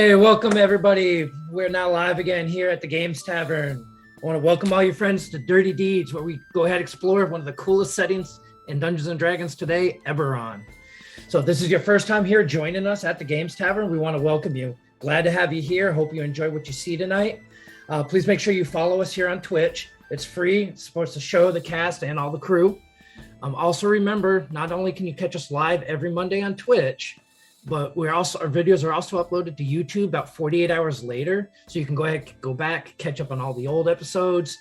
Hey, welcome everybody. We're now live again here at the Games Tavern. I want to welcome all your friends to Dirty Deeds, where we go ahead and explore one of the coolest settings in Dungeons and Dragons today, Eberron. So if this is your first time here joining us at the Games Tavern, we want to welcome you. Glad to have you here. Hope you enjoy what you see tonight. Please make sure you follow us here on Twitch. It's free. It supports the show, the cast, and all the crew. Also remember, not only can you catch us live every Monday on Twitch, but our videos are also uploaded to YouTube about 48 hours later. So you can go back, catch up on all the old episodes,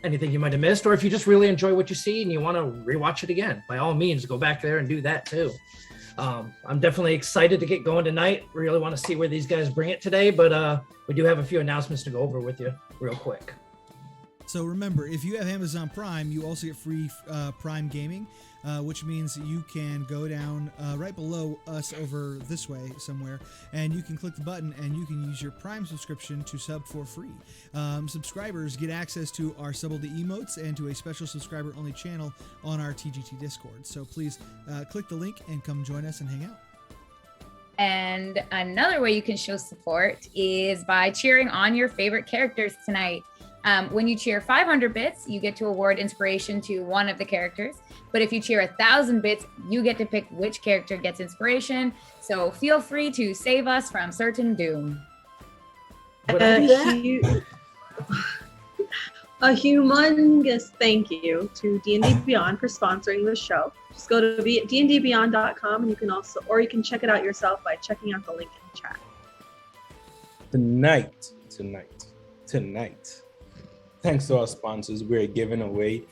anything you might have missed, or if you just really enjoy what you see and you want to rewatch it again, by all means, go back there and do that too. I'm definitely excited to get going tonight. Really want to see where these guys bring it today, but we do have a few announcements to go over with you real quick. So remember, if you have Amazon Prime, you also get free Prime Gaming, which means you can go down right below us over this way somewhere, and you can click the button and you can use your Prime subscription to sub for free. Subscribers get access to our Subaldi emotes and to a special subscriber-only channel on our TGT Discord. So please click the link and come join us and hang out. And another way you can show support is by cheering on your favorite characters tonight. When you cheer 500 bits, you get to award inspiration to one of the characters. But if you cheer 1,000 bits, you get to pick which character gets inspiration. So feel free to save us from certain doom. A humongous thank you to D&D Beyond for sponsoring the show. Just go to dndbeyond.com and you can check it out yourself by checking out the link in the chat. Tonight. Thanks to our sponsors, we're giving away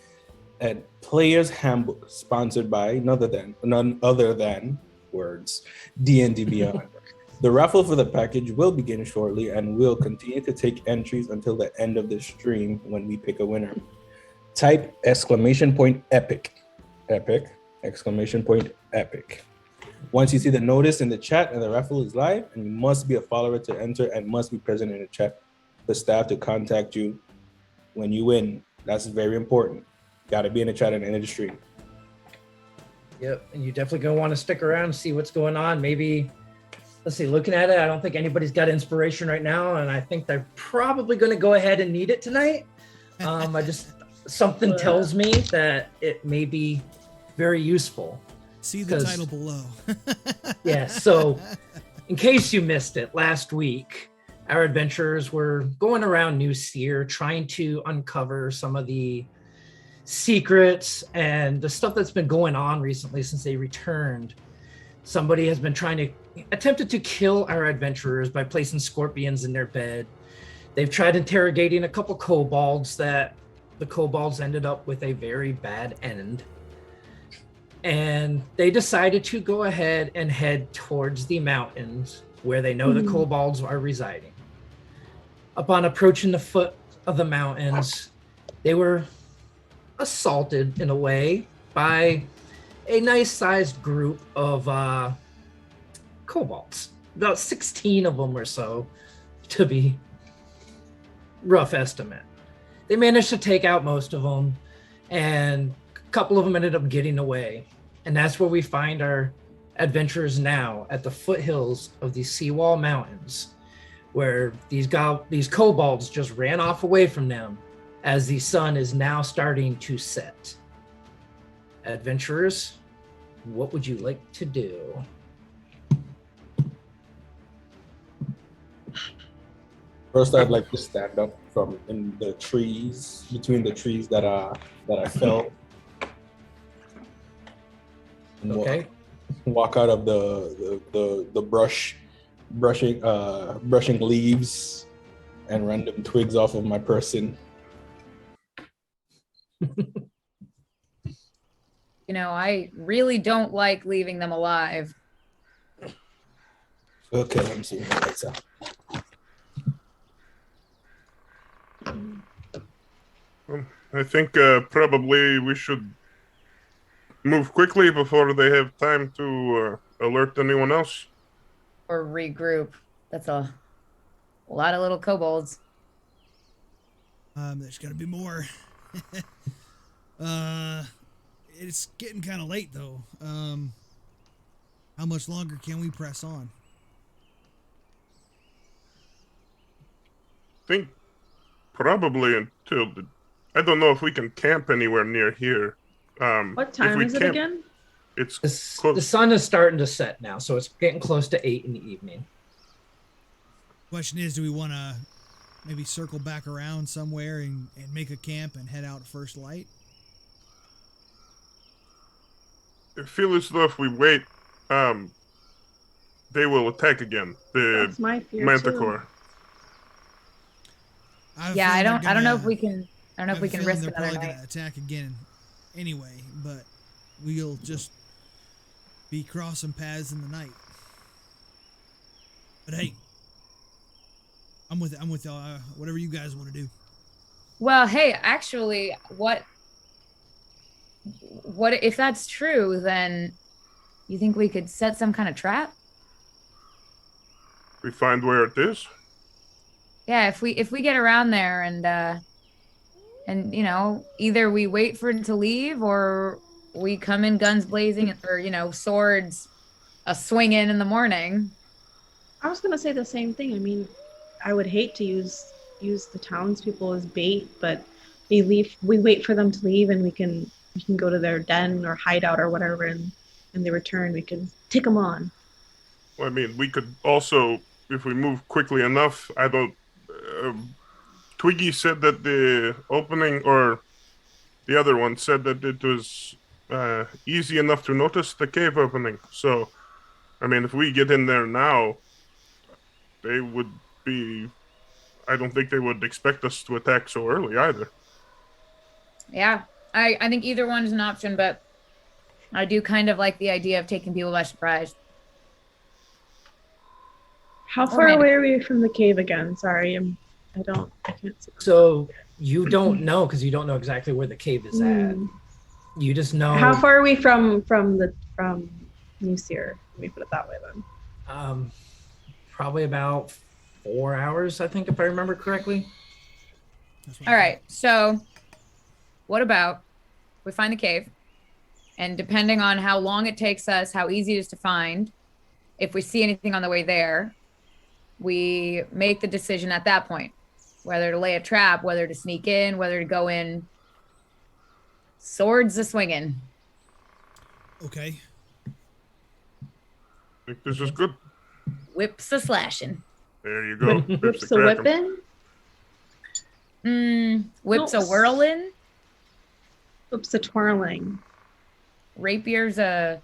a Player's Handbook sponsored by none other than D&D Beyond. The raffle for the package will begin shortly and we'll continue to take entries until the end of the stream when we pick a winner. Type !epic. !epic. Once you see the notice in the chat and the raffle is live, and you must be a follower to enter and must be present in the chat, the staff to contact you when you win. That's very important. Got to be in the chat and in the stream. Yep, and you definitely gonna want to stick around and see what's going on. Maybe, let's see, looking at it, I don't think anybody's got inspiration right now, and I think they're probably gonna go ahead and need it tonight. Something tells me that it may be very useful. See the title below. Yeah, so in case you missed it, last week, our adventurers were going around New Seer trying to uncover some of the secrets and the stuff that's been going on recently since they returned. Somebody has been attempted to kill our adventurers by placing scorpions in their bed. They've tried interrogating a couple kobolds that the kobolds ended up with a very bad end. And they decided to go ahead and head towards the mountains where they know the kobolds are residing. Upon approaching the foot of the mountains, they were assaulted in a way by a nice-sized group of kobolds. About 16 of them or so, to be rough estimate. They managed to take out most of them, and a couple of them ended up getting away. And that's where we find our adventurers now, at the foothills of the Seawall Mountains, where these kobolds just ran off away from them as the sun is now starting to set. Adventurers, what would you like to do? First, I'd like to stand up from in the trees, between the trees that I fell. And Okay. Walk out of the brushing leaves and random twigs off of my person. I really don't like leaving them alive. Okay, let me see what that's out. I think probably we should move quickly before they have time to alert anyone else. Or regroup. That's a lot of little kobolds. There's got to be more. It's getting kind of late, though. How much longer can we press on? think probably until I don't know if we can camp anywhere near here. What if time we is it camp- again? It's The sun is starting to set now, so it's getting close to 8 in the evening. Question is, do we want to maybe circle back around somewhere and make a camp and head out at first light? I feel as though if we wait, they will attack again. The That's my fear Manticore. Yeah, I don't know if we can. I don't know if we can risk they're another probably night. gonna attack again, anyway. But we'll just be crossing paths in the night. But hey, I'm with whatever you guys want to do. Well, hey, actually, what if that's true? Then you think we could set some kind of trap? We find where it is. Yeah, if we get around there and you know, either we wait for it to leave or we come in guns blazing or, you know, swords a swinging in the morning. I was gonna say the same thing. I mean, I would hate to use the townspeople as bait, but we wait for them to leave, and we can go to their den or hideout or whatever, and when they return, we can take them on. Well, I mean, we could also, if we move quickly enough. I don't. Twiggy said that the opening, or the other one said that it was easy enough to notice the cave opening. So, I mean, if we get in there now, they would be. I don't think they would expect us to attack so early either. Yeah, I think either one is an option, but I do kind of like the idea of taking people by surprise. How far away are we from the cave again? Sorry, I can't see. So you don't know because you don't know exactly where the cave is at. You just know. How far are we from New Seer? Let me put it that way then. Probably about 4 hours, I think, if I remember correctly. All right, so what about we find the cave, and depending on how long it takes us, how easy it is to find, if we see anything on the way there, we make the decision at that point, whether to lay a trap, whether to sneak in, whether to go in swords a swinging. Okay. I think this is good. Whips a slashing. There you go. Whips a whipping? Whips Nope. a whirling. Whips a twirling. Rapier's a...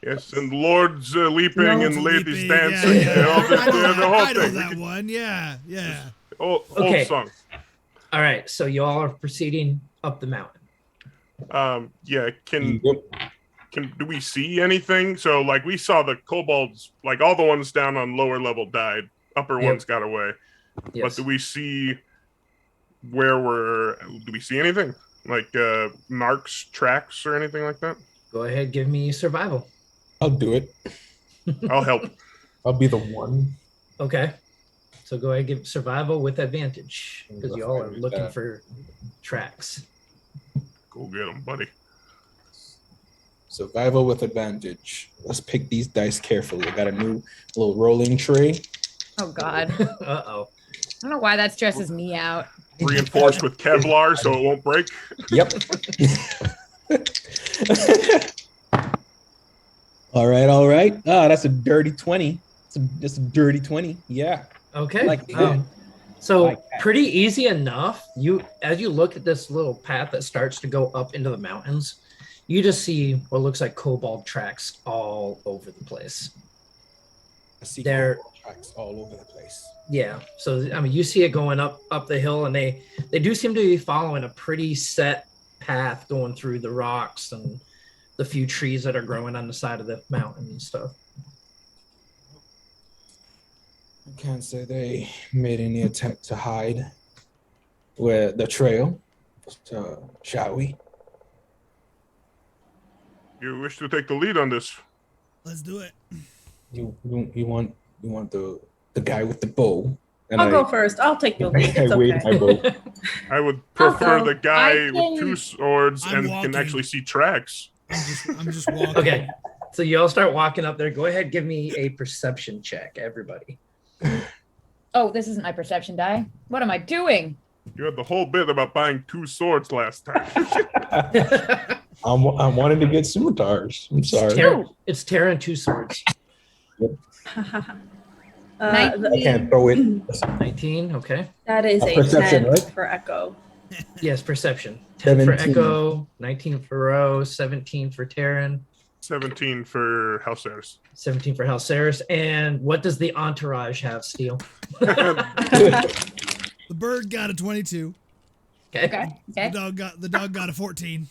Yes, and lords leaping No, and ladies Leaping, dancing. yeah. All the whole I know thing. that one. Yeah. Old Okay. song. All right, so you all are proceeding up the mountain. Yeah. Do we see anything? So, like, we saw the kobolds, like all the ones down on lower level died. Upper ones got away. Yes. But do we see do we see anything? Like marks, tracks, or anything like that? Go ahead, give me survival. I'll do it. I'll help. I'll be the one. Okay. So go ahead, give survival with advantage because you all are looking for tracks. Go get them, buddy. Survival with advantage. Let's pick these dice carefully. I got a new little rolling tray. Oh, God. Uh-oh. I don't know why that stresses me out. Reinforced with Kevlar so it won't break. Yep. All right. Ah, that's a dirty 20. That's a dirty 20. Yeah. Okay. Like that. So Like that. pretty easy enough. As you look at this little path that starts to go up into the mountains, you just see what looks like kobold tracks all over the place. I see There- kobold tracks all over the place. Yeah. So I mean, you see it going up the hill, and they do seem to be following a pretty set path going through the rocks and the few trees that are growing on the side of the mountain and stuff. I can't say they made any attempt to hide with the trail. So, shall we? You wish to take the lead on this? Let's do it. You want the guy with the bow? And I'll go first. I'll take the lead. I It's wave okay. my bow. I would prefer go. the guy I can- with two swords I'm and walking. can actually see tracks. I'm just walking. Okay. So you all start walking up there. Go ahead, give me a perception check, everybody. Oh, this isn't my perception die. What am I doing? You had the whole bit about buying 2 swords last time. I'm wanting to get scimitars. I'm sorry. It's Terran 2 swords. I can't throw it. 19, okay. That is a perception, 10 right? for Echo. Yes, perception. 10 for 17. Echo, 19 for Rose, 17 for Terran, 17 for Houseairs. 17 for Halceris. And what does the entourage have, Steel? The bird got a 22. Okay. Okay. The dog got a 14.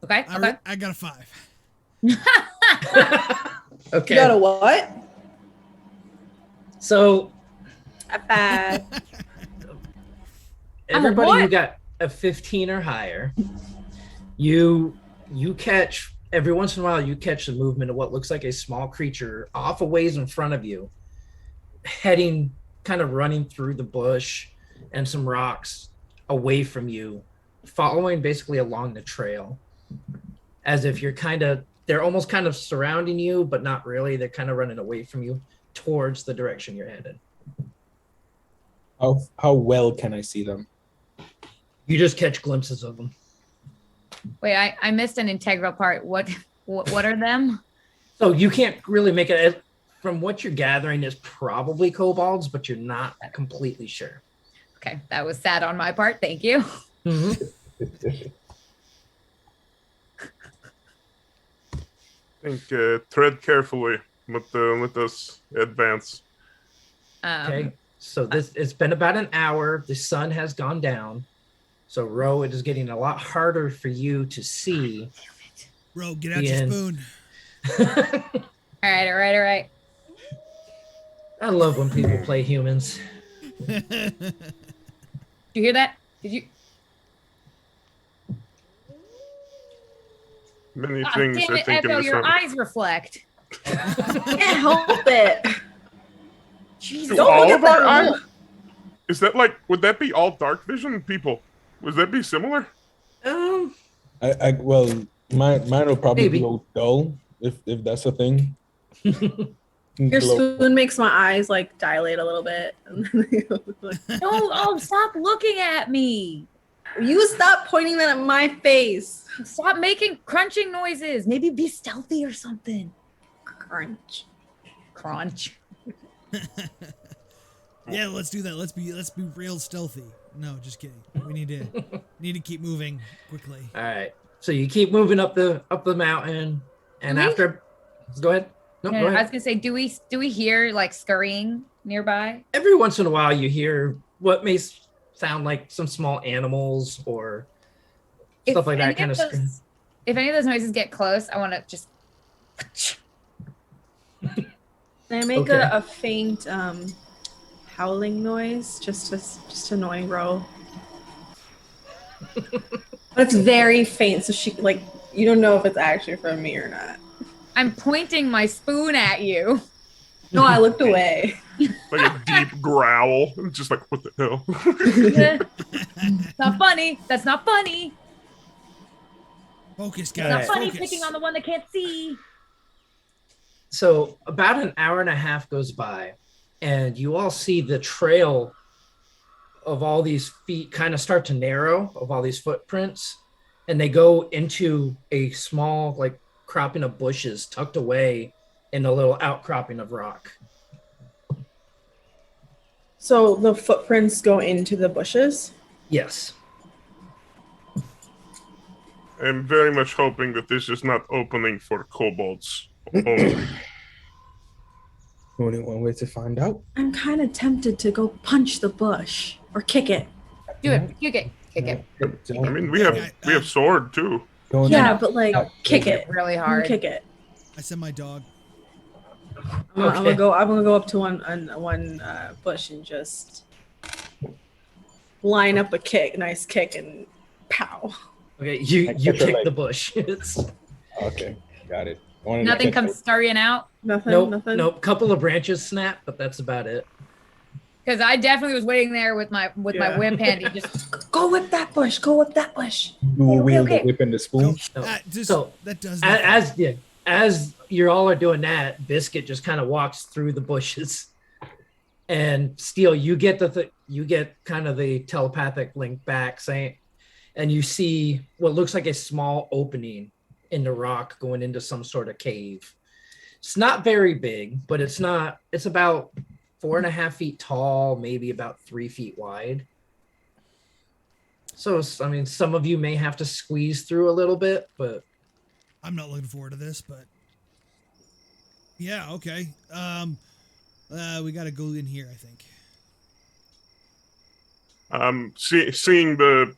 Okay. Okay. I got a 5. Okay. You got a what? So A 5. everybody what? who got a 15 or higher, you catch every once in a while you catch the movement of what looks like a small creature off a ways in front of you, heading kind of running through the bush and some rocks away from you, following basically along the trail, as if they're almost kind of surrounding you, but not really. They're kind of running away from you towards the direction you're headed. How well can I see them? You just catch glimpses of them. Wait, I missed an integral part. What are them? So you can't really make it. From what you're gathering, is probably kobolds, but you're not completely sure. Okay, that was sad on my part. Thank you. Mm-hmm. I think tread carefully. Let us advance. Okay, so it's been about an hour. The sun has gone down, so Ro, it is getting a lot harder for you to see. Bro, get out your spoon. All right. I love when people play humans. Did you hear that? Did you? Many Ah, things damn I it, think in Echo, this your one. eyes reflect. Can't help it. Jesus. Don't look at that. Is that like, would that be all dark vision people? Would that be similar? Well, mine will probably Maybe. glow dull if that's a thing. Your Glow- spoon makes my eyes like dilate a little bit. No, stop looking at me. You stop pointing that at my face. Stop making crunching noises. Maybe be stealthy or something. Crunch. Crunch. Yeah, let's do that. Let's be real stealthy. No, just kidding. We need to keep moving quickly. All right, so you keep moving up the mountain, and Do we? after, go ahead. No, No, go I ahead. was gonna say, do we hear like scurrying nearby? Every once in a while, you hear what may sound like some small animals or stuff like that kind of. If any of those noises get close, I want to just. Can I make Okay. a faint howling noise just to annoy Ro? But it's very faint, so she like you don't know if it's actually from me or not. I'm pointing my spoon at you. No, I looked away. Like a deep growl. Just like, what the hell? It's not funny. That's not funny. Focus, It's guys. not funny Focus. picking on the one that can't see. So about an hour and a half goes by, and you all see the trail of all these feet kind of start to narrow, of all these footprints, and they go into a small like cropping of bushes tucked away in a little outcropping of rock. So the footprints go into the bushes. Yes. I'm very much hoping that this is not opening for kobolds only. Only one way to find out. I'm kind of tempted to go punch the bush or kick it. Do it. Kick it. Kick it. I mean, we have sword too. Don't- Yeah, but like kick it. Really I'm gonna hard. kick it. I sent my dog. I'm gonna go up to one bush and just line up a nice kick, and pow. Okay, you Like you catch your kick leg. the bush. It's Okay, got it. I wanted to Nothing catch comes scurrying out. Nothing. nope, Nothing. nope. Couple of branches snap, but that's about it. Because I definitely was waiting there with my Yeah. whip handy. Just Go whip that bush. Go whip that bush. You will wield okay. the whip and the spoon. No. So that does nothing. As you all are doing that, Biscuit just kind of walks through the bushes. And Steel, you get you get kind of the telepathic link back saying, and you see what looks like a small opening in the rock going into some sort of cave. It's not very big, but it's about 4.5 feet tall, maybe about 3 feet wide. So, I mean, some of you may have to squeeze through a little bit, but I'm not looking forward to this, but yeah, okay. We got to go in here, I think. Seeing the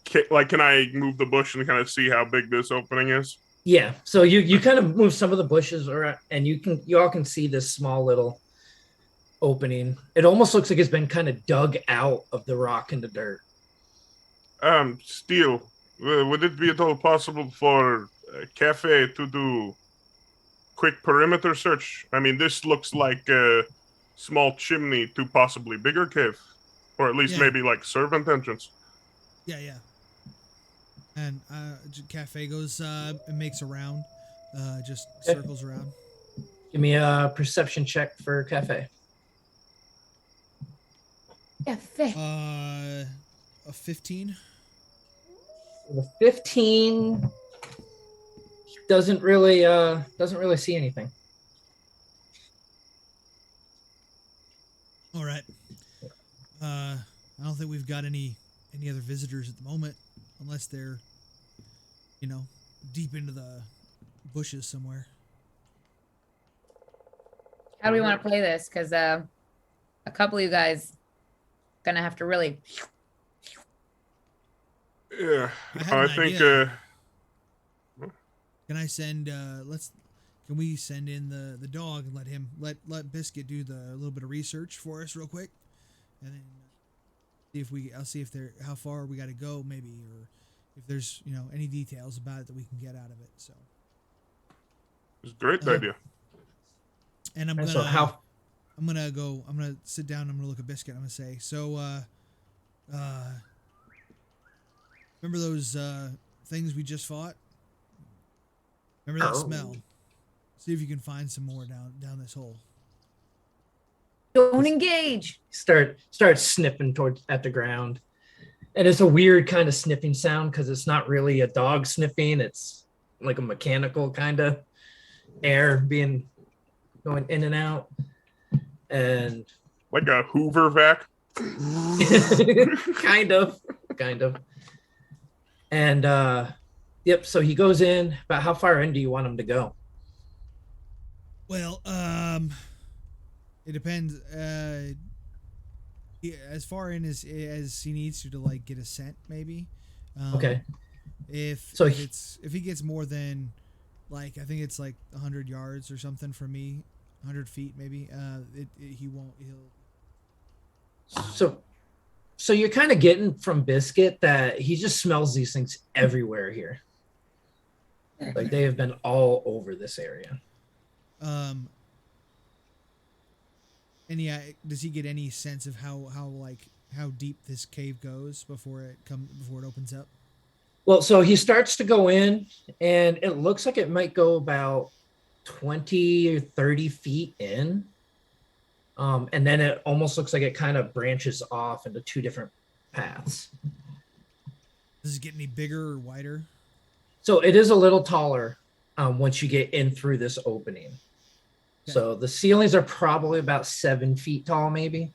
can I move the bush and kind of see how big this opening is? yeah. So you kind of move some of the bushes around, and you all can see this small little opening. It almost looks like it's been kind of dug out of the rock and the dirt. Steel, would it be at all possible for Cafe to do quick perimeter search? I mean, this looks like a small chimney to possibly bigger cave, or at least maybe like servant entrance. Yeah. And Cafe goes and makes a round, just circles around. Give me a perception check for Cafe. Cafe. A 15. The 15 doesn't really see anything. All right. I don't think we've got any other visitors at the moment, unless they're, deep into the bushes somewhere. How do we want to play this? Because a couple of you guys gonna have to really. Yeah, I think. Can I send? Can we send in the dog and let Biscuit do the little bit of research for us real quick, and then I'll see if how far we got to go maybe, or if there's any details about it that we can get out of it. So it's a great idea. And I'm gonna sit down. I'm gonna look at Biscuit. I'm gonna say, so remember those things we just fought? Remember that smell? See if you can find some more down this hole. Don't engage. Start sniffing at the ground, and it's a weird kind of sniffing sound because it's not really a dog sniffing. It's like a mechanical kind of air going in and out, and like a Hoover vac. kind of, and yep. So he goes in. About how far in do you want him to go? Well, it depends. As far in as he needs to like get a scent, maybe. Okay. If he gets more than, like, I think it's like 100 yards or something from me, 100 feet maybe. He won't. So you're kind of getting from Biscuit that he just smells these things everywhere here. Like they have been all over this area. And yeah, does he get any sense of how deep this cave goes before it opens up? Well, so he starts to go in, and it looks like it might go about 20 or 30 feet in. And then it almost looks like it kind of branches off into two different paths. Does it get any bigger or wider? So it is a little taller once you get in through this opening. Okay. So the ceilings are probably about 7 feet tall, maybe.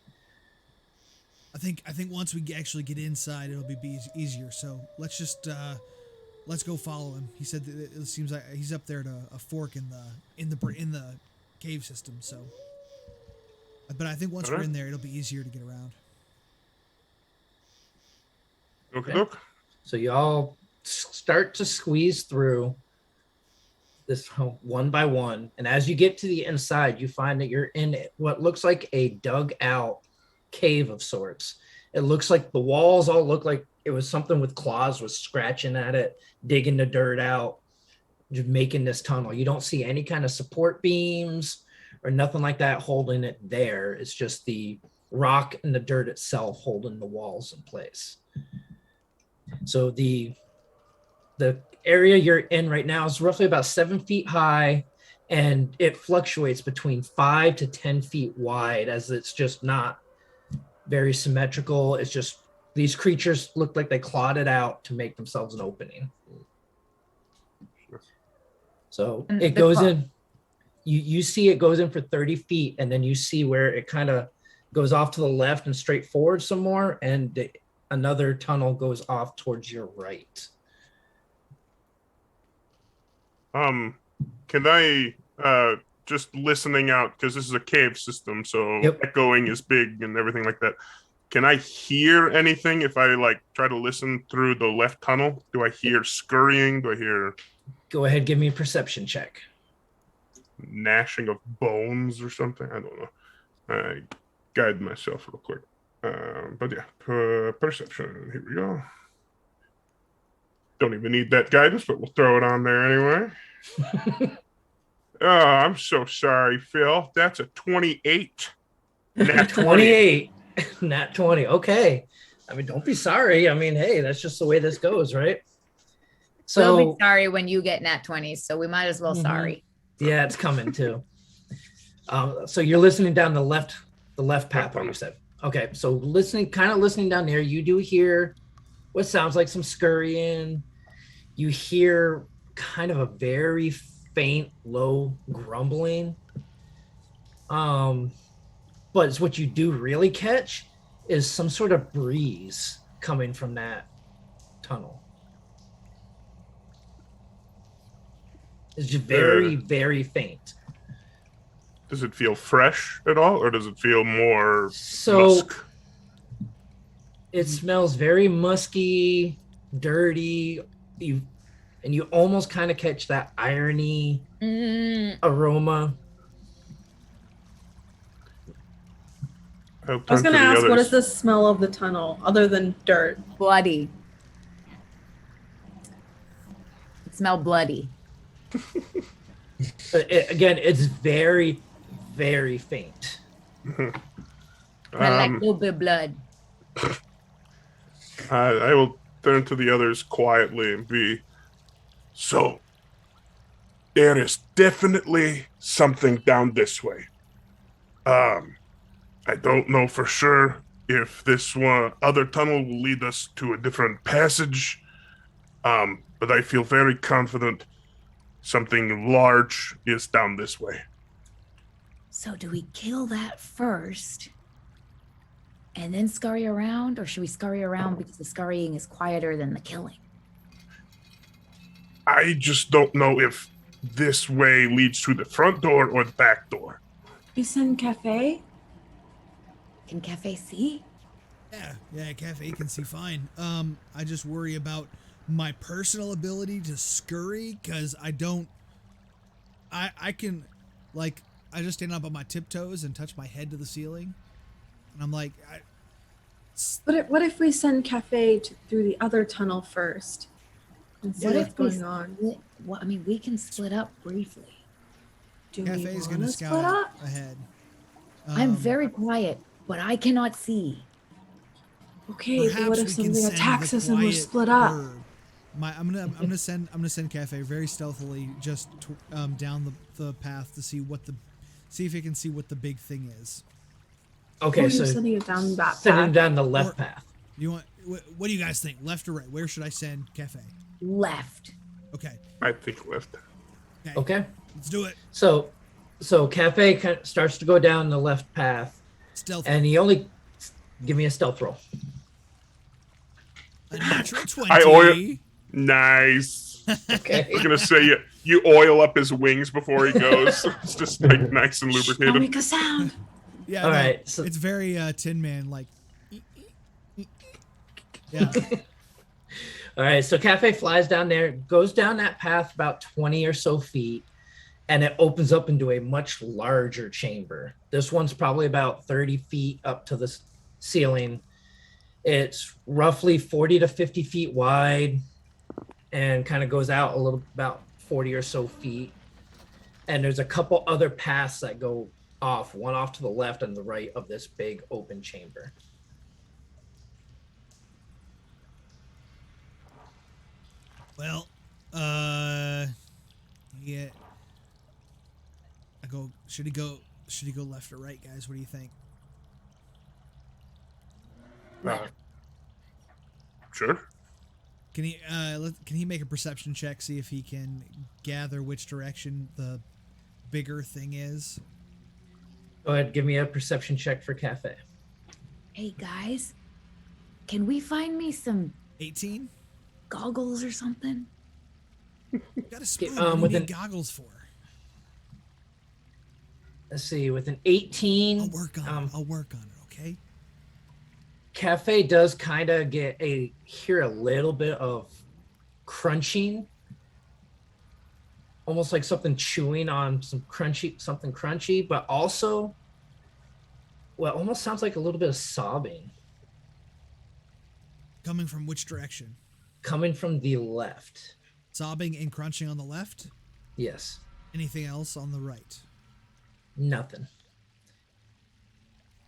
I think once we actually get inside, it'll be easier. So let's just let's go follow him. He said that it seems like he's up there at a fork in the cave system. So, but I think once we're in there, it'll be easier to get around. Okay. So you all start to squeeze through this one by one, and as you get to the inside, you find that you're in what looks like a dug out cave of sorts. It looks like the walls all look like it was something with claws was scratching at it, digging the dirt out, just making this tunnel. You don't see any kind of support beams or nothing like that holding it there. It's just the rock and the dirt itself holding the walls in place. So the area you're in right now is roughly about 7 feet high, and it fluctuates between 5 to 10 feet wide, as it's just not very symmetrical. It's just these creatures look like they clawed it out to make themselves an opening. So And it the goes claw- in. You see it goes in for 30 feet, and then you see where it kind of goes off to the left and straight forward some more, and another tunnel goes off towards your right. Can I just listening out, because this is a cave system, so Yep. echoing is big and everything like that. Can I hear anything if I like try to listen through the left tunnel? Do I hear scurrying? Do I hear Go ahead, give me a perception check. gnashing of bones or something? I don't know. I guide myself real quick. But yeah, perception. Here we go. Don't even need that guidance, but we'll throw it on there anyway. Oh, I'm so sorry, Phil. That's a 28. Nat 20. 28. Nat 20. Okay. I mean, don't be sorry. I mean, hey, that's just the way this goes, right? We'll So be sorry when you get nat 20s, so we might as well Mhm. sorry. yeah, it's coming too. So you're listening down the left path, what you said. Okay, so listening down there, you do hear what sounds like some scurrying. You hear kind of a very faint, low grumbling. But it's what you do really catch is some sort of breeze coming from that tunnel. It's just very, very faint. Does it feel fresh at all, or does it feel more So musk? it smells very musky, dirty. You almost kind of catch that irony aroma. I was going to ask, what is the smell of the tunnel other than dirt? Bloody. It smelled bloody. Again, it's very, very faint. I like a little bit of blood. I will turn to the others quietly and be, so there is definitely something down this way. I don't know for sure if this one other tunnel will lead us to a different passage, but I feel very confident something large is down this way. So do we kill that first and then scurry around, or should we scurry around because the scurrying is quieter than the killing? I just don't know if this way leads to the front door or the back door. You send Cafe? Can Cafe see? Yeah, Cafe can see fine. I just worry about my personal ability to scurry, because I can, like, I just stand up on my tiptoes and touch my head to the ceiling, and I'm like, What if we send Cafe through the other tunnel first and see what's going on? Well, I mean, we can split up briefly. Do we Cafe's want gonna to scout split out up? ahead. I'm very quiet, but I cannot see. Okay, but what if Perhaps we can something send attacks the us and we're quiet split up? bird. I'm gonna send Cafe very stealthily just down the path to see if he can see what the big thing is. Okay, You're so sending it down that sending path. down the left path. You want? What do you guys think? Left or right? Where should I send Cafe? Left. Okay. I think left. Okay. Let's do it. So Cafe starts to go down the left path, Stealth. and he only give me a stealth roll. A natural 20. I oil. Nice. Okay. I was gonna say you oil up his wings before he goes. It's just like nice and Don't lubricated. make a sound. Yeah. All no, right, so- it's very Tin Man like. Yeah. All right, so Cafe flies down there, goes down that path about 20 or so feet, and it opens up into a much larger chamber. This one's probably about 30 feet up to the ceiling. It's roughly 40 to 50 feet wide and kind of goes out a little, about 40 or so feet. And there's a couple other paths that go off, one off to the left and the right of this big open chamber. Well, yeah. Should he go left or right, guys? What do you think? Sure. Can he make a perception check, see if he can gather which direction the bigger thing is? Go ahead, give me a perception check for Cafe. Hey guys, can we find me some 18? goggles or something? Got a spoon. What do you need goggles for? Let's see, with an 18. I'll work on it, okay? Cafe does kind of hear a little bit of crunching, almost like something chewing on something crunchy, but also what almost sounds like a little bit of sobbing. Coming from which direction? Coming from the left. Sobbing and crunching on the left? Yes. Anything else on the right? Nothing.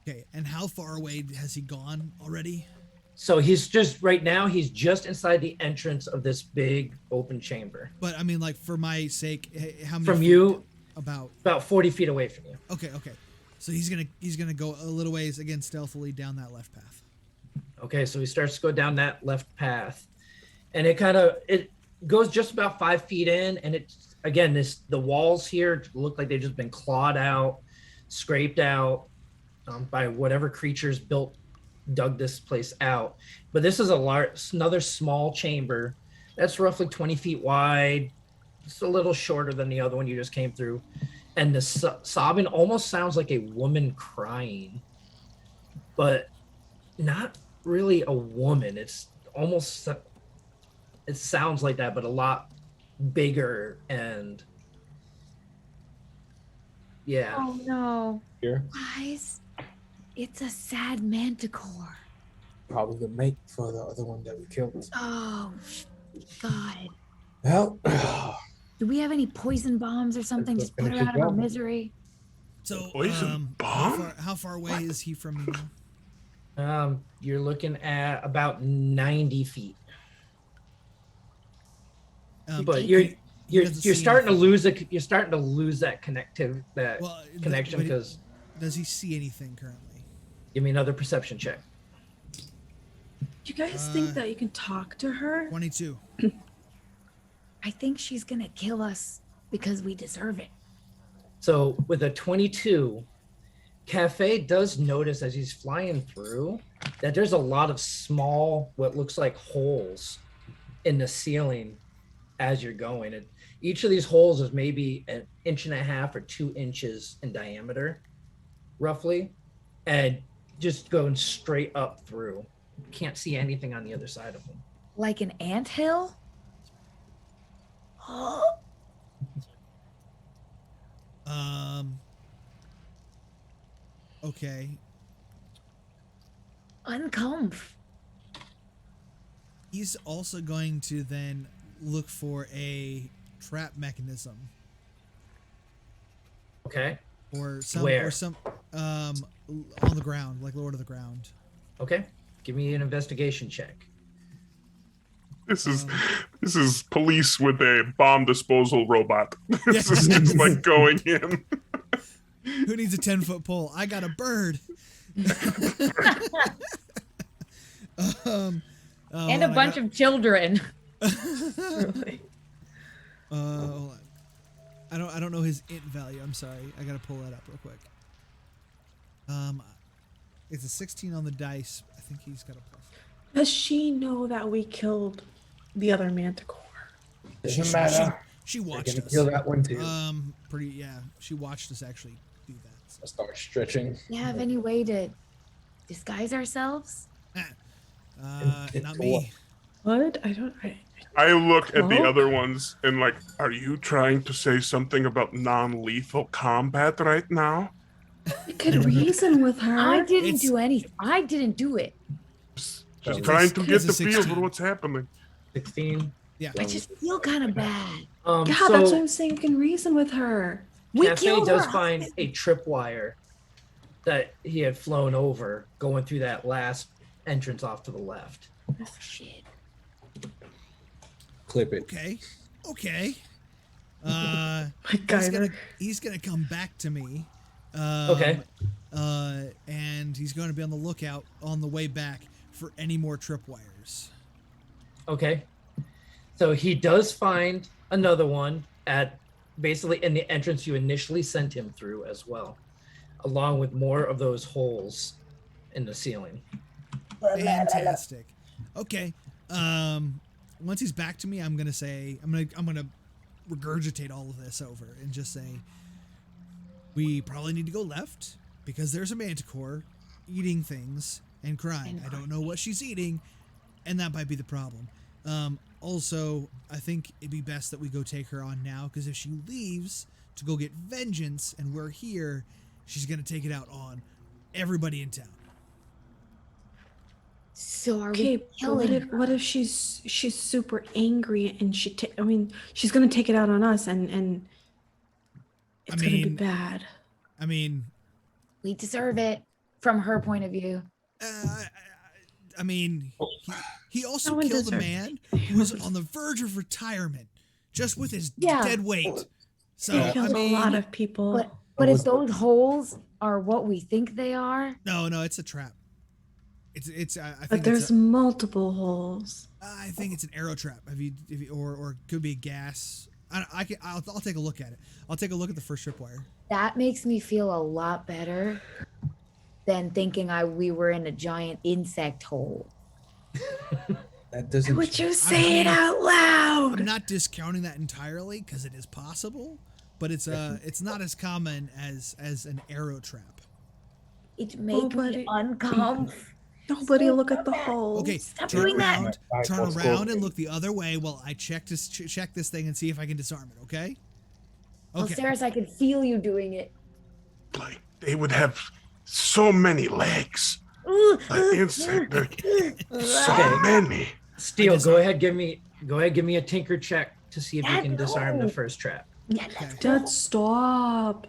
Okay, and how far away has he gone already? So he's just inside the entrance of this big open chamber. But I mean, like, for my sake, how many from feet? you? About 40 feet away from you. Okay. So he's gonna go a little ways again, stealthily down that left path. Okay, so he starts to go down that left path, and it goes just about 5 feet in, and it's again the walls here look like they've just been clawed out, scraped out by whatever creatures dug this place out. But this is another small chamber that's roughly 20 feet wide, just a little shorter than the other one you just came through, and the sobbing almost sounds like a woman crying, but not really a woman. It's almost, it sounds like that, but a lot bigger. And yeah. Oh no. Here, Guys, it's a sad manticore. probably the mate for the other one that we killed. Oh, God. Well, Do we have any poison bombs or something? Let's Just put her finish out it of her up. misery. So, Poison bomb? how far away is he from me now? You're looking at about 90 feet. But he you're doesn't see starting to anything. lose that connection But because does he see anything currently? give me another perception check. Do you guys think that you can talk to her? 22. I think she's gonna kill us because we deserve it. So with a 22, Cafe does notice as he's flying through that there's a lot of small, what looks like holes in the ceiling as you're going. And each of these holes is maybe 1.5 inches or 2 inches in diameter, roughly, and just going straight up through. Can't see anything on the other side of them. Like an anthill? Okay. Uncomf. He's also going to then look for a trap mechanism Okay. or some Where? on the ground, like lower to the ground. Okay. Give me an investigation check. This is police with a bomb disposal robot. This is just like going in. Who needs a 10-foot pole? I got a bird. And a bunch of children. Really? Hold on. I don't know his int value. I'm sorry. I gotta pull that up real quick. It's a 16 on the dice. I think he's got a plus. Does she know that we killed the other manticore? doesn't matter. She We're watched gonna us. kill that one too. She watched us actually do that. I start stretching. You have any way to disguise ourselves? Not me. What? I look at the Cloak? other ones and like, are you trying to say something about non-lethal combat right now? We could reason with her. I didn't It's- do anything. I didn't do it. Just It's trying to get it's a the feel for 16. what's happening. 16. Yeah. I just feel kind of bad. Yeah, that's So what I'm saying. We can reason with her. We Cafe killed does her find husband. a tripwire that he had flown over going through that last entrance off to the left. Oh, shit. Clip it. Okay. He's gonna come back to me. Okay. And he's going to be on the lookout on the way back for any more tripwires. Okay. So he does find another one at basically in the entrance you initially sent him through as well, along with more of those holes in the ceiling. Fantastic. Okay. Once he's back to me, I'm gonna regurgitate all of this over and just say, we probably need to go left because there's a manticore eating things and crying. I don't know what she's eating, and that might be the problem. Also, I think it'd be best that we go take her on now, because if she leaves to go get vengeance and we're here, she's gonna take it out on everybody in town. So are Okay, we but killing what if she's super angry and she's gonna take it out on us and it's gonna be bad. I mean, we deserve it from her point of view. I mean, he also No one killed a deserves man who was on the verge of retirement just with his dead weight. So He killed a lot of people. But if those holes are what we think they are, no, it's a trap. It's I think But there's multiple holes. I think it's an arrow trap. Or it could be a gas. I'll take a look at it. I'll take a look at the first tripwire. that makes me feel a lot better than thinking we were in a giant insect hole. That doesn't. Would you say it out loud? I'm not discounting that entirely because it is possible, but it's not as common as an arrow trap. It makes me uncomfortable. Nobody look at the holes. Okay, Stop turn doing that. around, turn around and look the other way while I check this thing and see if I can disarm it. Okay. Okay. Sarah, I can feel you doing it. Like they would have so many legs. Like insect, so many. Steel, go ahead, give me a tinker check to see if you can disarm the first trap. Dad, stop.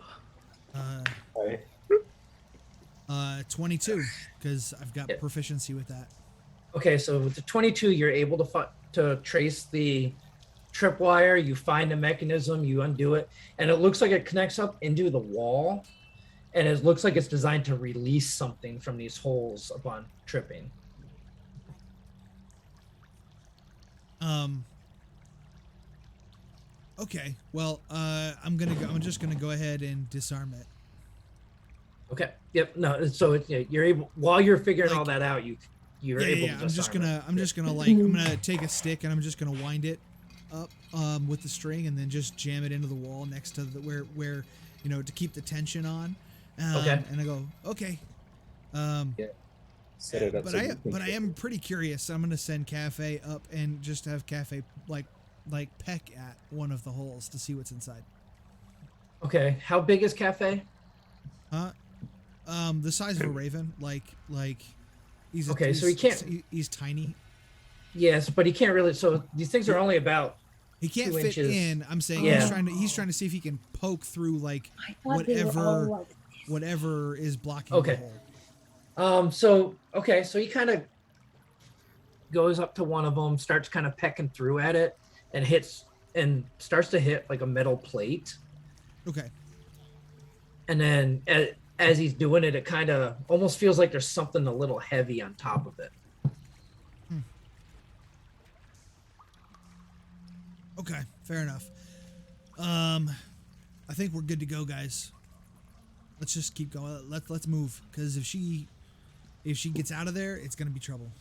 22, because I've got proficiency with that. Okay, so with the 22, you're able to trace the tripwire. You find the mechanism, you undo it, and it looks like it connects up into the wall, and it looks like it's designed to release something from these holes upon tripping. Okay. Well, I'm just gonna go ahead and disarm it. Okay. Yep. No. So you're able, while you're figuring all that out, you're able to disarm I'm just gonna I'm gonna take a stick and I'm just gonna wind it up with the string and then just jam it into the wall next to where to keep the tension on. Okay. And I go, okay. Set it up. But I am pretty curious. I'm gonna send Cafe up and just have Cafe like peck at one of the holes to see what's inside. Okay. How big is Cafe? The size of a raven, like he's okay. So he can't. He's tiny. Yes, but he can't really. So these things are only about. He can't 2 fit inches. in. I'm saying Yeah. he's trying to see if he can poke through like whatever is blocking Okay. the hole. So he kind of goes up to one of them, starts kind of pecking through at it, and starts to hit like a metal plate. Okay. And then as he's doing it, it kind of almost feels like there's something a little heavy on top of it. Okay, fair enough. I think we're good to go, guys. Let's just keep going. Let's move, because if she gets out of there, it's gonna be trouble.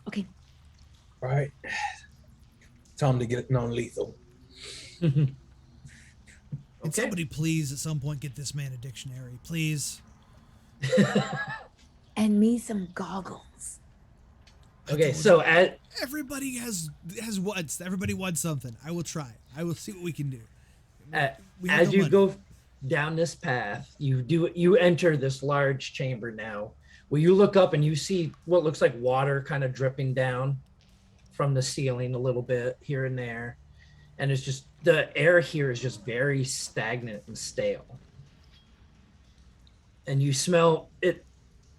Okay. All right. Time to get non-lethal. Can somebody please at some point get this man a dictionary, please? And me some goggles. Okay, so everybody has wants. Everybody wants something. I will try. I will see what we can do. as you go down this path, you enter this large chamber now, where you look up and you see what looks like water kind of dripping down from the ceiling a little bit here and there, and it's just the air here is just very stagnant and stale, and you smell it.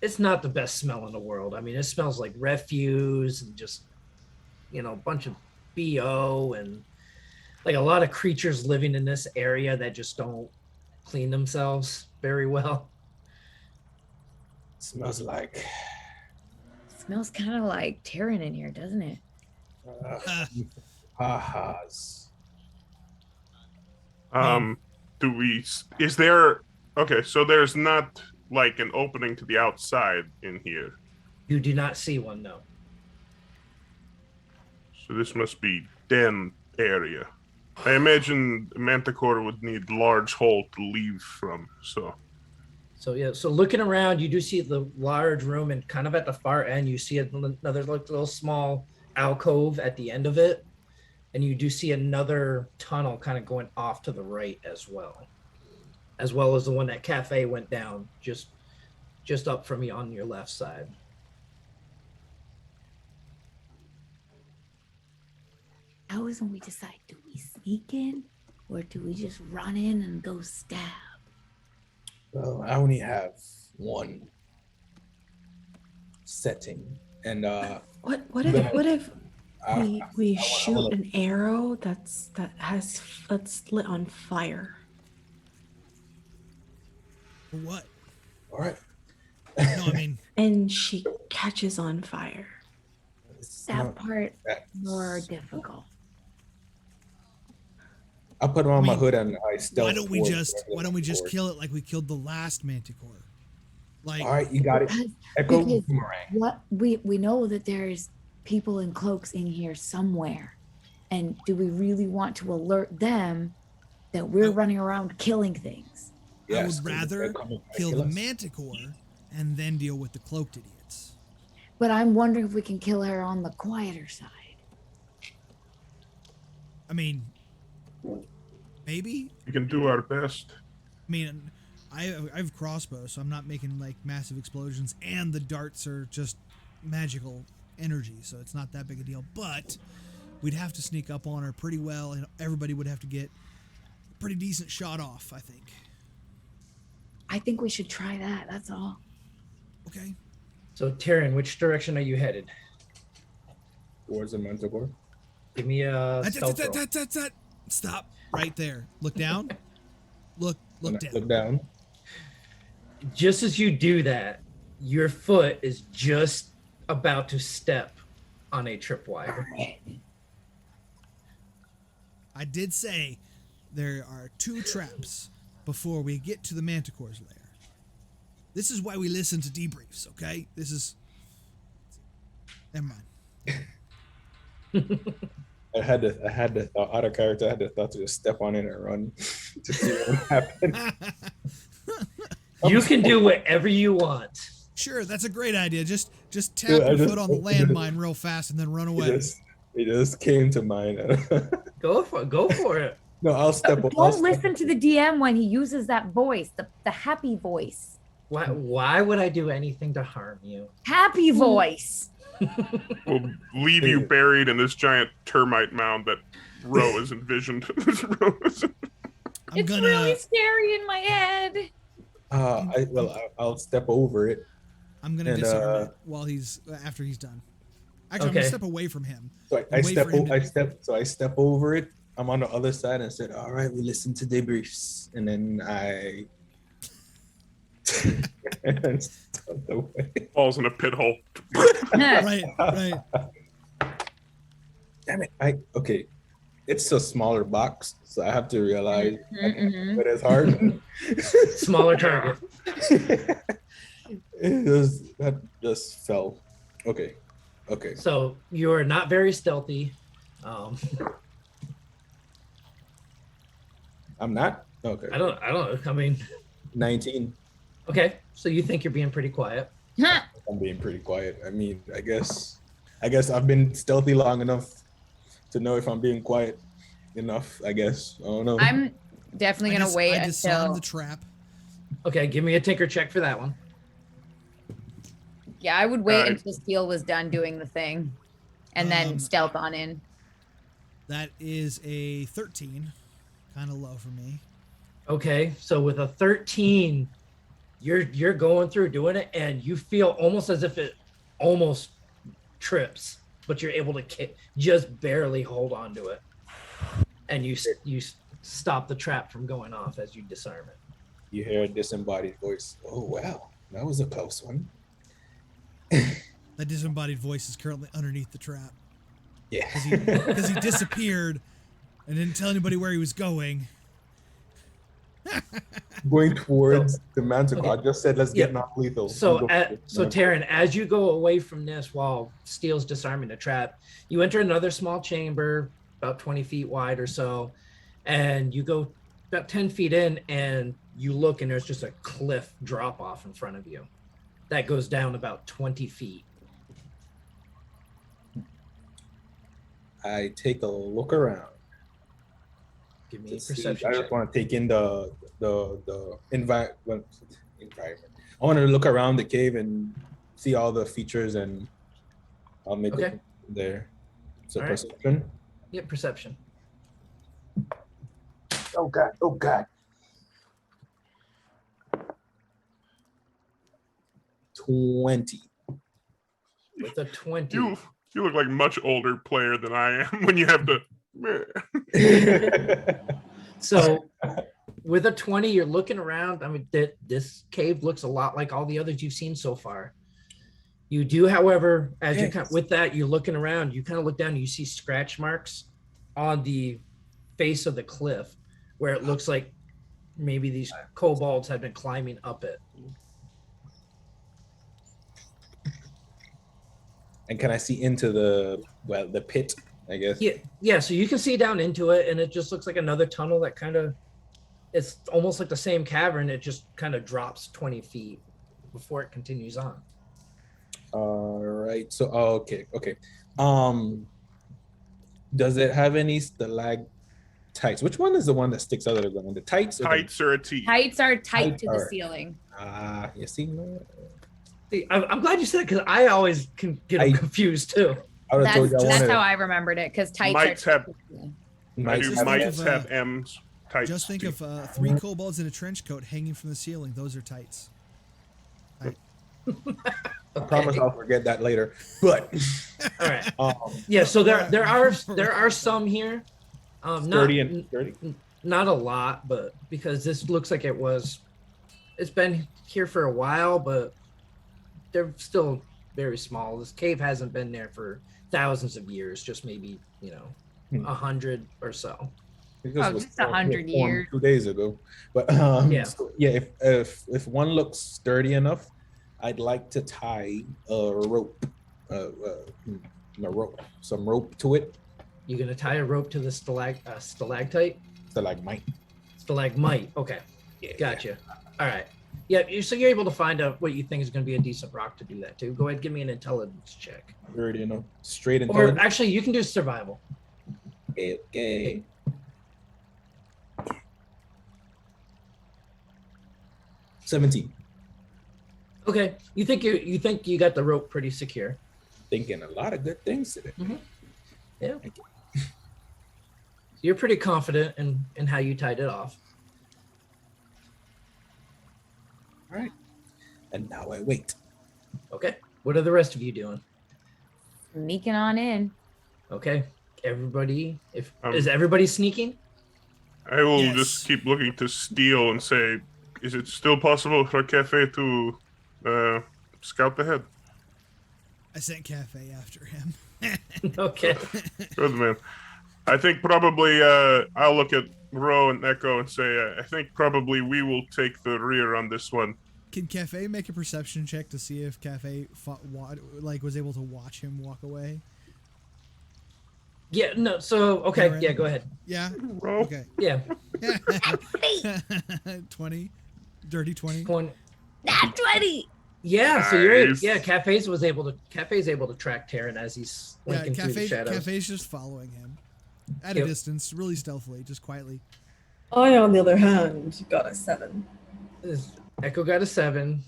It's not the best smell in the world. I mean, it smells like refuse and just, a bunch of BO and like a lot of creatures living in this area that just don't clean themselves very well. Smells like Smells kind of like Terran in here, doesn't it? ha-has. Do we? Is there? Okay, so there's not like an opening to the outside in here. You do not see one, no. So this must be den area. I imagine Manticore would need large hole to leave from. So yeah, so looking around, you do see the large room, and kind of at the far end, you see another little small alcove at the end of it, and you do see another tunnel kind of going off to the right as well as the one that Cafe went down just up from you on your left side. How is when we decide, do we sneak in or do we just run in and go stab? Well, I only have one setting, and What if we shoot an arrow that's lit on fire? For what? all right. No, I mean, And she catches on fire. It's That not- part that's- more difficult. I put on my mean, hood and I stealth. why don't we towards just Manticore. kill it like we killed the last Manticore? Like, All right, you got it. Because- Echo because boomerang. What we know that there's people in cloaks in here somewhere, and do we really want to alert them that we're No. running around killing things? I Yes, would 'cause rather they're coming to kill the us. Manticore and then deal with the cloaked idiots. But I'm wondering if we can kill her on the quieter side. I mean, maybe. we can do our best. I mean, I have crossbows, so I'm not making like massive explosions, and the darts are just magical energy, so it's not that big a deal. But we'd have to sneak up on her pretty well, and everybody would have to get a pretty decent shot off, I think. I think we should try that. That's all. Okay. So Tyrion, which direction are you headed? Towards the Manticore. Give me a stealth roll. Stop right there. Look down. Look down. Look down. Just as you do that, your foot is just about to step on a tripwire. I did say there are 2 traps before we get to the Manticore's lair. This is why we listen to debriefs, okay? This is... Never mind. I had to thought out of character. I had to thought to just step on it and run to see what happened. You can do whatever you want. Sure, that's a great idea. Just tap Dude, I your just- foot on the landmine real fast and then run away. It just came to mind. Go for it. No, I'll step. I'll Don't step- listen to the DM when he uses that voice, the happy voice. Why would I do anything to harm you? Happy voice. We'll leave you buried in this giant termite mound that Ro has envisioned. I'm It's gonna really scary in my head. I'll step over it. I'm gonna and, disarm it while he's after he's done. Actually, I'm Okay. gonna step away from him. So I Wait for him to- I step over it. I'm on the other side and said, "All right, we listen to debriefs," and then I and stepped away. Falls in a pit hole. Right. Damn it! Okay, it's a smaller box, so I have to realize Mm-mm. that it's hard. Smaller target. That just fell. Okay. So you're not very stealthy. I'm not. Okay. I don't know. I mean, 19. okay. So you think you're being pretty quiet. I'm being pretty quiet. I mean, I guess I've been stealthy long enough to know if I'm being quiet enough. I guess I don't know. I'm definitely I gonna wait disarm until. the trap. Okay, give me a tinker check for that one. Yeah, I would wait Alright. until Steel was done doing the thing, and then stealth on in. That is a 13. Kind of low for me. Okay, so with a 13, you're going through doing it, and you feel almost as if it almost trips, but you're able to just barely hold on to it. and you stop the trap from going off as you disarm it. You hear a disembodied voice. Oh wow, that was a close one. That disembodied voice is currently underneath the trap Yeah. because he disappeared and didn't tell anybody where he was going. Going towards the manticore. Okay. I just said let's get non-lethal. So, Taryn, as you go away from this while Steele's disarming the trap, you enter another small chamber about 20 feet wide or so, and you go about 10 feet in, and you look, and there's just a cliff drop off in front of you that goes down about 20 feet. I take a look around. Give me to a see. perception I check. just want to take in the environment. I want to look around the cave and see all the features, and I'll make Okay. it there. So All right. perception. Yeah, perception. Oh god! Oh god! 20. With a 20. You look like a much older player than I am when you have to. So with a 20, you're looking around. I mean, this cave looks a lot like all the others you've seen so far. You do, however, as you kind of, with that, you're looking around, you kind of look down and you see scratch marks on the face of the cliff where it looks like maybe these kobolds have been climbing up it. And can I see into the pit, I guess? Yeah, so you can see down into it, and it just looks like another tunnel that kind of, it's almost like the same cavern. It just kind of drops 20 feet before it continues on. All right. So, okay. Does it have any stalactites? Which one is the one that sticks out of the ground? The tights? Tights are a T. Heights are tight to the are- ceiling. You see, no. See, I'm glad you said it because I always can get them confused too. I would have told you I That's wanted. how I remembered it, because tights Mites are have- tight to the ceiling. Mites Just have- think Mites of, have M's. Tights. Just think of 3 kobolds in a trench coat hanging from the ceiling. Those are tights. I promise I'll forget that later. But All right. Yeah, so there are some here. sturdy. Not a lot, but because this looks like it's been here for a while, but they're still very small. This cave hasn't been there for thousands of years, just maybe 100 or so. Because it was just 100 formed years. 2 days ago. But Yeah. so, yeah. If one looks sturdy enough, I'd like to tie a rope, some rope to it. You're gonna tie a rope to the stalactite, stalagmite. Okay, Yeah. gotcha. All right. Yeah, so you're able to find out what you think is going to be a decent rock to do that too. Go ahead, give me an intelligence check. Already know. Straight into Or it. actually, you can do survival. Okay. 17. Okay, you think you got the rope pretty secure. Thinking a lot of good things today. Yeah. You're pretty confident in how you tied it off. All right. And now I wait. Okay. What are the rest of you doing? Sneaking on in. Okay. Everybody, Um, is everybody sneaking? I will Yes. just keep looking to steal and say, is it still possible for Cafe to scout ahead? I sent Cafe after him. Okay. Good man. I think probably I'll look at Ro and Echo and say, I think probably we will take the rear on this one. Can Cafe make a perception check to see if Cafe was able to watch him walk away? Yeah. No. So okay. Aaron? Yeah. Go ahead. Yeah. Ro? Okay. Yeah. 20. Dirty 20. Nat 20! Yeah. So you're Nice. Cafe's able to track Taryn as he's Yeah, slinking through the shadows. Cafe's just following him at Yep. a distance, really stealthily, just quietly. I, on the other hand, got a 7. Echo got a 7.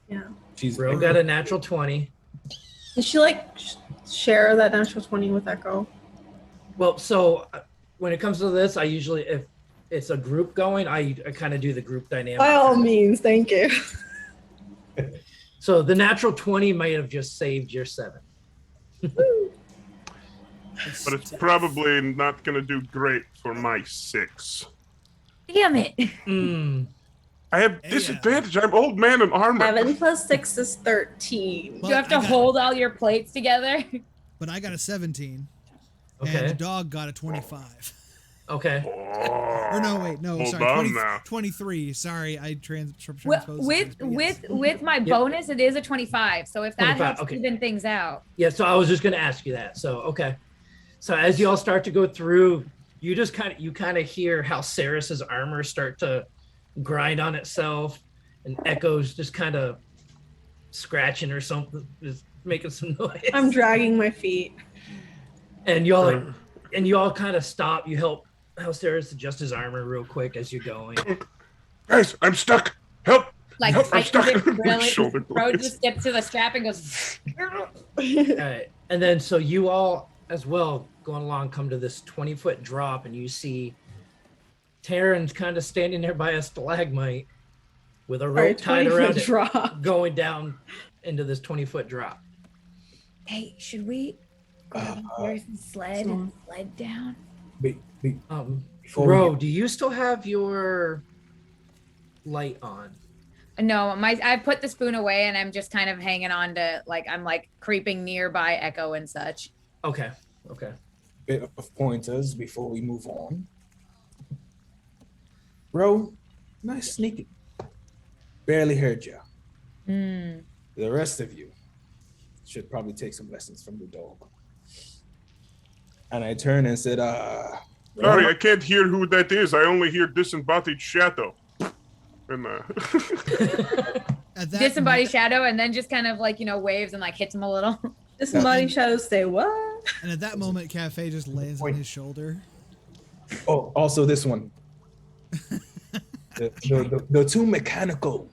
Yeah. She's Ro got a natural 20. Did she share that natural 20 with Echo? Well, so when it comes to this, I usually, if it's a group going, I kind of do the group dynamic. By all means, thank you. So the natural 20 might have just saved your 7. but it's probably not going to do great for my 6. Damn it. Mm. I have disadvantage. I'm old man in armor. 7 plus 6 is 13. Well, You have to hold all your plates together. But I got a 17. Okay. And the dog got a 25. Okay. Or no, wait, no, Hold sorry, on now. 23. Sorry, I transposed. With my bonus, it is a 25. So if that 25, helps okay. even things out. Yeah, so I was just gonna ask you that. So okay. So as you all start to go through, you just kind of hear how Saris's armor start to grind on itself, and Echo's just kind of scratching or something, just making some noise. I'm dragging my feet. And y'all kind of stop. You help Saris adjust his armor real quick as you're going. Guys, I'm stuck. Help! Like, Nope, I'm I stuck. really, Shoulder Bro blades. just gets to the strap and goes. All right, and then so you all as well going along come to this 20-foot drop, and you see Taryn's kind of standing there by a stalagmite with a rope tied around it, drop. going down into this 20-foot drop. Hey, should we go downstairs and sled down? Before Ro, we- do you still have your light on? No, I put the spoon away and I'm just kind of hanging on to I'm creeping nearby Echo and such. Okay. bit of pointers before we move on. Ro, nice sneaking. Barely heard you. The rest of you should probably take some lessons from the dog. And I turned and said, Sorry, I can't hear who that is. I only hear disembodied shadow. And At that Disembodied shadow, and then just kind of waves and hits him a little. Disembodied shadows say what? And at that moment, Cafe just lands on his shoulder. oh, also this one. the two mechanical.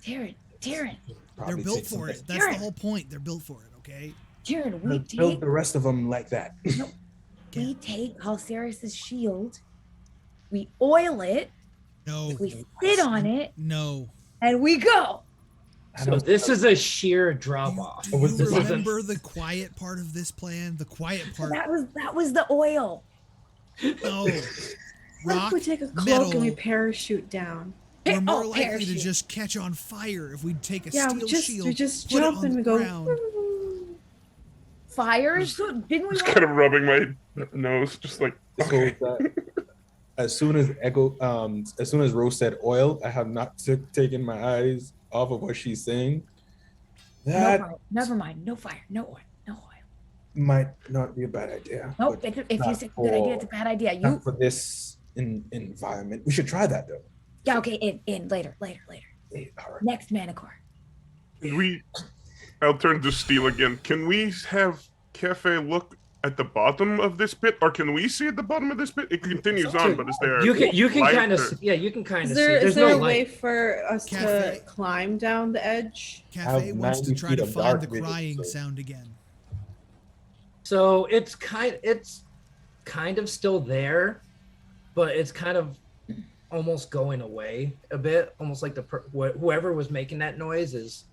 Taryn, They're Probably built take some for it. lessons. That's the whole point. They're built for it, okay? Taryn, we Build take the rest of them like that. Halceris's shield, we oil it, No. we sit on it, No. and we go. So this is a sheer drop off. Do you This isn't- remember the quiet part of this plan? The quiet part. That was the oil. No. What Rock, if we take a cloak metal. and we parachute down? We're more Oh, likely parachute. to just catch on fire if we take a Yeah, steel shield. we just put it jump on and the we go. ground. Fires? Didn't we? just kind of rubbing my nose, just like, So okay. that, as soon as Rose said oil, I have not taken my eyes off of what she's saying. That Never mind. No fire. No oil. No oil. might not be a bad idea. Nope. but If you say good idea, it's a bad idea. You. not for this environment. We should try that though. Yeah. Okay. In later. Hey, all right. Next Manicore. I'll turn to Steel again. Can we have Cafe look at the bottom of this pit, or can we see at the bottom of this pit? It continues on, but is there? You can light kind of or- you can kind Is of there see. is There's there no a way light. for us Cafe. to climb down the edge? Cafe have wants to 90 try feet to of find dark the vision, crying so- sound again. So it's kind of still there, but it's kind of almost going away a bit. Almost like whoever was making that noise is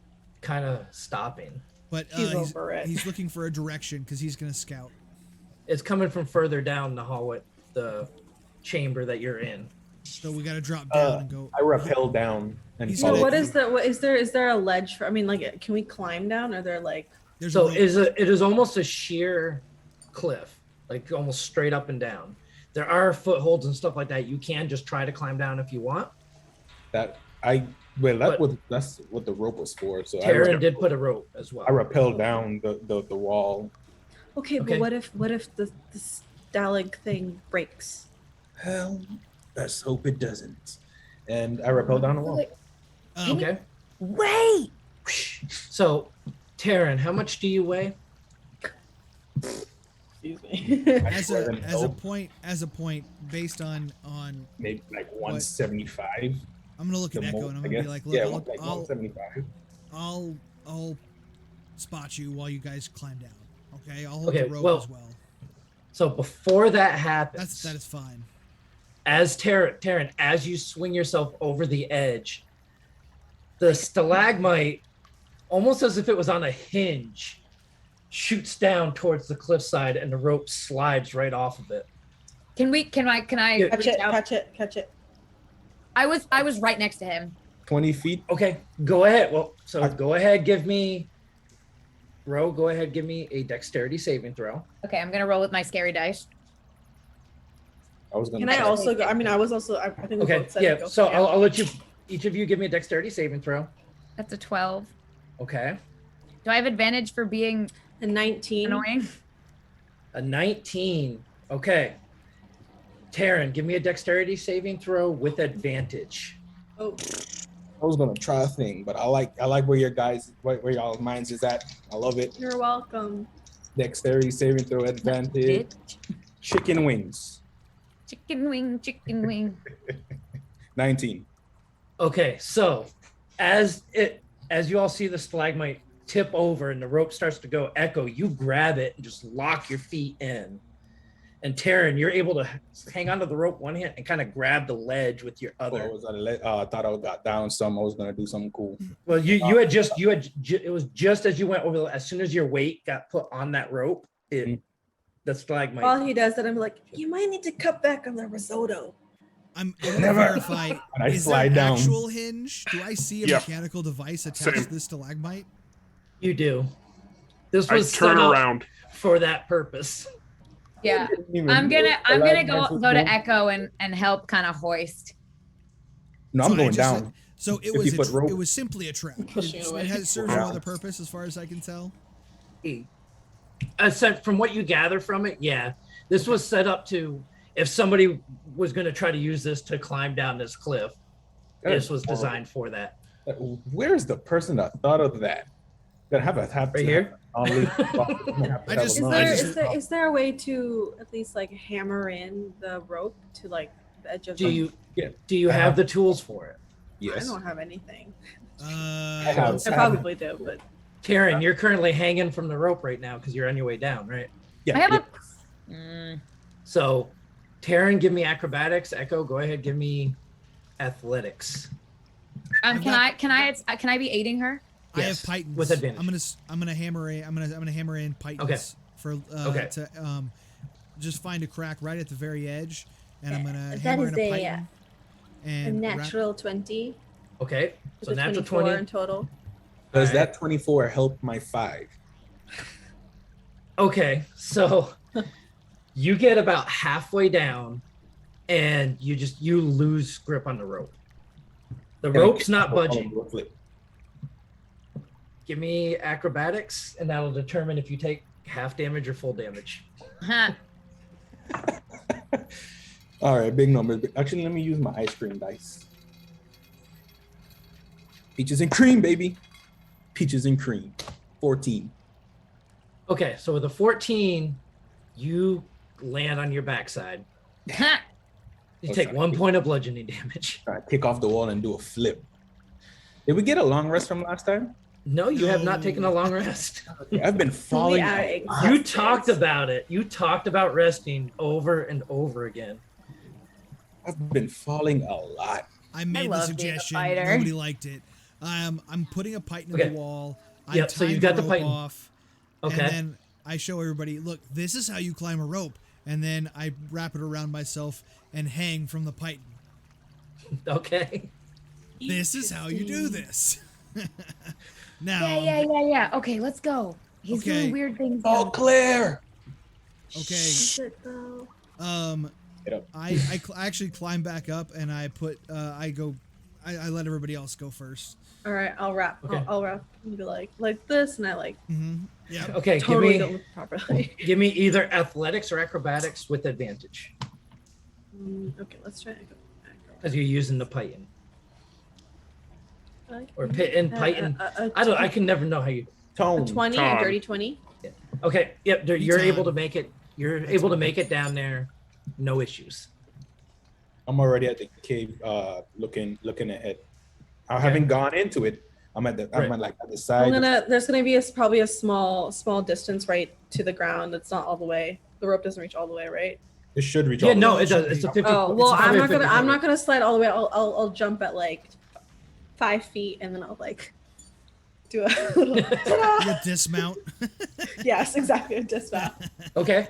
kind of stopping. But He's over it. he's looking for a direction because he's going to scout. It's coming from further down the hallway, the chamber that you're in. So we got to drop down and go. I rappel down and He's So gonna- follow. what is the what is there a ledge for? I mean, like, can we climb down? Or there like? There's So a rope. it is almost a sheer cliff, like almost straight up and down. There are footholds and stuff like that. You can just try to climb down if you want. That's what the rope was for. So Taryn did put a rope as well. I rappel down the wall. Okay, Okay. but what if the stalag thing breaks? Hell, let's hope it doesn't. And I rappel down the wall. Okay. Wait. So, Taryn, how much do you weigh? Excuse me. as a point based on Maybe like 175. I'm gonna look at The Echo most, and I'm I gonna be guess. like, look, Yeah, I'll, like I'll 175. I'll spot you while you guys climb down. Okay, I'll hold Okay, the rope well, as well. So before that happens, That is fine. as Taryn, as you swing yourself over the edge, the stalagmite, almost as if it was on a hinge, shoots down towards the cliffside, and the rope slides right off of it. Can I Yeah. Catch reach it, out? catch it. I was right next to him. 20 feet. Okay, go ahead. Well, so I- go ahead, give me a dexterity saving throw. Okay, I'm gonna roll with my scary dice. I was gonna. Can I try. also go? I mean, I was also. I think we Okay, both said yeah. go So for it. I'll let each of you give me a dexterity saving throw. That's a 12. Okay, Do I have advantage for being A 19. annoying? a 19. Okay, Taryn, give me a dexterity saving throw with advantage. Oh, I was gonna try a thing, but I like where where y'all minds is at. I love it. you're welcome. Dexterity saving throw advantage. Chicken wings. Chicken wing. 19. Okay, so as you all see the stalagmite tip over and the rope starts to go, Echo, you grab it and just lock your feet in. And Taryn, you're able to hang onto the rope one hand and kind of grab the ledge with your other. I thought I got down some. I was gonna do something cool. Well, it was just as you went over, as soon as your weight got put on that rope, the stalagmite. While he does that, I'm like, you might need to cut back on the risotto. I want to Never. verify. And I Is there slide an down. actual hinge? Do I see a Yeah. mechanical device attached Same. to this stalagmite? You do. This I was turn set up around. for that purpose. Yeah. Didn't even I'm know gonna stalagmites was go to going- Echo and help kind of hoist. No, I'm So I going just- down. So it 50 was foot rope. it was simply a trap. Pushing away. It serves no Yeah. other purpose, as far as I can tell. From what you gather from it, yeah, this was set up to, if somebody was going to try to use this to climb down this cliff, this was designed for that. Where is the person that thought of that? Gonna have Right here? I just- Is there a way to at least like hammer in the rope to like the edge of Do the you have the tools for it? I Yes. don't have anything. I have. I probably do, but Taryn, you're currently hanging from the rope right now because you're on your way down, right? Yeah. I have yeah. So, Taryn, give me acrobatics. Echo, go ahead, give me athletics. Can I be aiding her? I have Yes, pythons with advantage. I'm gonna hammer in pythons Okay. for Okay. to just find a crack right at the very edge, and I'm gonna That hammer is in a a, python. And wrap- natural 20. Okay, so With a natural 24 20. in total. Does Alright. that 24 help my 5? Okay, so you get about halfway down, and you lose grip on the rope. The rope's not budging. Give me acrobatics, and that'll determine if you take half damage or full damage. Huh. All right, big numbers. Actually, let me use my ice cream dice. Peaches and cream, baby. Peaches and cream. 14. Okay, so with a 14, you land on your backside. Huh. You Okay. take 1 point of bludgeoning damage. Try to kick off the wall and do a flip. Did we get a long rest from last time? No, you have not taken a long rest. Okay, I've been falling. are a lot. You talked about it. You talked about resting over and over again. I've been falling a lot. I made the love being a suggestion. fighter. Nobody liked it. I'm putting a python in Okay. the wall. Yeah, I so you tied got the rope python. off, Okay. and then I show everybody, look, this is how you climb a rope, and then I wrap it around myself and hang from the python. Okay. This is how you do this. Now, Yeah. Okay, let's go. He's Okay. doing weird things. All clear. okay. Shit, though. Get up. I actually climb back up, and I put I let everybody else go first. All right, I'll wrap. Okay. I'll wrap and be like this, and I like Yeah. Okay, totally don't look properly. give me either athletics or acrobatics with advantage Okay, let's try. because you're using the python. Or Okay. python. I can never know how you. Tone. A 20, a Tom. dirty 20. Okay. Yep. You're able to time. make it. You're able to make it down there. No issues. I'm already at the cave, looking ahead. I haven't gone into it. I'm at the side. There's gonna be probably a small distance right to the ground. It's not all the way. The rope doesn't reach all the way, right? It should reach. Yeah. all the No, way. it does. It's a 50. Oh well, it's I'm probably a not gonna 50 I'm not gonna slide all the way. I'll jump at like 5 feet and then I'll like Do a little. Ta-da! You dismount. Yes, exactly. A dismount. Okay.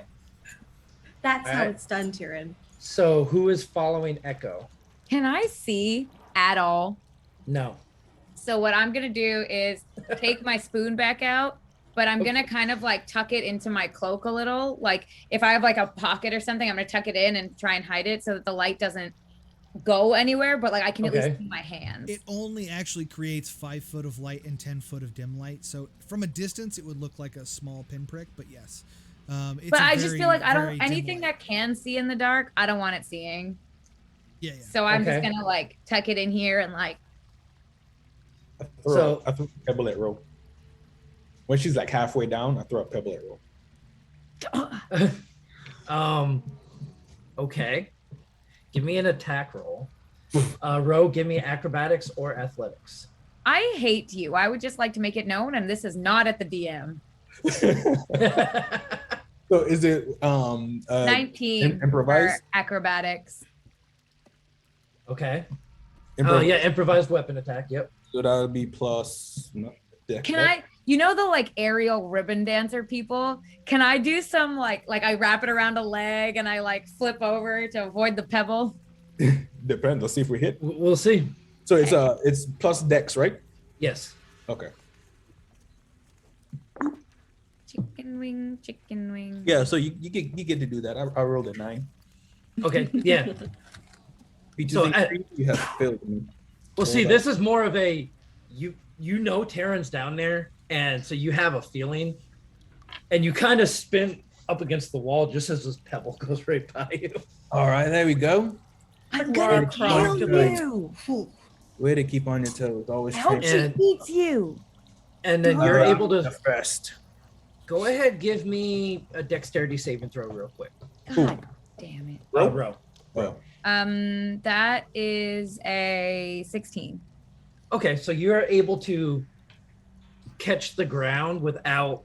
That's how Alright. it's done, Tyrion. So who is following Echo? Can I see at all? No. So what I'm gonna do is take my spoon back out, but I'm gonna kind of like tuck it into my cloak a little. Like if I have like a pocket or something, I'm gonna tuck it in and try and hide it so that the light doesn't go anywhere, but like I can at Okay. least see my hands. It only actually creates 5 foot of light and 10 foot of dim light. So from a distance, it would look like a small pinprick, but yes. It's But a I just very, feel like I very don't dim anything light. that can see in the dark, I don't want it seeing. Yeah, yeah. So I'm just Okay. gonna like tuck it in here and like So- I throw a pebble at Ro. When she's like halfway down, I throw a pebble at Ro. Okay. Give me an attack roll. Ro, give me acrobatics or athletics. I hate you. I would just like to make it known, and this is not at the DM. So is it 19 improvise? for acrobatics. Okay. Improvise. Yeah, improvised weapon attack. Yep. So that would be plus. No, Can I, you know, the like aerial ribbon dancer people? Can I do some like I wrap it around a leg and I like flip over to avoid the pebble? Depends. Let's see if we hit. We'll see. So it's plus dex, right? Yes. Okay. Chicken wing, chicken wing. Yeah. So you get to do that. I rolled a 9. Okay. Yeah. Features So increase, you have failed me. Well, So see, that- this is more of a you know Terran's down there, and so you have a feeling, and you kind of spin up against the wall just as this pebble goes right by you. All right, there we go. I'm gonna gonna kill kill you. Way to keep on your toes. Always I hope trying she eats you. And then you're able the to first. go ahead, give me a dexterity saving throw real quick. God damn it. Ro. Oh, That is a 16. Okay, so you're able to catch the ground without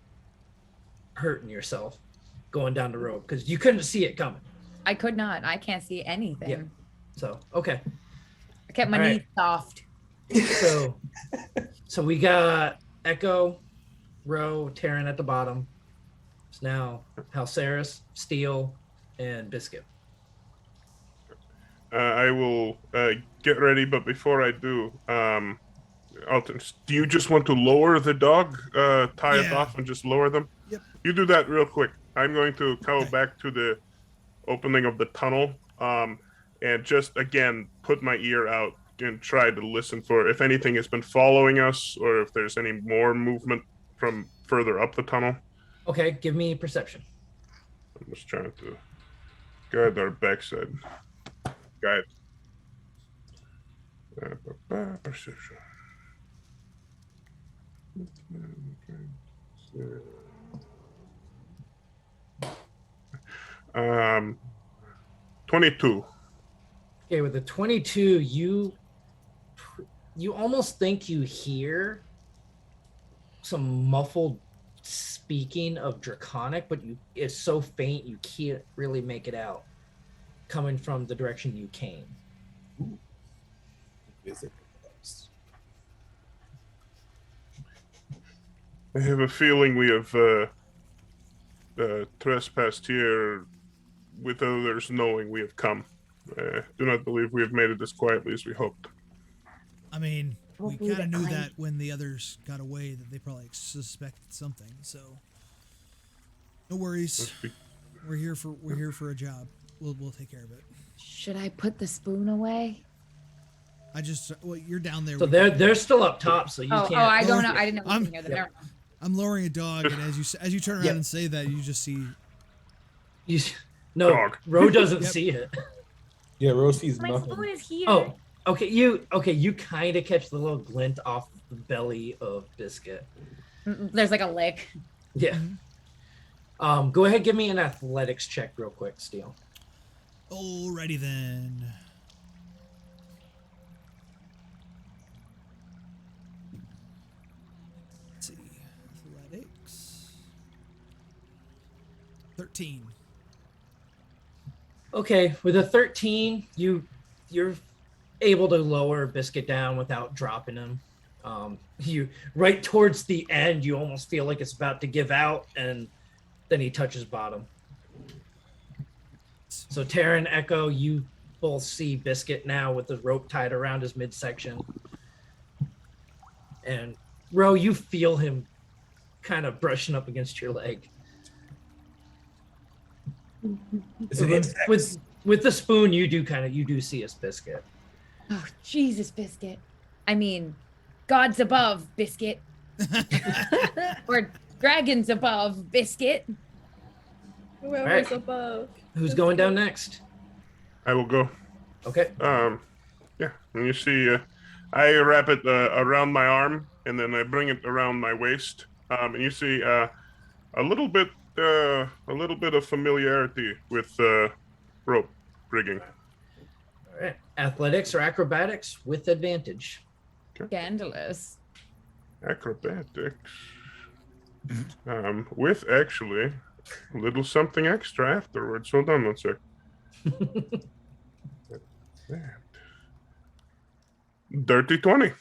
hurting yourself going down the road because you couldn't see it coming. I could not. I can't see anything. Yeah. So okay. I kept my All knees right. soft. So we got Echo, Ro, Terran at the bottom. It's now Halceris, Steel, and Biscuit. I will get ready, but before I do, Alton, do you just want to lower the dog, tie it Yeah. off, and just lower them? Yep. You do that real quick. I'm going to go Okay. back to the opening of the tunnel, and just again put my ear out and try to listen for if anything has been following us or if there's any more movement from further up the tunnel. Okay, give me perception. I'm just trying to guide our backside. Guide. Perception. 22. Okay, with the 22, you almost think you hear some muffled speaking of Draconic, but it's so faint you can't really make it out coming from the direction you came. visit. I have a feeling we have trespassed here with others knowing we have come. Do not believe we have made it as quietly as we hoped. I mean, we Don't believe kind of it, knew Clay. that when the others got away that they probably suspected something. So, no worries. We're here for a job. We'll take care of it. Should I put the spoon away? You're down there. So with they're still up top, so you Oh, can't. I don't know. I didn't know we I'm- could hear them. yeah. Never mind. I'm lowering a dog, and as you turn around Yep. and say that, you just see. No, Dog. Ro doesn't Yep. see it. Yeah, Rose sees My nothing. spoon is here. Oh, okay. You kind of catch the little glint off the belly of Biscuit. There's like a lick. Yeah. Go ahead, give me an athletics check real quick, Steel. Alrighty then. Let's see. Athletics. 13. Okay, with a 13, you're able to lower Biscuit down without dropping him. You right towards the end, you almost feel like it's about to give out, and then he touches bottom. So Taryn, Echo, you both see Biscuit now with the rope tied around his midsection. And Ro, you feel him kind of brushing up against your leg. With the spoon, you do see his Biscuit. Oh, Jesus, Biscuit. I mean, gods above, Biscuit. Or dragons above, Biscuit. Whoever's Right. above. Who's going down next? I will go. Okay. Yeah. And you see, I wrap it around my arm, and then I bring it around my waist. And you see a little bit of familiarity with rope rigging. All right. Athletics or acrobatics with advantage. Scandalous. Acrobatics. With actually a little something extra afterwards. Hold on one sec. That. Dirty 20.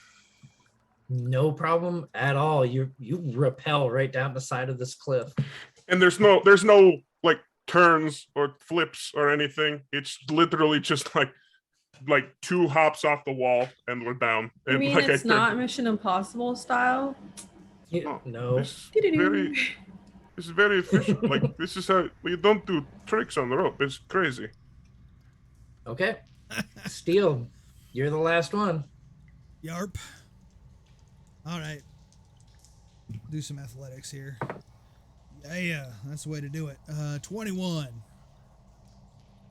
No problem at all. You rappel right down the side of this cliff. And there's no like turns or flips or anything. It's literally just like 2 hops off the wall and we're down. You And mean like it's not Mission Impossible style? No. This is very efficient. Like this is how we don't do tricks on the rope. It's crazy. Okay. Steel, you're the last one. Yarp. All right. Do some athletics here. Yeah, that's the way to do it. 21.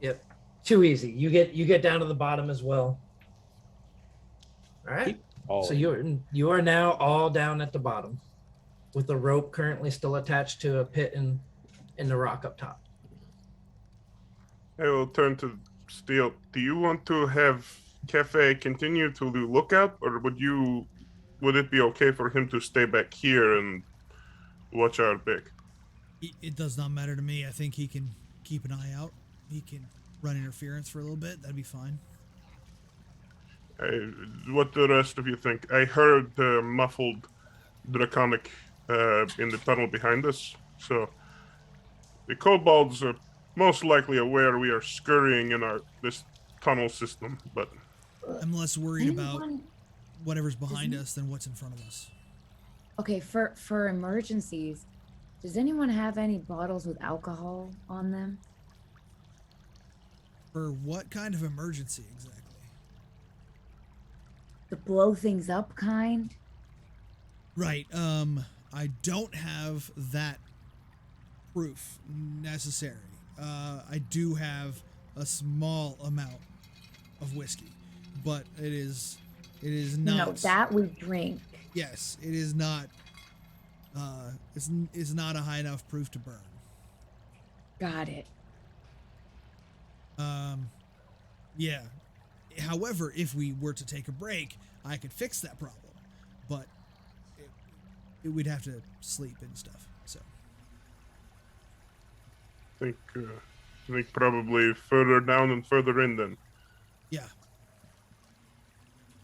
Yep. Too easy. You get down to the bottom as well. All right. So you are now all down at the bottom, with the rope currently still attached to a pit in the rock up top. I will turn to Steel. Do you want to have Cafe continue to do lookout, or would it be okay for him to stay back here and watch our pick? It does not matter to me. I think he can keep an eye out. He can run interference for a little bit. That'd be fine. What the rest of you think? I heard muffled draconic in the tunnel behind us, so the kobolds are most likely aware we are scurrying in this tunnel system, but I'm less worried about whatever's behind us than what's in front of us. Okay, for emergencies, does anyone have any bottles with alcohol on them? For what kind of emergency exactly? The blow things up kind? Right. I don't have that proof necessary. I do have a small amount of whiskey, but it is not. No, that we drink. Yes, it is not. It's not a high enough proof to burn. Got it. Yeah. However, if we were to take a break, I could fix that problem, but we'd have to sleep and stuff. So. I think probably further down and further in then. Yeah.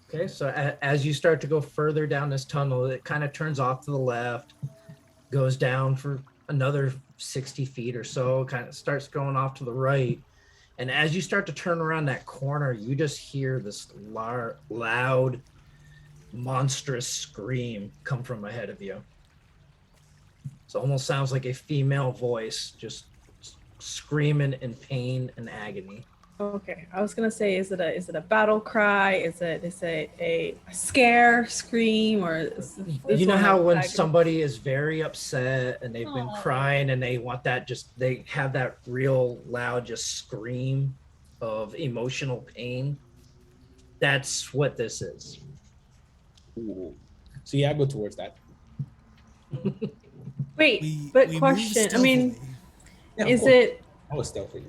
Okay, so as you start to go further down this tunnel, it kind of turns off to the left, goes down for another 60 feet or so, kind of starts going off to the right. And as you start to turn around that corner, you just hear this loud, monstrous scream come from ahead of you. So it almost sounds like a female voice just screaming in pain and agony. Okay, I was gonna say, is it a battle cry? Is it a scare scream, or you know how when somebody is very upset and they've been crying and they want that, they have that real loud just scream of emotional pain? That's what this is. Ooh. So yeah, I go towards that. Wait, but we question. move I mean, Yeah, is of course. it? I was stealthy.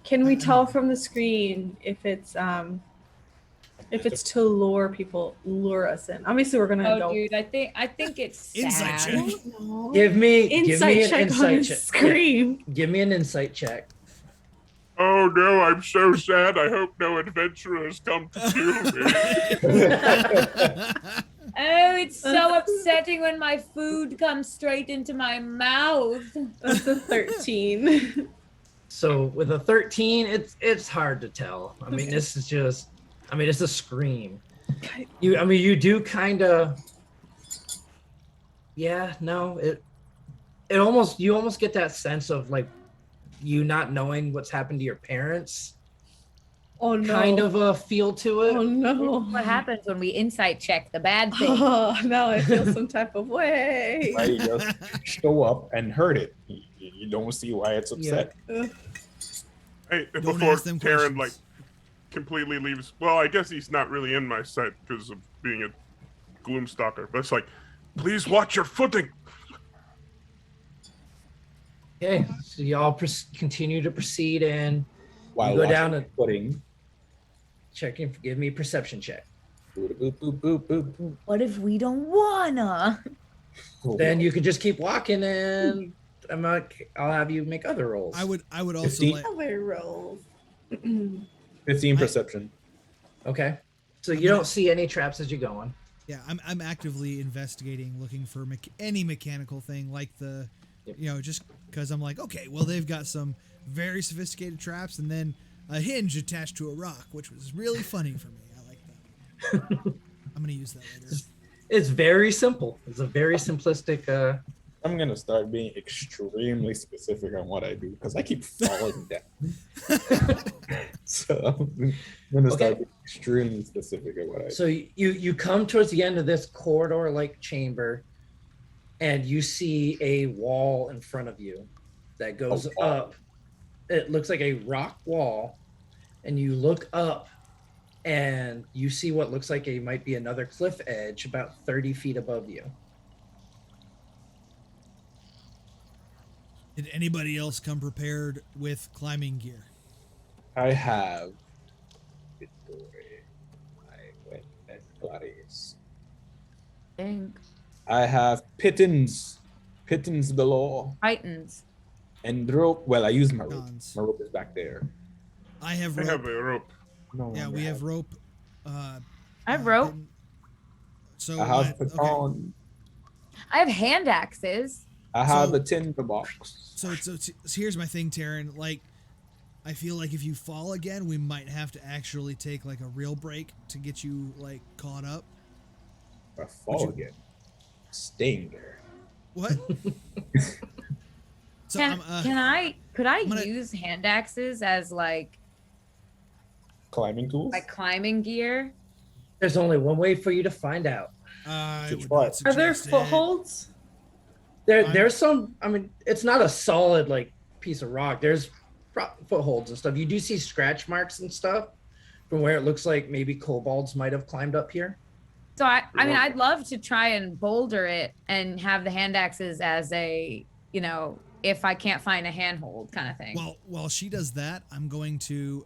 Can we tell from the screen if it's to lure us in? Obviously, we're gonna. Oh, dude, I think it's Insight sad. check. No. Give me an Insight check on insight his check. scream. Give me an insight check. Oh no, I'm so sad. I hope no adventurers come to kill me. Oh, it's so upsetting when my food comes straight into my mouth. That's a 13. So with a 13, it's hard to tell. I mean, this is just, I mean, it's a scream. You do kind of, yeah, no, you almost get that sense of like you not knowing what's happened to your parents. Oh no. Kind of a feel to it. Oh no. What happens when we insight check the bad thing? Oh, now I feel some type of way. Why you just show up and heard it? You don't see why it's upset. Hey, Don't before ask them Taryn questions. like completely leaves. Well, I guess he's not really in my sight because of being a gloomstalker. But it's like, please watch your footing. Okay, so y'all continue to proceed and While you go watching down the and footing. give me a perception check. Boop, boop, boop, boop, boop, boop. What if we don't wanna? Then you can just keep walking and I'll have you make other rolls. I would also 15? like. Other rolls. 15 perception. Okay. So you don't see any traps as you're going. Yeah, I'm actively investigating, looking for any mechanical thing like the, Yep. just because I'm like, okay, well they've got some very sophisticated traps and then a hinge attached to a rock, which was really funny for me. I like that. I'm gonna use that later. It's very simple. It's a very simplistic. I'm gonna start being extremely specific on what I do because I keep falling down. So I'm gonna start being extremely specific at what I do. So you come towards the end of this corridor-like chamber, and you see a wall in front of you that goes wall. up. It looks like a rock wall, and you look up, and you see what looks like might be another cliff edge about 30 feet above you. Did anybody else come prepared with climbing gear? I have. I went at Clarice. Think. I have pittons galore, Titans. and rope. Well, I use my rope. Cons. My rope is back there. I have I rope. have a rope. No Yeah, longer we have rope. I have rope. So I have okay. baton. I have hand axes. I have So- a tinder box. So here's my thing, Taryn. Like, I feel like if you fall again, we might have to actually take like a real break to get you like caught up. If I fall again, staying there. What? So Could I I'm gonna- use hand axes as like Climbing tools. climbing gear? There's only one way for you to find out. I Should would try not it. Are there suggest it. footholds? There's some. I mean, it's not a solid like piece of rock. There's footholds and stuff. You do see scratch marks and stuff from where it looks like maybe kobolds might have climbed up here. So I mean, I'd love to try and boulder it and have the hand axes as a, if I can't find a handhold kind of thing. Well, while she does that, I'm going to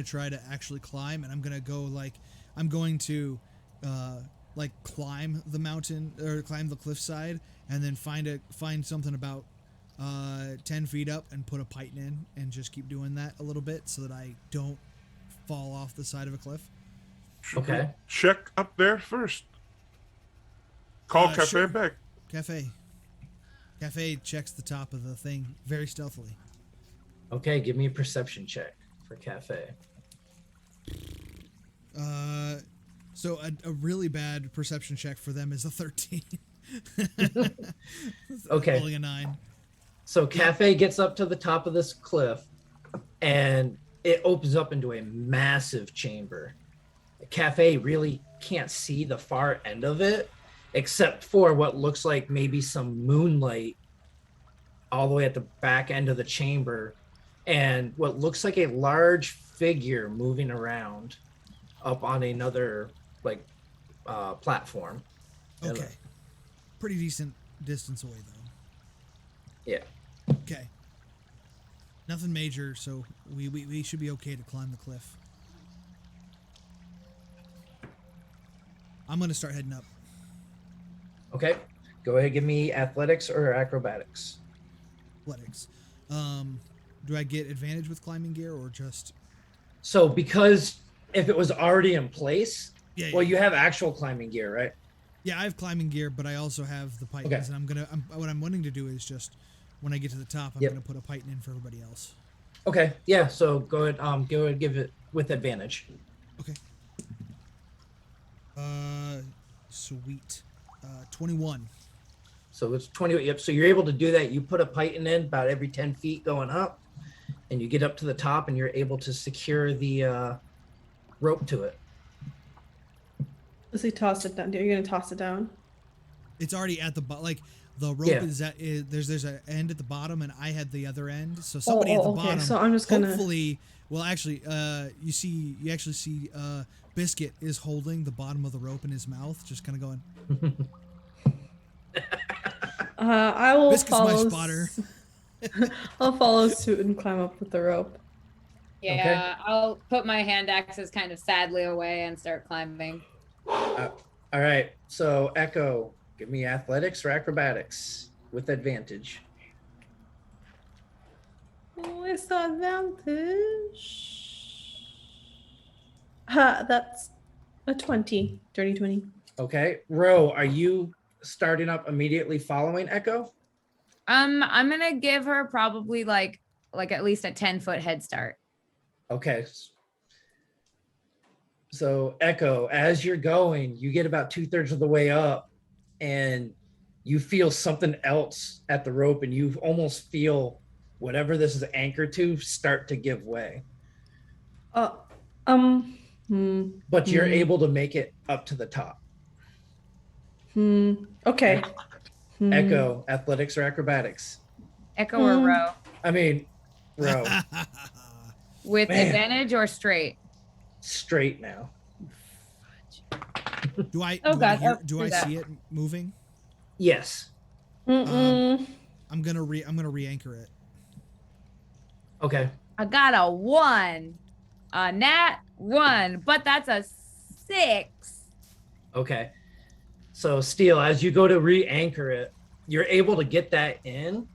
try to actually climb, and I'm going to climb the mountain or climb the cliffside, and then find something about 10 feet up and put a python in, and just keep doing that a little bit so that I don't fall off the side of a cliff. Okay. Check up there first. Call Cafe Sure. back. Cafe checks the top of the thing very stealthily. Okay, give me a perception check for Cafe. So a really bad perception check for them is a 13. Okay. Rolling a 9. So Cafe gets up to the top of this cliff, and it opens up into a massive chamber. Cafe really can't see the far end of it, except for what looks like maybe some moonlight all the way at the back end of the chamber, and what looks like a large figure moving around up on another platform. Okay. Pretty decent distance away, though. Yeah. Okay. Nothing major, so we should be okay to climb the cliff. I'm going to start heading up. Okay. Go ahead, give me athletics or acrobatics. Athletics. Do I get advantage with climbing gear or just... So because if it was already in place, Yeah, well, you have actual climbing gear, right? Yeah, I have climbing gear, but I also have the pythons, Okay. and what I'm wanting to do is just when I get to the top, I'm Yep. gonna put a python in for everybody else. Okay. Yeah. So go ahead. Go ahead. Give it with advantage. Okay. Sweet. 21. So it's 20. Yep. So you're able to do that. You put a python in about every 10 feet going up, and you get up to the top, and you're able to secure the rope to it. Does he toss it down? Are you gonna toss it down? It's already at the bottom. Like the rope Yeah. there's an end at the bottom, and I had the other end. So somebody at the okay. bottom. So I'm just gonna. Hopefully, well, actually, you actually see Biscuit is holding the bottom of the rope in his mouth, just kind of going. I will Biscuit's follow. my spotter. I'll follow suit and climb up with the rope. Yeah, I'll put my hand axes kind of sadly away and start climbing. All right. So Echo, give me athletics or acrobatics with advantage. Oh, it's the advantage. That's a 20. Dirty 20. Okay. Ro, are you starting up immediately following Echo? I'm gonna give her probably like at least a 10-foot head start. Okay. So Echo, as you're going, you get about 2/3 of the way up and you feel something else at the rope, and you almost feel whatever this is anchored to start to give way. But you're able to make it up to the top. Okay. Echo, athletics or acrobatics? Echo or row? I mean, Ro, With Man. advantage or straight? straight now. Do I? Oh, do God. I, hear, Oh, do do I that. see it moving? Yes. I'm gonna re-anchor it. Okay. I got a 1, a nat 1, but that's a 6. Okay. So Steel, as you go to re-anchor it, you're able to get that in,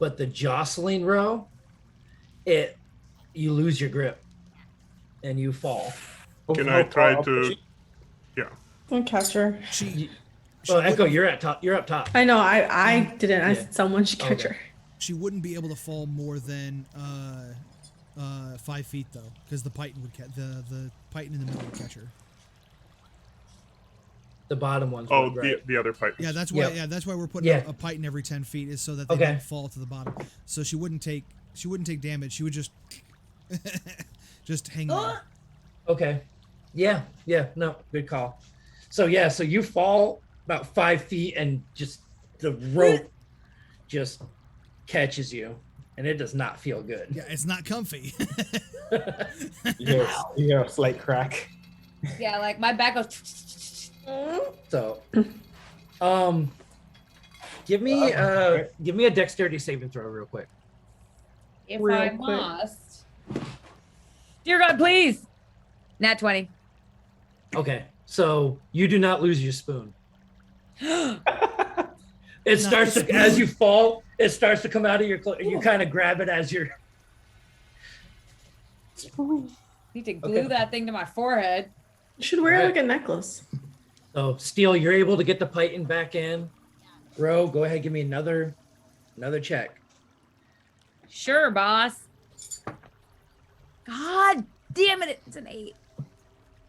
but the jostling row, you lose your grip and you fall. Can How I try far up is to? she? Yeah. Don't catch her. She Oh, Echo, wouldn't- you're at top. You're up top. I know. I didn't. I Yeah. said someone should catch Okay. her. She wouldn't be able to fall more than 5 feet though, because the python would catch the python in the middle would catch her. The bottom one's Oh, right. the other pipe. Yeah, that's why. Yep. Yeah, that's why we're putting Yeah. a python every 10 feet is so that they Okay. don't fall to the bottom. So she wouldn't take damage. She would just just hang there. Okay. Yeah. Yeah. No, good call. So yeah, so you fall about 5 feet and just the rope just catches you, and it does not feel good. Yeah, it's not comfy. Yes, you hear a slight crack. Yeah, like my back goes. So, give me a dexterity saving throw real quick. If Real I quick. must. Dear God, please. Nat 20. Okay, so you do not lose your spoon. It starts to, as you fall, it starts to come out of your clothes. You kind of grab it as you're. Need to glue Okay. that thing to my forehead. You should wear it Alright. like a necklace. So, Steel, you're able to get the python back in. Ro, go ahead, give me another check. Sure, boss. God damn it, it's an 8.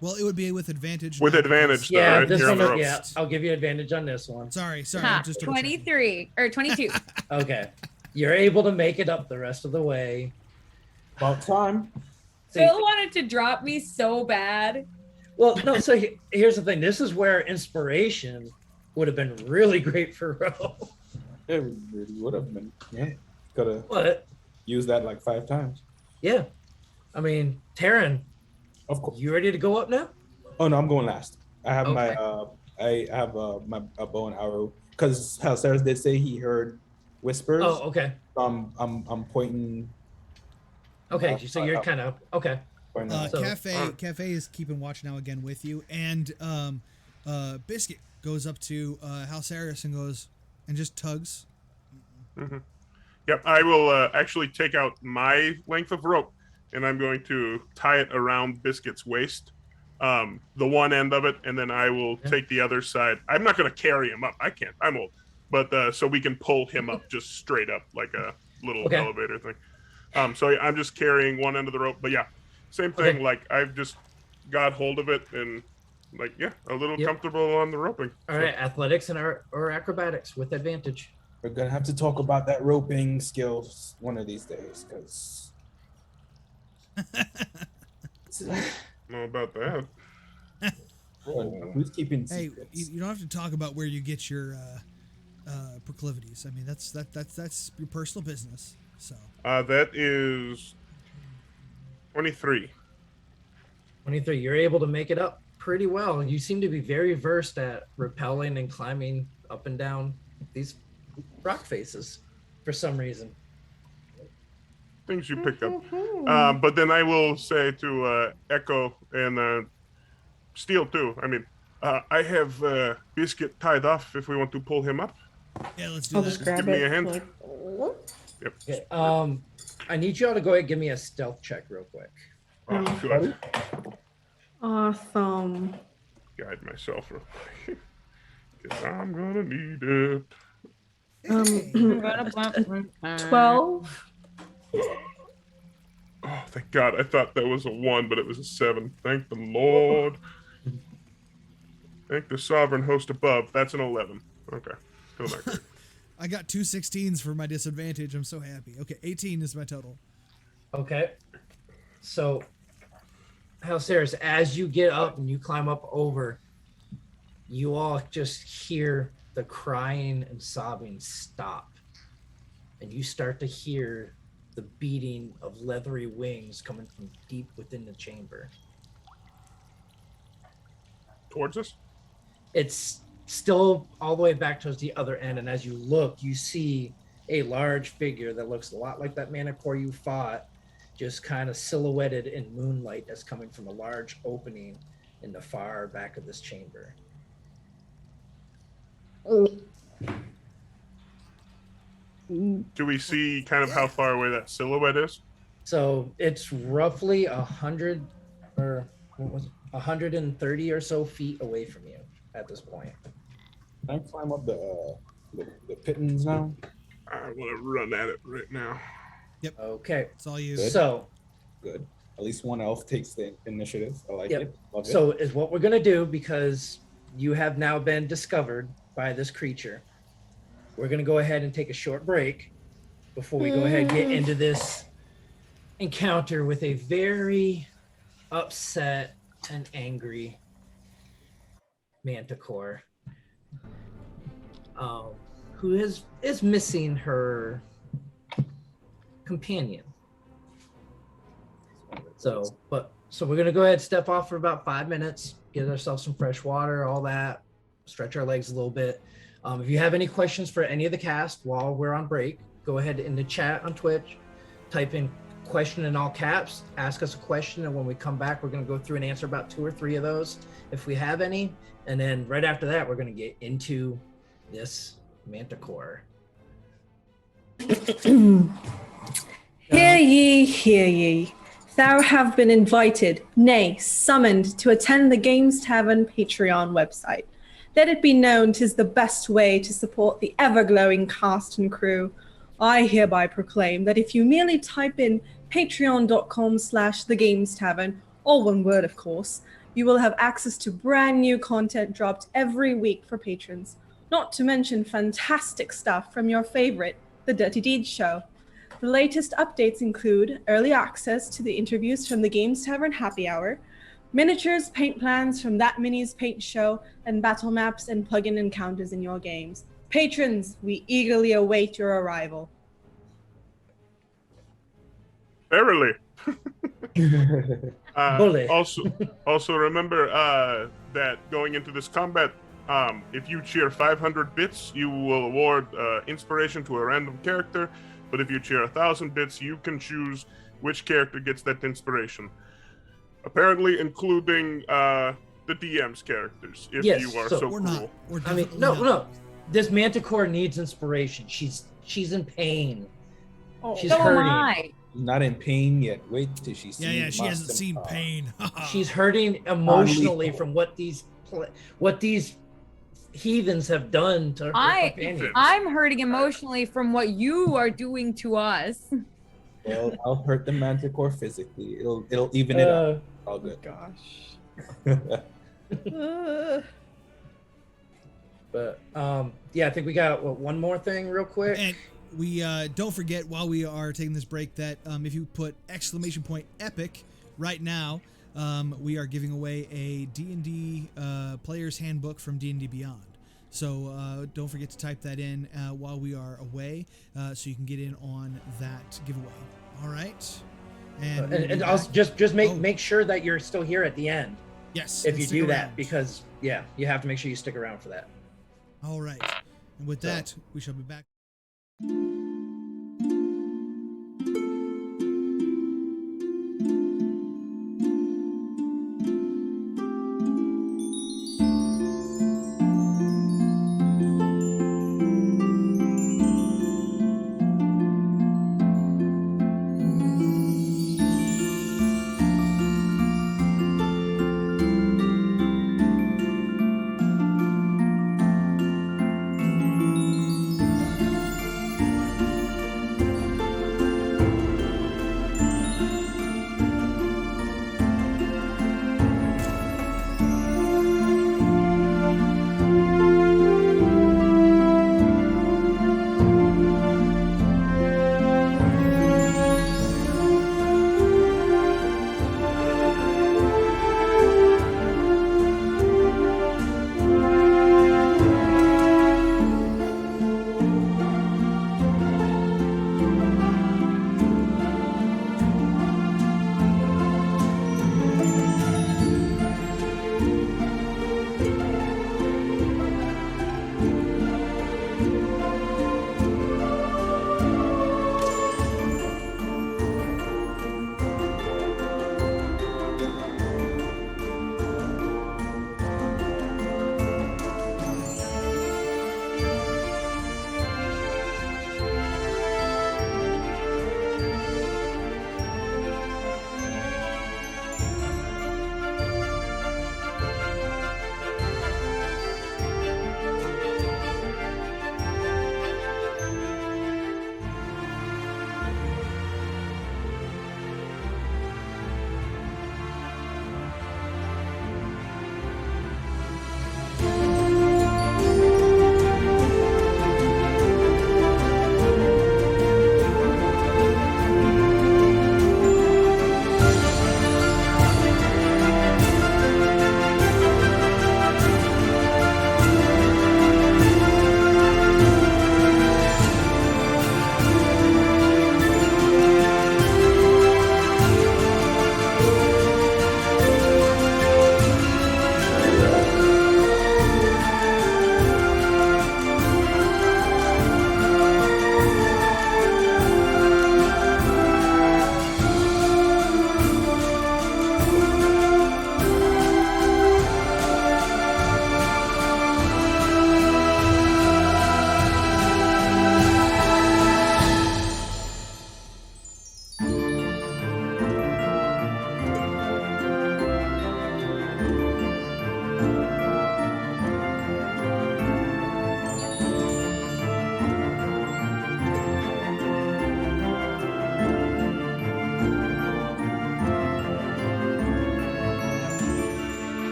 Well, it would be with advantage. With not advantage, because- though, Yeah, right? this You're on one. the ropes. Yeah, I'll give you advantage on this one. Sorry, Ha, just 23 or 22. Okay, you're able to make it up the rest of the way. About time. See, Phil wanted to drop me so bad. well, no. So here's the thing. This is where inspiration would have been really great for Ro. It really would have been. Yeah. Gotta But use that like 5 times. yeah, I mean, Taryn, Of course. you ready to go up now? Oh no, I'm going last. I have Okay. I have my bow and arrow because Sarah did say he heard whispers. Oh, okay. I'm pointing. Okay, so you're kind of okay. Right now. So- Cafe is keeping watch now again with you, and Biscuit goes up to Halsaris and goes and just tugs. Yep, I will actually take out my length of rope, and I'm going to tie it around Biscuit's waist, the one end of it, and then I will take the other side. I'm not going to carry him up. I can't. I'm old. But so we can pull him up just straight up like a little elevator thing. So I'm just carrying one end of the rope. But yeah, same thing. Okay. Like I've just got hold of it and like, yeah, a little comfortable on the roping. All right, athletics and or acrobatics with advantage. We're gonna have to talk about that roping skills one of these days, because know about that. who's keeping Hey, secrets? you don't have to talk about where you get your proclivities. I mean, that's your personal business. So That is 23. 23. You're able to make it up pretty well. You seem to be very versed at rappelling and climbing up and down these rock faces for some reason. Things you pick up. But then I will say to Echo and Steel too. I mean, I have Biscuit tied off if we want to pull him up. yeah, let's do I'll that. just grab Give it. me a hand. like, Yep. Okay. I need you all to go ahead and give me a stealth check real quick. Oh, good. Awesome. Guide myself real quick. 'Cause I'm gonna need it. 12. Oh, thank God. I thought that was a 1, but it was a 7. Thank the Lord. Thank the sovereign host above. That's an 11. Okay. Still not great. I got 2 16s for my disadvantage. I'm so happy. Okay, 18 is my total. Okay. So, Halceres, as you get up and you climb up over, you all just hear the crying and sobbing stop. And you start to hear the beating of leathery wings coming from deep within the chamber. Towards us? It's still all the way back towards the other end, and as you look, you see a large figure that looks a lot like that manticore you fought, just kind of silhouetted in moonlight that's coming from a large opening in the far back of this chamber. Do we see kind of how far away that silhouette is? So it's roughly 100 or what was it, 130 or so feet away from you at this point. Can I climb up the pittons now? I want to run at it right now. Okay, It's all you. Good. so Good. At least one elf takes the initiative. I like Yep. it. Love So is what we're gonna do, because you have now been discovered by this creature. We're gonna go ahead and take a short break before we go ahead and get into this encounter with a very upset and angry manticore, who is missing her companion. So we're gonna go ahead and step off for about 5 minutes, get ourselves some fresh water, all that, stretch our legs a little bit. If you have any questions for any of the cast while we're on break, go ahead in the chat on Twitch, type in question in all caps, ask us a question, and when we come back, we're gonna go through and answer about 2 or 3 of those if we have any. And then right after that, we're gonna get into this manticore. Hear ye, hear ye. Thou have been invited, nay, summoned to attend the Games Tavern Patreon website. Let it be known 'tis the best way to support the ever-glowing cast and crew. I hereby proclaim that if you merely type in patreon.com/thegamestavern, all one word of course, you will have access to brand new content dropped every week for patrons, not to mention fantastic stuff from your favorite, The Dirty Deeds Show. The latest updates include early access to the interviews from the Games Tavern Happy Hour, miniatures, paint plans from That Mini's Paint Show, and battle maps and plugin encounters in your games. Patrons, we eagerly await your arrival. Verily. Bully. Also remember that going into this combat, if you cheer 500 bits, you will award inspiration to a random character. But if you cheer 1,000 bits, you can choose which character gets that inspiration. Apparently, including the DM's characters, if Yes, you are so so We're cool. not. We're I mean, definitely no, not. no. This manticore needs inspiration. She's in pain. Oh, She's So am hurting. I. She's not in pain yet. Wait till she sees. Yeah, she hasn't seen pain. She's hurting emotionally from what these heathens have done to her companions. I'm hurting emotionally from what you are doing to us. Well, I'll hurt the manticore physically. It'll even it up. All good. Gosh. But yeah, I think we got one more thing real quick. And we don't forget while we are taking this break that if you put !epic right now, we are giving away a D&D player's handbook from D&D Beyond. So don't forget to type that in while we are away, so you can get in on that giveaway. All right. And also just make sure that you're still here at the end. Yes. If you do that, because you have to make sure you stick around for that. All right. And with that, we shall be back.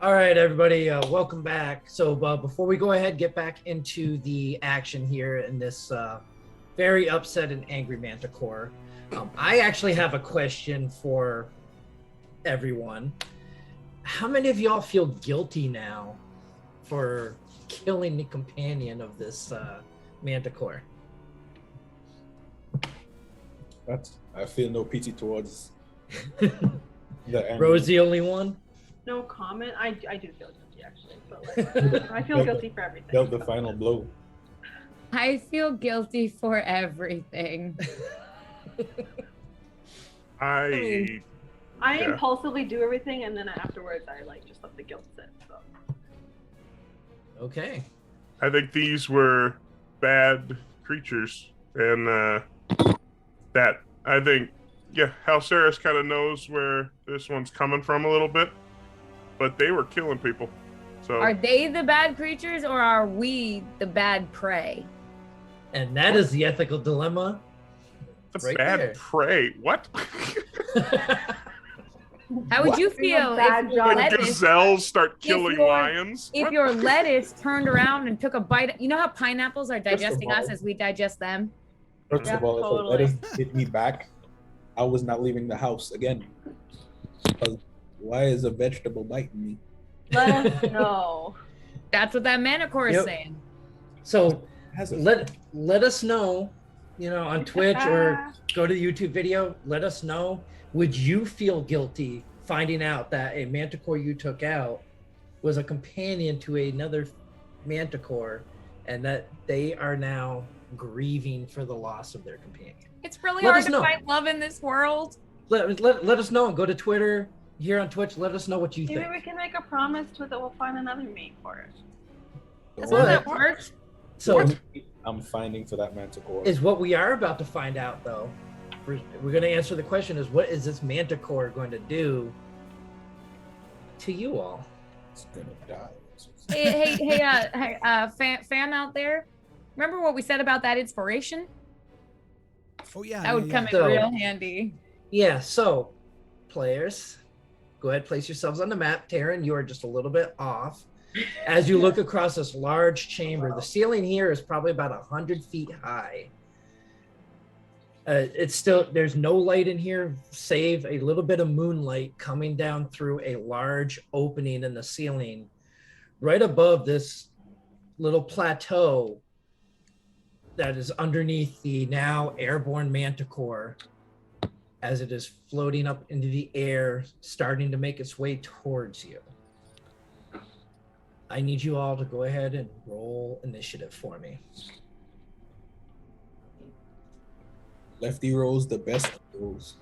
All right, everybody, welcome back. So before we go ahead, get back into the action here in this very upset and angry Manticore, I actually have a question for everyone. How many of y'all feel guilty now for killing the companion of this Manticore? I feel no pity towards the angry. Rose the only one? No comment. I do feel guilty actually, but like, I feel guilty for everything. Dealt the final blow. I feel guilty for everything. I I Yeah. impulsively do everything, and then afterwards I like just let the guilt sit. So. Okay. I think these were bad creatures, and that I think, yeah, Halceris kind of knows where this one's coming from a little bit, but they were killing people. So Are they the bad creatures or are we the bad prey? And that is the ethical dilemma. the right bad there. prey. What? How would you feel bad if your job. lettuce, Gazelles start killing your- lions? if What? your lettuce turned around and took a bite? You know how pineapples are digesting all- us as we digest them? First Yeah, of all, totally. if a lettuce hit me back, I was not leaving the house again. Because why is a vegetable biting me? Let us know. That's what that manicore is Yep. saying. So It has a let us know, on Twitch or go to the YouTube video. Let us know. Would you feel guilty finding out that a manticore you took out was a companion to another manticore, and that they are now grieving for the loss of their companion? It's really Let hard us to know. find love in this world. Let us know and go to Twitter here on Twitch. Let us know what you Maybe think. we can make a promise to it that we'll find another mate for it. That's What? how that works. So I'm finding for that manticore. is what we are about to find out, though. We're going to answer the question: is what is this manticore going to do to you all? It's gonna die. Hey, fan out there. Remember what we said about that inspiration? Oh yeah. That would come in So- real handy. Yeah. So, players, go ahead, place yourselves on the map. Taryn, you are just a little bit off. As you look across this large chamber, the ceiling here is probably about 100 feet high. It's still, there's no light in here save a little bit of moonlight coming down through a large opening in the ceiling. Right above this little plateau that is underneath the now airborne manticore, as it is floating up into the air, starting to make its way towards you. I need you all to go ahead and roll initiative for me. Lefty rolls the best rolls.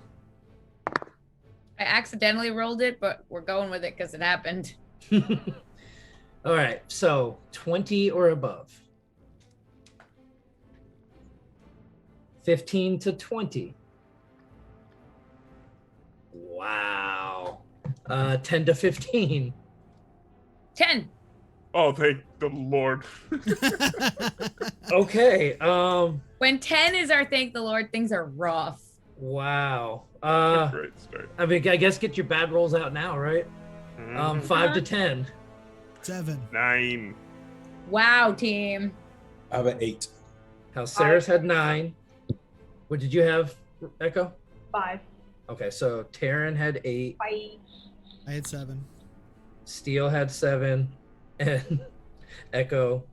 I accidentally rolled it, but we're going with it because it happened. All right, so 20 or above. 15 to 20. Wow. 10 to 15. 10. Oh, thank the Lord. Okay. When 10 is our thank the Lord, things are rough. Wow. Great start. I mean, I guess get your bad rolls out now, right? Mhm. 5 to 10. 7. 9. Wow, team. I have an 8. How Sarah's had 9. What did you have, Echo? 5. Okay, so Taryn had 8. Bye. I had 7. Steele had 7, and Echo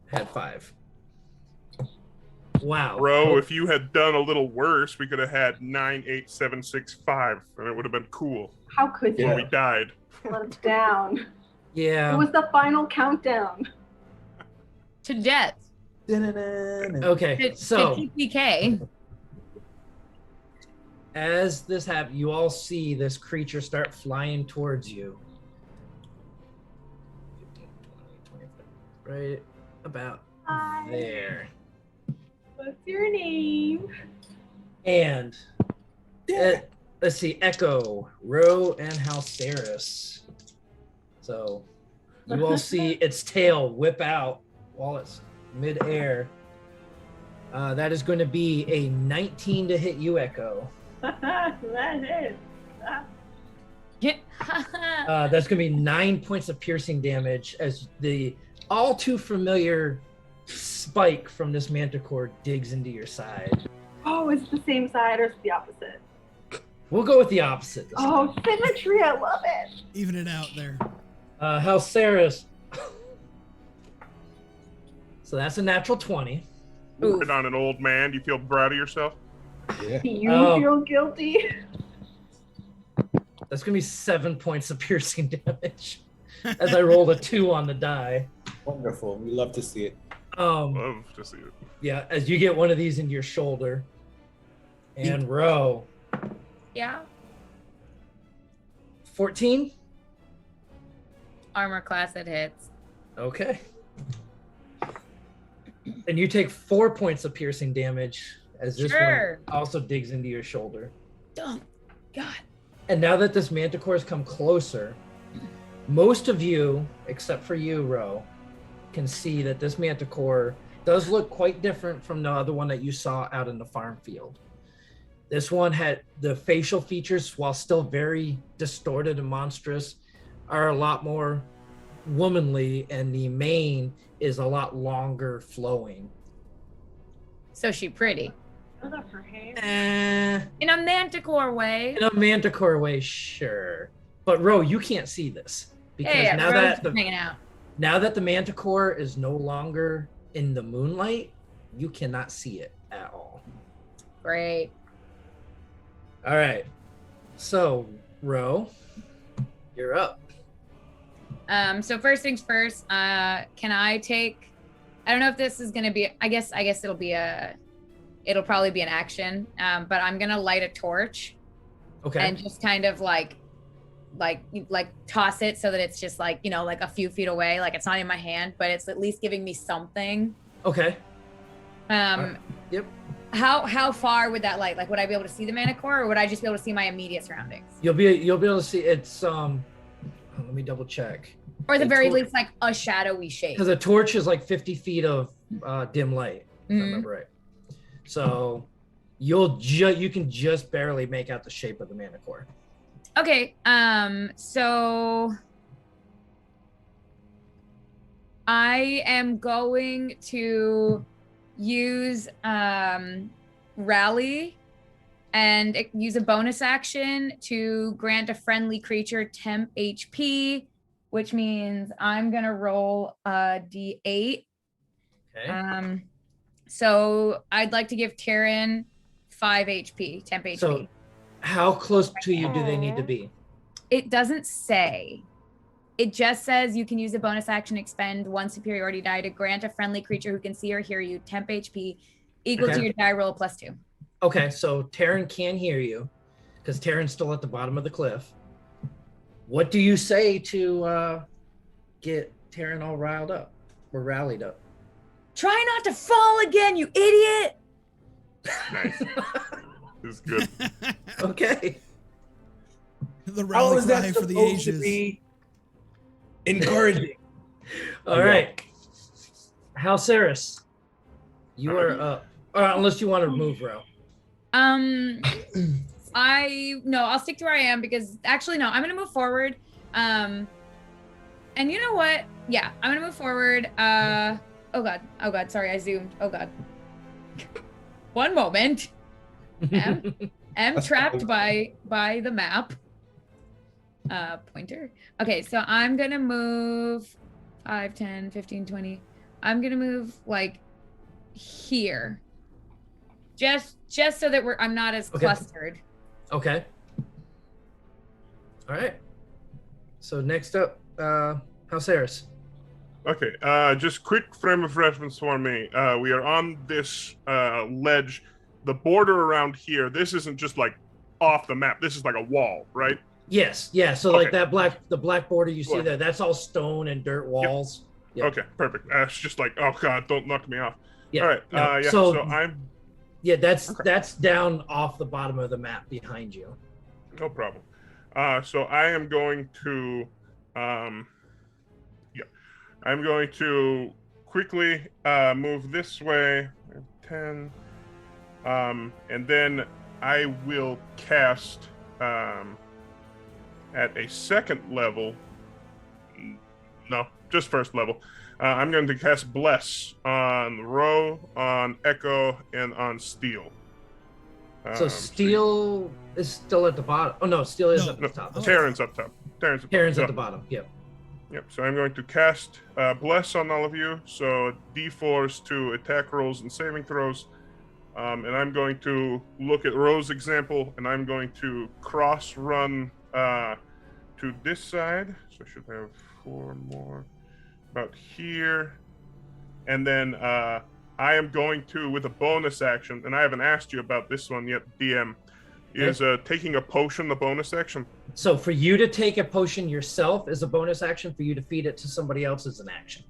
had 5. Wow. Bro, if you had done a little worse, we could have had 9, 8, 7, 6, 5, and it would have been cool. How could you When we died. let us down? Yeah. It was the final countdown. To death. Okay, To so TPK. as this happens, you all see this creature start flying towards you. 15, 20, 25, right about Hi. there. What's your name? And let's see, Echo, Ro, and Halceris. So you all see its tail whip out while it's midair. That is going to be a 19 to hit you, Echo. That is. That's going to be 9 points of piercing damage as the all too familiar spike from this manticore digs into your side. Oh, is it the same side or is it the opposite? We'll go with the opposite this time. Oh, symmetry. I love it. Even it out there. Halceris. So that's a natural 20. Oof. Right on an old man. Do you feel proud of yourself? Yeah. Do you Oh. feel guilty? That's going to be 7 points of piercing damage as I rolled a 2 on the die. Wonderful. We love to see it. Love to see it. Yeah, as you get one of these into your shoulder. And Ro, Yeah. 14. Armor class that hits. Okay. And you take 4 points of piercing damage as this Sure. one also digs into your shoulder. Oh, God. And now that this manticore has come closer, most of you, except for you, Ro, can see that this manticore does look quite different from the other one that you saw out in the farm field. This one had the facial features, while still very distorted and monstrous, are a lot more womanly, and the mane is a lot longer flowing. So she pretty. I love her hair. In a manticore way. In a manticore way, sure. But Ro, you can't see this because Hey, now Rose that hanging out. now that the manticore is no longer in the moonlight, you cannot see it at all. Great. All right. So, Ro, you're up. So first things first, can I take, I don't know if this is going to be, I guess it'll probably be an action. But I'm going to light a torch. Okay. And just kind of like toss it so that it's just like, like a few feet away. Like it's not in my hand, but it's at least giving me something. Okay. Yep. How far would that light? Like, would I be able to see the manticore, or would I just be able to see my immediate surroundings? You'll be able to see it's let me double check. Or at the very least, like a shadowy shape. Because a torch is like 50 feet of dim light, if I Mhm. remember right. So you can just barely make out the shape of the manticore. Okay. So I am going to use rally and use a bonus action to grant a friendly creature temp HP, which means I'm gonna roll a D8. Okay. So I'd like to give Taryn 5 HP, temp HP. So how close to you do they need to be? It doesn't say. It just says you can use a bonus action, expend 1 superiority die to grant a friendly creature who can see or hear you temp HP equal to your die roll +2. Okay, so Taryn can hear you because Taryn's still at the bottom of the cliff. What do you say to get Taryn all riled up or rallied up? Try not to fall again, you idiot! Nice. It's good. Okay. The How rally is that cry for the supposed to ages. be encouraging? All right. Halceris, you are up. Unless you want to move, Ro. I'll stick to where I am because actually no, I'm gonna move forward. And you know what? Yeah, I'm gonna move forward. Oh god, sorry, I zoomed. Oh god. One moment. I'm trapped by the map. Pointer. Okay, so I'm gonna move 5, 10, 15, 20. I'm gonna move like here. Just so that I'm not as clustered. Okay. All right. So next up, Halceris. Okay, just quick frame of reference for me. We are on this ledge. The border around here, this isn't just like off the map. This is like a wall, right? Yes. Yeah. So like the black border you see there, that's all stone and dirt walls. Yep. Okay, perfect. It's just like, oh god, don't knock me off. Yeah. All right. No, So I'm. Yeah, that's down off the bottom of the map behind you. No problem. So I am going to, I'm going to quickly move this way, 10, and then I will cast at a second level. No, just first level. I'm going to cast Bless on Ro, on Echo, and on Steel. So Steel is still at the bottom. Oh no, Steel is at the top. Taryn's up top. Taryn's at the bottom. Yep. Yep. So I'm going to cast Bless on all of you. So D4s to attack rolls and saving throws. And I'm going to look at Ro's example, and I'm going to cross run to this side. So I should have 4 more. About here, and then I am going to, with a bonus action, and I haven't asked you about this one yet, DM. Is taking a potion the bonus action? So for you to take a potion yourself is a bonus action. For you to feed it to somebody else is an action.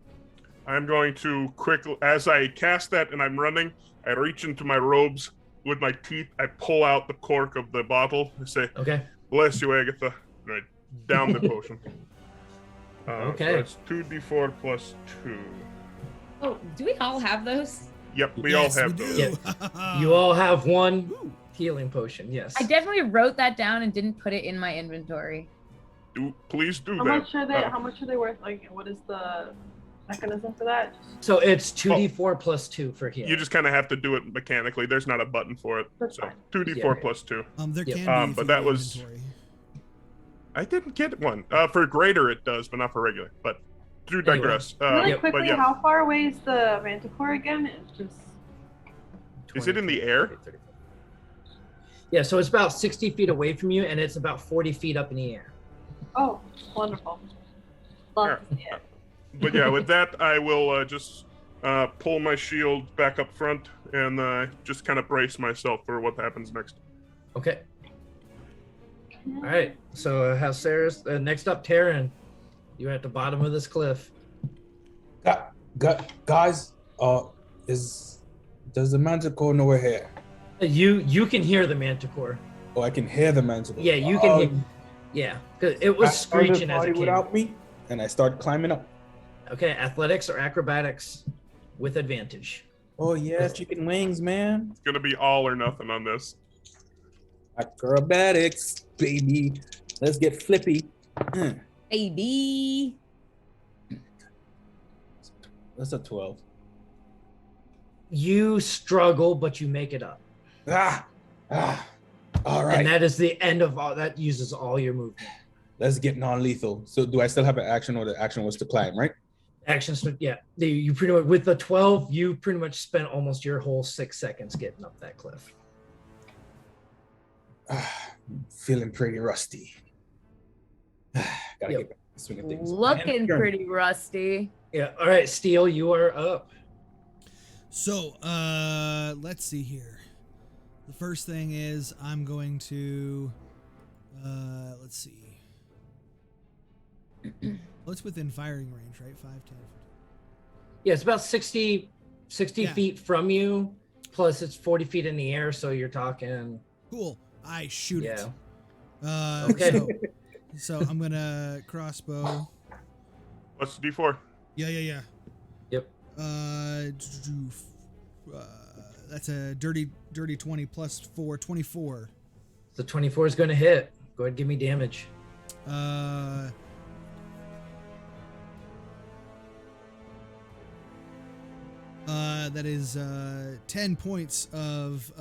I'm going to quickly, as I cast that and I'm running, I reach into my robes with my teeth. I pull out the cork of the bottle. I say, Okay. "Bless you, Agatha." And I down the potion. Okay. So it's 2d4 plus 2. Oh, do we all have those? Yep, we Yes, all have we those. do. You all have one healing potion. Yes. I definitely wrote that down and didn't put it in my inventory. Please do How that. much are they? How much are they worth? Like, what is the mechanism for that? So it's 2d4 plus 2 for healing. You just kind of have to do it mechanically. There's not a button for it. That's So fine. 2d4 Yeah. plus 2. There Yep. can be. If But you that have was- inventory. I didn't get one. For greater it does, but not for regular. But do Anyway. digress. Really Yep, quickly, but yeah. how far away is the manticore again? It's just Is it in the air? 30. Yeah, so it's about 60 feet away from you, and it's about 40 feet up in the air. oh, wonderful. Love to see it. But yeah, with that, I will just pull my shield back up front and just kind of brace myself for what happens next. Okay. All right. So how's Sarah's? Next up, Taryn. You're at the bottom of this cliff. Guys, does the manticore know we're here? You can hear the manticore. Oh, I can hear the manticore. Yeah, you can hear. Yeah, because it was screeching as it came. without me, and I start climbing up. Okay, athletics or acrobatics with advantage. Oh yeah, chicken wings, man. It's gonna be all or nothing on this. Acrobatics, baby. Let's get flippy. Baby. That's a 12. You struggle, but you make it up. All right. And that is the end of all. That uses all your movement. Let's get non-lethal. So do I still have an action, or the action was to climb, right? Actions, yeah. You pretty much with the 12, you pretty much spent almost your whole 6 seconds getting up that cliff. Feeling pretty rusty. Gotta Yep. get back to the swing of things. Looking pretty rusty. Yeah. All right, Steel, you are up. So, let's see here. The first thing is I'm going to, let's see. Well, it's within firing range, right? 5, 10, 15. Yeah, it's about 60 Yeah. feet from you. Plus, it's 40 feet in the air, so you're talking. Cool. I shoot it. Yeah. Okay. So I'm gonna crossbow. What's the d4? Yeah. Yep. That's a dirty 20 plus 4, 24. The 24 is going to hit. Go ahead, give me damage. That is 10 points of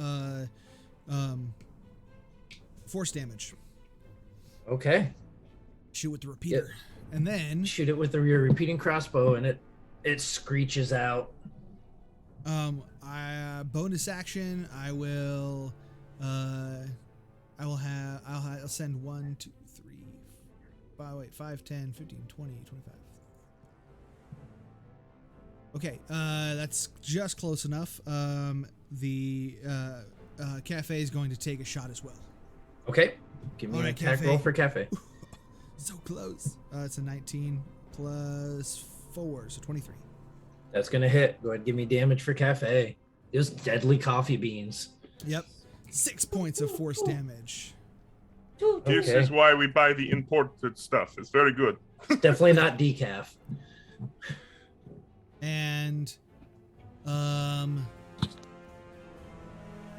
force damage. Okay. Shoot with the repeater, and then Shoot it with your repeating crossbow, and it screeches out. Bonus action. I'll send 1, 2, 3, 5, 10, 15, 20, 25. Okay, that's just close enough. The cafe is going to take a shot as well. Okay. Give me All an right, attack Cafe. roll for Cafe. So close. It's a 19 plus 4, so 23. That's going to hit. Go ahead, give me damage for Cafe. Those deadly coffee beans. Yep. 6 points of force damage. This Okay. is why we buy the imported stuff. It's very good. Definitely not decaf. And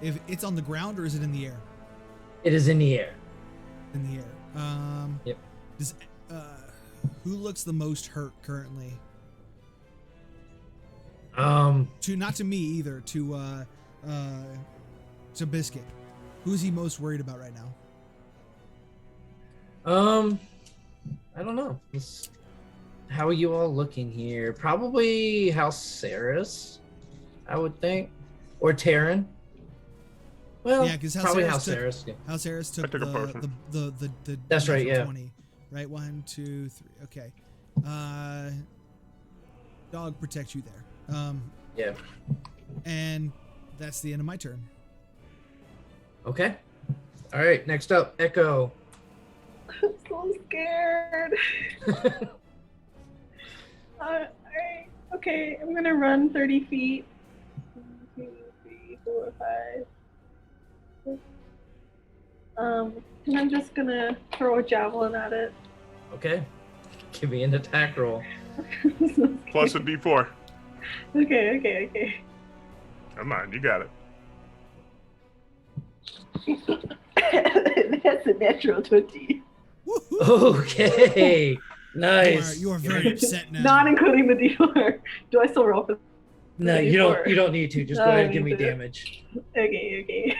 if it's on the ground or is it in the air? It is in the air. In the air. Yep. Does who looks the most hurt currently? Not to me either. To Biscuit. Who's he most worried about right now? I don't know. How are you all looking here? Probably House Saris, I would think, or Taryn. Well, Yeah, because probably House Saris. Yeah. House Harris took I took a potion. the That's right, natural yeah. 20. Right, 1, 2, 3. Okay. Dog protect you there. Yeah. And that's the end of my turn. Okay. All right, next up, Echo. I'm so scared. Alright. Okay, I'm gonna run 30 feet. 1, 2, 3, 4, 5. 6. And I'm just gonna throw a javelin at it. Okay. Give me an attack roll. Plus a D4. Okay. Come on, you got it. That's a natural 20. Woohoo! Okay. Nice. You are very upset now. Not including the D4. Do I still roll for No, you don't need to. Just go ahead and give me damage. Okay.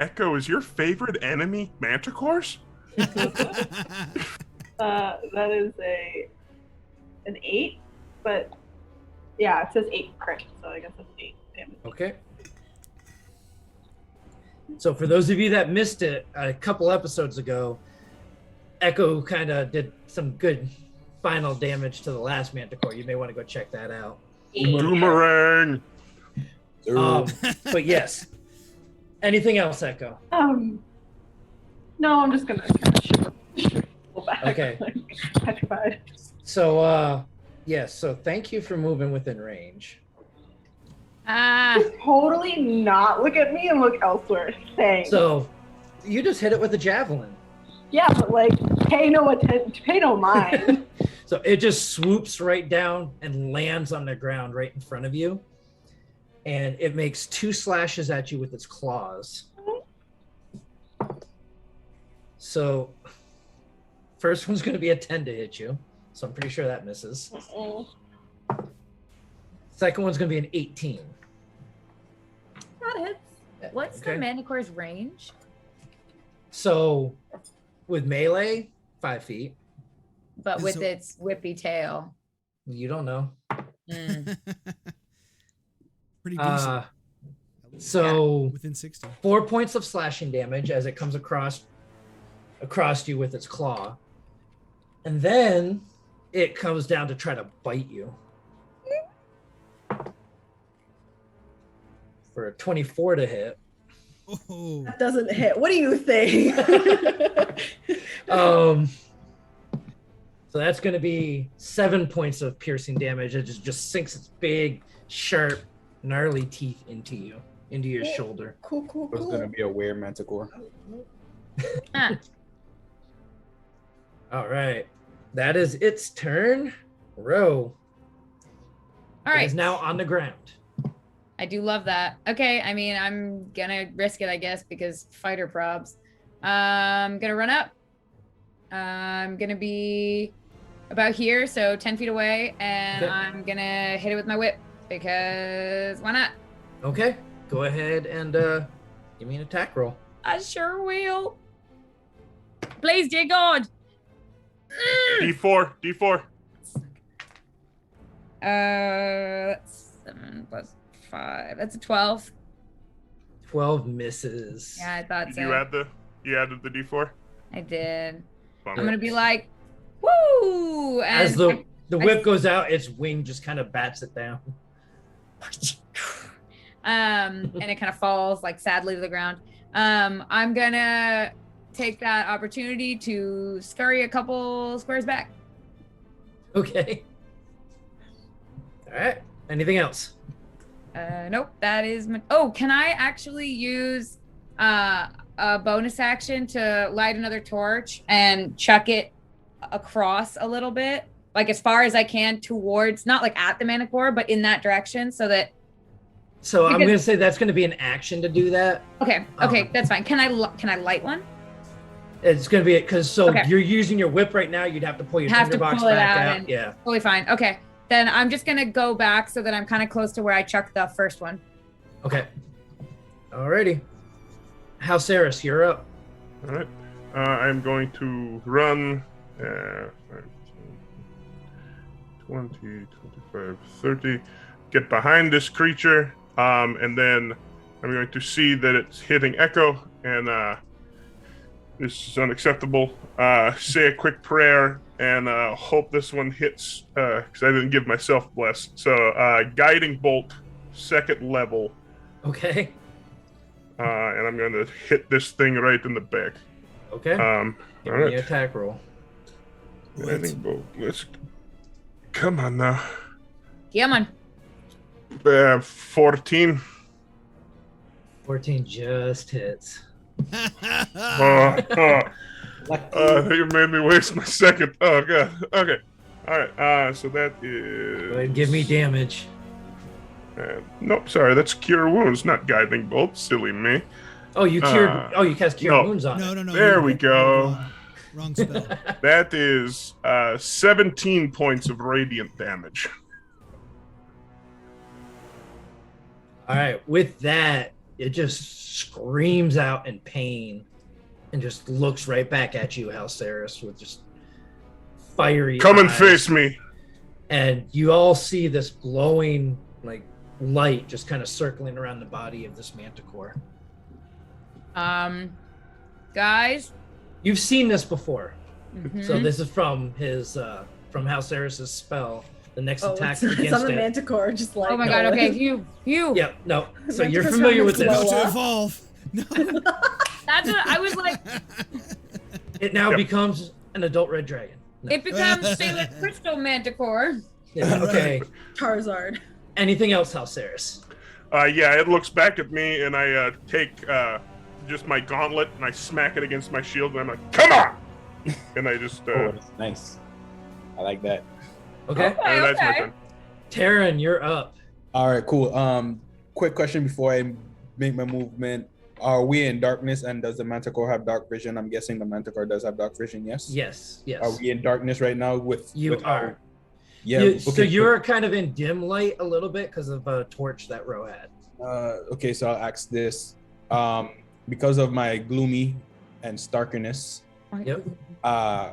Echo, is your favorite enemy manticores? That is an 8, but yeah, it says 8 crit, so I guess that's 8 damage. Okay. So for those of you that missed it a couple episodes ago, Echo kind of did some good final damage to the last Manticore. You may want to go check that out. Boomerang! But yes. Anything else, Echo? No, I'm just gonna kind of shoot back. Okay. Petrified. So yes, so thank you for moving within range. Just totally not look at me and look elsewhere. Thanks. So you just hit it with a javelin. Yeah, but like, pay no attention, pay no mind. So it just swoops right down and lands on the ground right in front of you. And it makes 2 slashes at you with its claws. So first one's going to be a 10 to hit you. So I'm pretty sure that misses. Second one's going to be an 18. That hits. What's the Manticore's range? So with melee, 5 feet. But with its whippy tail. You don't know. Pretty decent. So within 60. 4 points of slashing damage as it comes across you with its claw. And then it comes down to try to bite you. For a 24 to hit. Oh. That doesn't hit. What do you think? So that's going to be 7 points of piercing damage. It just sinks its big, sharp, gnarly teeth into your shoulder. Cool. It's gonna be a weird manticore. All right, that is its turn. Row. All right. It is now on the ground. I do love that. Okay, I mean, I'm gonna risk it, I guess, because fighter probs. I'm gonna run up. I'm gonna be about here, so 10 feet away, and Okay. I'm gonna hit it with my whip, because why not? Okay, go ahead and give me an attack roll. I sure will. Please, dear God. D4. That's 7 plus 5. That's a 12. 12 misses. Yeah, I thought Did so. you added the D4? I did. Bummer. I'm gonna be like, woo! And As the whip goes out, its wing just kind of bats it down. and it kind of falls like sadly to the ground. I'm gonna take that opportunity to scurry a couple squares back. Okay. All right. Anything else? Nope, that is my. Oh, can I actually use a bonus action to light another torch and chuck it across a little bit, like as far as I can towards, not like at the Manticore, but in that direction, so that. So I'm gonna say that's gonna be an action to do that. Okay, that's fine. Can I light one? It's gonna be because you're using your whip right now. You'd have to pull your tinderbox back out. Yeah. Totally fine. Okay, then I'm just gonna go back so that I'm kind of close to where I chucked the first one. Okay. Alrighty. Halceris, you're up. All right. I'm going to run 20, 25, 30. Get behind this creature, and then I'm going to see that it's hitting Echo, and this is unacceptable. Say a quick prayer, and hope this one hits, because I didn't give myself bless. So, Guiding Bolt, 2nd level. Okay. and I'm going to hit this thing right in the back. Okay. All Give me the right. attack roll. Lightning bolt. Let's. Come on now. Come on. 14. 14 just hits. You made me waste my second. Oh god. Okay. All right. So that is. Go ahead and give me damage. Nope. Sorry. That's cure wounds, not guiding bolt. Silly me. Oh, you cured. you cast cure no. wounds on it. No. There we go. Wrong spell. That is 17 points of radiant damage. All right. With that, it just screams out in pain and just looks right back at you, Halceris, with just fiery Come and eyes. face me. And you all see this glowing like light just kind of circling around the body of this manticore. Guys. You've seen this before. Mhm. So this is from his from Halceris' spell. The next attack it's against on the it. manticore, just like. Oh my god, okay, you. Yeah, no. So you're Manticore's familiar trying with to this. slow To up. evolve. No. That's what I was like. It now Yep. becomes an adult red dragon. No. It becomes Sailor Crystal Manticore. Yeah, okay. Charizard. Anything else, Halceris? Yeah, it looks back at me, and I take just my gauntlet and I smack it against my shield, and I'm like, "Come on!" And I just. Oh, that's nice. I like that. Okay. That's my Okay. turn. Taryn, you're up. All right, cool. Quick question before I make my movement. Are we in darkness, and does the manticore have dark vision? I'm guessing the manticore does have dark vision, yes? Yes, yes. Are we in darkness right now with You with are. Yeah. So you're kind of in dim light a little bit because of a torch that Ro had. Okay, so I'll ask this. Because of my gloomy and starkiness, Yep.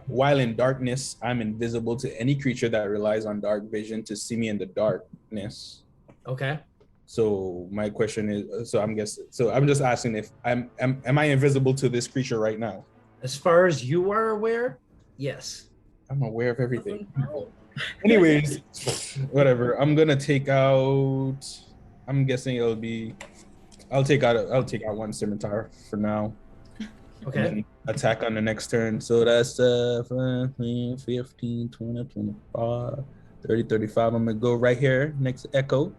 while in darkness, I'm invisible to any creature that relies on dark vision to see me in the darkness. Okay. So my question is, I'm just asking if am I invisible to this creature right now? As far as you are aware, yes. I'm aware of everything. Anyways, whatever. I'm gonna take out. I'm guessing it'll be. I'll take out one scimitar for now. Okay. And then attack on the next turn. So that's 15, 20, 25, 30, 35. I'm gonna go right here next to Echo.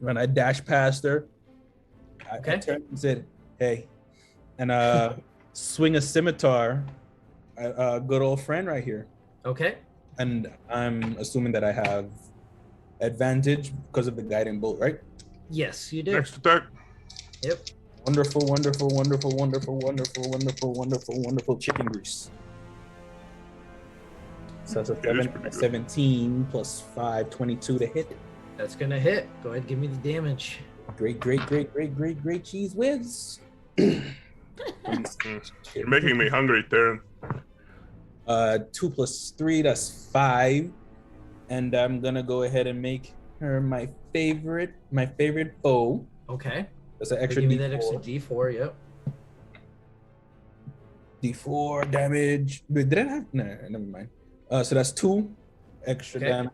When I dash past her, I turned and said, "Hey," and swing a scimitar at a good old friend right here. Okay. And I'm assuming that I have advantage because of the guiding bolt, right? Yes, you do. Next attack. Yep. Wonderful, wonderful, wonderful, wonderful, wonderful, wonderful, wonderful, wonderful chicken grease. So that's a 17 plus 5, 22 to hit. That's gonna hit. Go ahead, give me the damage. Great cheese whiz. You're making me hungry, Darren. 2 plus 3, that's 5. And I'm gonna go ahead and make her my favorite foe. Okay. That's an extra Give me D4. that extra D4. Yep. D4 damage. Wait, did I have? No, never mind. So that's 2 extra damage.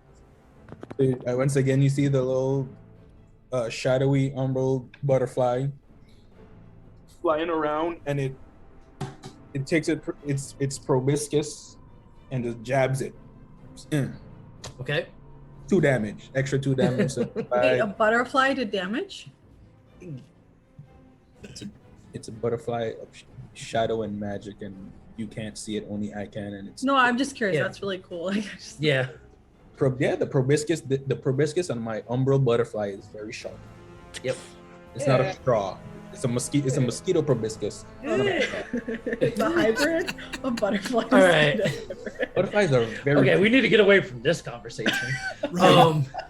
Once again, you see the little shadowy umbral butterfly flying around, and it takes its proboscis and just jabs it. Okay. 2 damage, extra 2 damage. So Wait, a butterfly did damage? it's a butterfly of shadow and magic, and you can't see it, only I can, and it's No, I'm just curious. Yeah. That's really cool. Like, just... Yeah. the proboscis on my umbral butterfly is very sharp. Yep. It's not a straw. It's a mosquito. It's a mosquito proboscis. It's a hybrid of butterflies. All right. Butterflies are very. Okay, we need to get away from this conversation.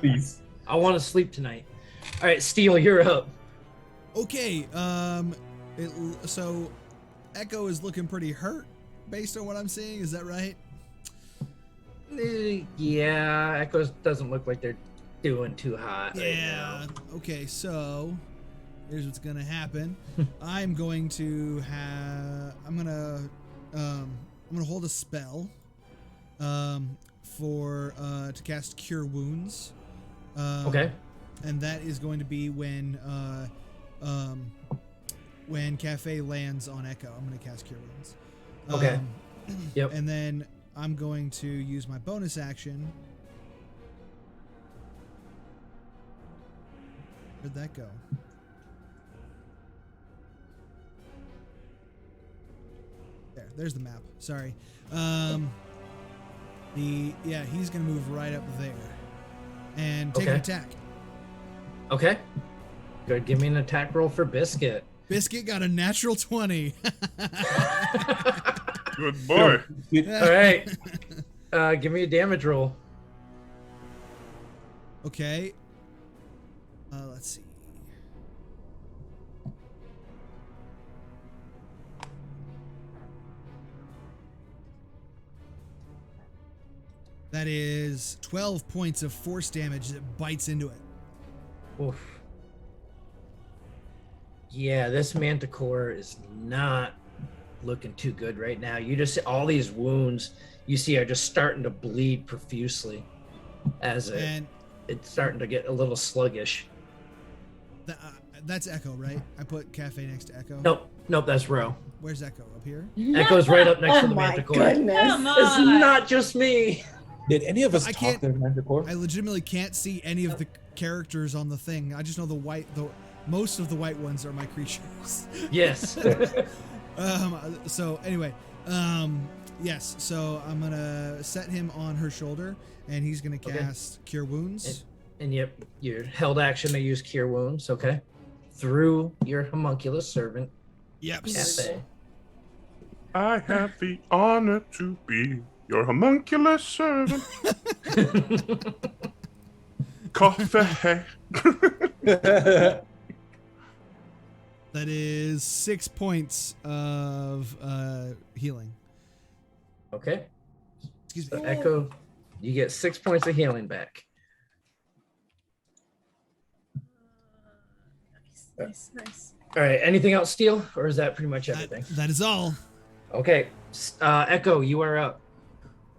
Please. I want to sleep tonight. All right, Steel, you're up. Okay, so Echo is looking pretty hurt based on what I'm seeing. Is that right? Yeah, Echoes doesn't look like they're doing too hot right now. Okay, so here's what's gonna happen. I'm going to hold a spell to cast Cure Wounds. Okay. And that is going to be when when Cafe lands on Echo, I'm going to cast Cure Wounds. Okay. Yep. And then I'm going to use my bonus action. Where'd that go? There's the map. Sorry. He's gonna move right up there and take an attack. Okay. Good. Give me an attack roll for Biscuit. Biscuit got a natural 20. Good boy. All right. Give me a damage roll. Okay. Let's see. That is 12 points of force damage that bites into it. Oof. Yeah, this Manticore is not looking too good right now. You just all these wounds you see are just starting to bleed profusely as it's starting to get a little sluggish. That's Echo, right? I put Cafe next to Echo. Nope, that's Ro. Where's Echo? Up here? Echo's right up next to the my Manticore. goodness. It's not just me. Did any of us I talk can't- to Manticore? I legitimately can't see any of the characters on the thing. I just know most of the white ones are my creatures. Yes. So anyway, yes. So I'm gonna set him on her shoulder, and he's gonna cast Cure Wounds. And yep, your held action to use Cure Wounds, okay? Through your homunculus servant, Yep. Cafe. I have the honor to be your homunculus servant. Coffee. That is 6 points of healing. Okay. Excuse So me. Echo, you get 6 points of healing back. Nice. All right. Anything else, Steel, or is that pretty much everything? That is all. Okay. Echo, you are up.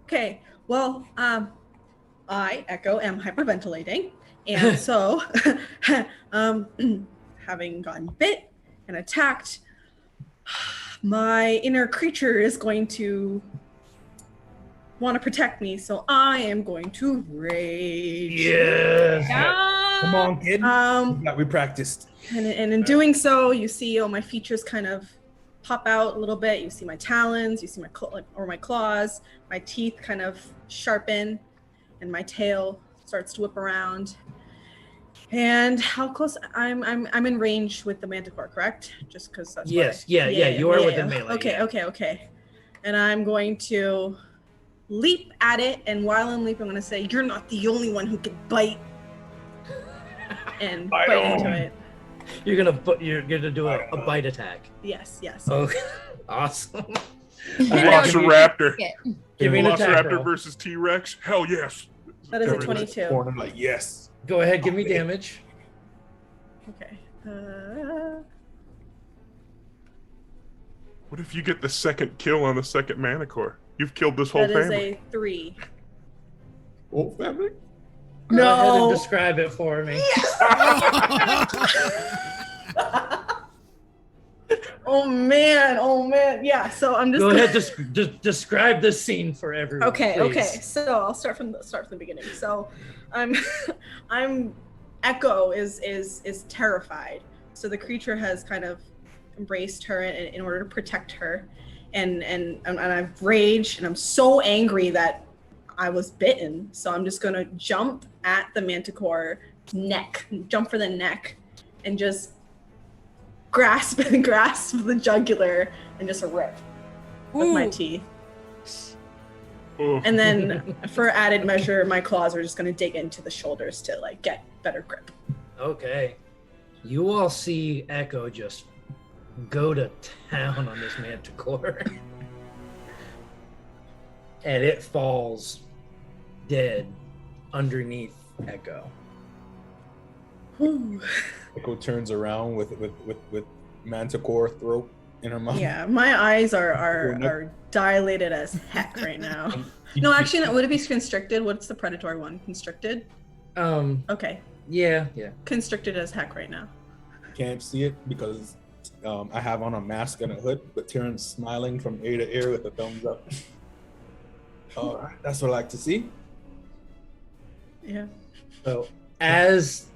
Okay, well, I, Echo, am hyperventilating, and so, having gotten bit and attacked, my inner creature is going to want to protect me, so I am going to rage. Yes. Come on, kid. We practiced. And in doing so, you see, my features kind of pop out a little bit. You see my talons, you see my my claws, my teeth kind of sharpen, and my tail starts to whip around. And how close? I'm in range with the Manticore, correct? Just because that's Yes. Yeah. You are within melee. Okay. And I'm going to leap at it, and while I'm leaping, I'm going to say, "You're not the only one who can bite," and bite into it. You're gonna do a bite attack. Yes. Oh, awesome. Velociraptor. Give me an attack Velociraptor roll. versus T-Rex. Hell yes. That is a Everything. 22. Corner, like, yes. Go ahead. Give me damage. Okay. What if you get the second kill on the second Manticore? You've killed this whole That is family. a 3. Whole family? Go ahead and No. describe it for me. Oh man. Yeah. So I'm just Go gonna... ahead. Just describe the scene for everyone. Okay. please. So I'll start from the beginning. So I'm Echo is terrified. So the creature has kind of embraced her in order to protect her, and I've raged, and I'm so angry that I was bitten. So I'm just gonna jump at the Manticore neck, jump for the neck, and just grasp the jugular and just rip with my teeth. Oh. And then for added measure, my claws are just gonna dig into the shoulders to like get better grip. Okay. You all see Echo just go to town on this Manticore. And it falls dead underneath Echo. Whew. Echo turns around with Manticore throat in her mouth. Yeah, my eyes are dilated as heck right now. No, actually, would it be constricted? What's the predatory one? Constricted? Okay, Yeah. constricted as heck right now. can't see it because I have on a mask and a hood, but Tyrion's smiling from ear to ear with a thumbs up. That's what I like to see. Yeah. So as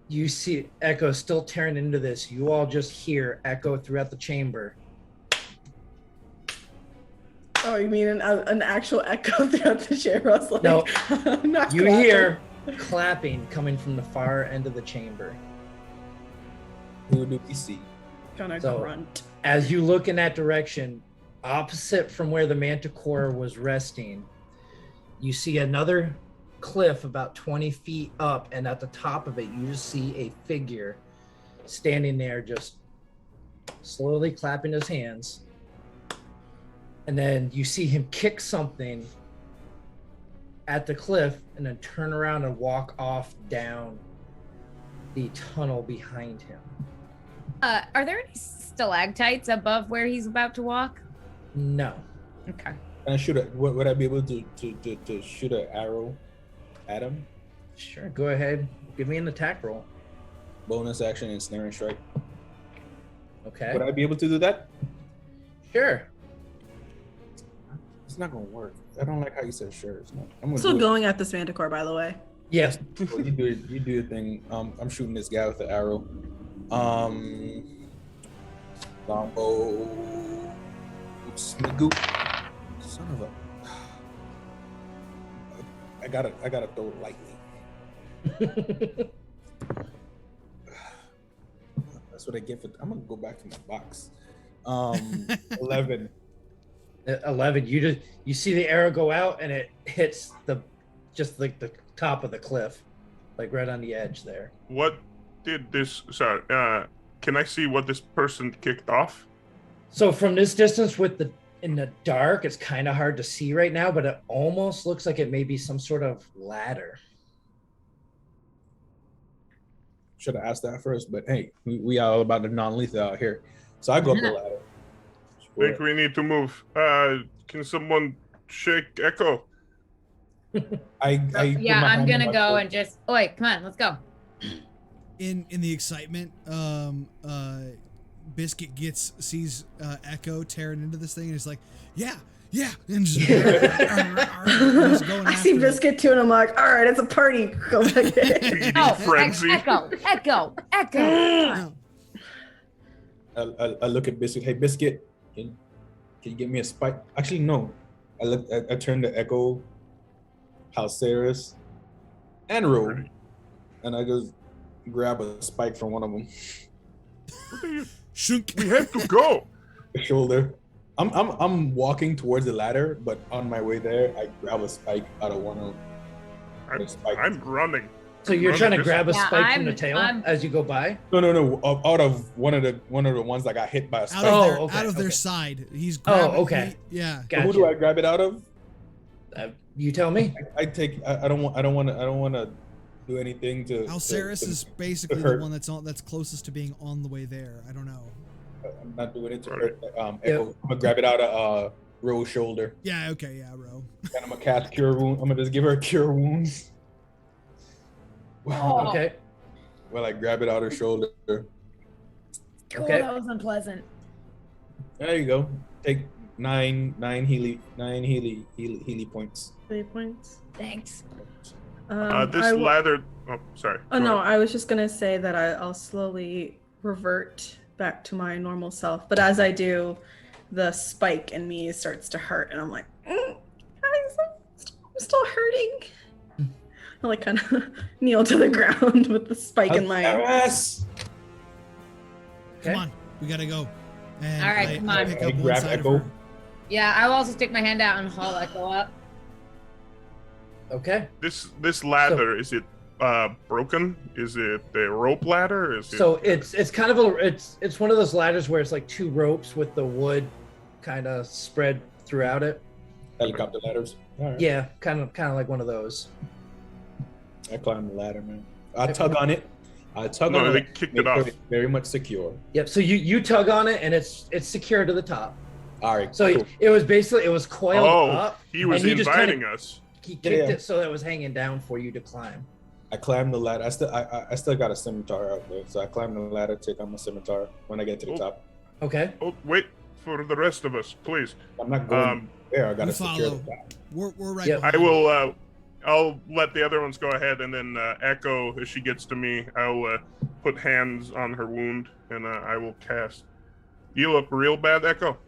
you see Echo still tearing into this, you all just hear Echo throughout the chamber. Oh, you mean an actual echo throughout the chamber? I was like, No, I'm not you clapping. hear clapping coming from the far end of the chamber. Who do we see? Gonna So- grunt. As you look in that direction, opposite from where the Manticore was resting, you see another cliff about 20 feet up, and at the top of it, you just see a figure standing there, just slowly clapping his hands. And then you see him kick something at the cliff and then turn around and walk off down the tunnel behind him. Are there any stalactites above where he's about to walk? No. Okay. And would I be able to shoot an arrow at him? Sure, go ahead. Give me an attack roll. Bonus action and snare and strike. Okay. Would I be able to do that? Sure. It's not gonna work. I don't like how you said sure. It's not. I'm gonna Still do going at this Manticore, by the way. Yes. it. Well, you do it. You do your thing. I'm shooting this guy with the arrow. Longbow. Smagoop. Son of a. I gotta throw it lightly. That's what I get for. I'm gonna go back to my box. 11. 11. You see the arrow go out and it hits just like the top of the cliff, like right on the edge there. What did this? Sorry. Can I see what this person kicked off? So from this distance in the dark, it's kind of hard to see right now, but it almost looks like it may be some sort of ladder. Should have asked that first, but hey, we all about the non-lethal out here. So I go up the ladder. I think we need to move. Can someone shake Echo? Yeah, I'm gonna go and just. Oi, come on, let's go. In the excitement, Biscuit sees Echo tearing into this thing and is like, yeah, and just, just going I see after it. Biscuit too, and I'm like, all right, it's a party. Go back in. Feeding Oh, frenzy. Echo. No. I look at Biscuit. Hey, Biscuit, can you get me a spike? Actually, no. I turn to Echo, Halceris, and Rogue, and I just grab a spike from one of them. Shunk. We have to go. The shoulder. I'm walking towards the ladder, but on my way there, I grab a spike out of one of them. I'm running. So you're trying to grab a Yeah, spike from the tail as you go by? No. Out of one of the ones that got hit by a spike. Out of their side. He's grabbing. okay. Yeah. So Gotcha. who do I grab it out of? You tell me. I don't want to do anything to. Alceris is basically the one that's closest to being on the way there. I don't know. I'm not doing it to hurt. Echo. I'm gonna grab it out of Ro's shoulder. Yeah. Okay. Yeah, Ro. And I'm gonna cast Cure Wound. I'm gonna just give her a Cure Wounds. Oh. Okay. Well, I grab it out her shoulder. Oh, Okay. that was unpleasant. There you go. Take nine Healy points. 3 points. Thanks. This ladder. Oh, sorry. Oh Go no, ahead. I was just gonna say that I'll slowly revert back to my normal self, but as I do, the spike in me starts to hurt, and I'm like, guys, I'm still hurting. I like kind of kneel to the ground with the spike in my. Yes. Come on, we gotta go. And All right, come I on. pick I up one grab side Echo. of her. Yeah, I will also stick my hand out and haul Echo up. Okay. This ladder, is it broken? Is it a rope ladder? Is it? So it's kind of it's one of those ladders where it's like two ropes with the wood kind of spread throughout it. Helicopter ladders. All right. Yeah, kind of like one of those. I climb the ladder, man. I tug on it. No, they kicked it make sure off. it's very much secure. Yep. So you tug on it and it's secure to the top. All right. So cool. it was coiled Oh, up. he was and he just inviting us. He kicked Yeah. it so that it was hanging down for you to climb. I climb the ladder. I still got a scimitar out there, so I climb the ladder, take out my scimitar when I get to the top. Okay. Oh, wait for the rest of us, please. I'm not going there. I gotta We secure follow. the top. We're right. Yep. I behind you. will. I'll let the other ones go ahead, and then Echo, as she gets to me, I'll put hands on her wound, and I will cast. You look real bad, Echo.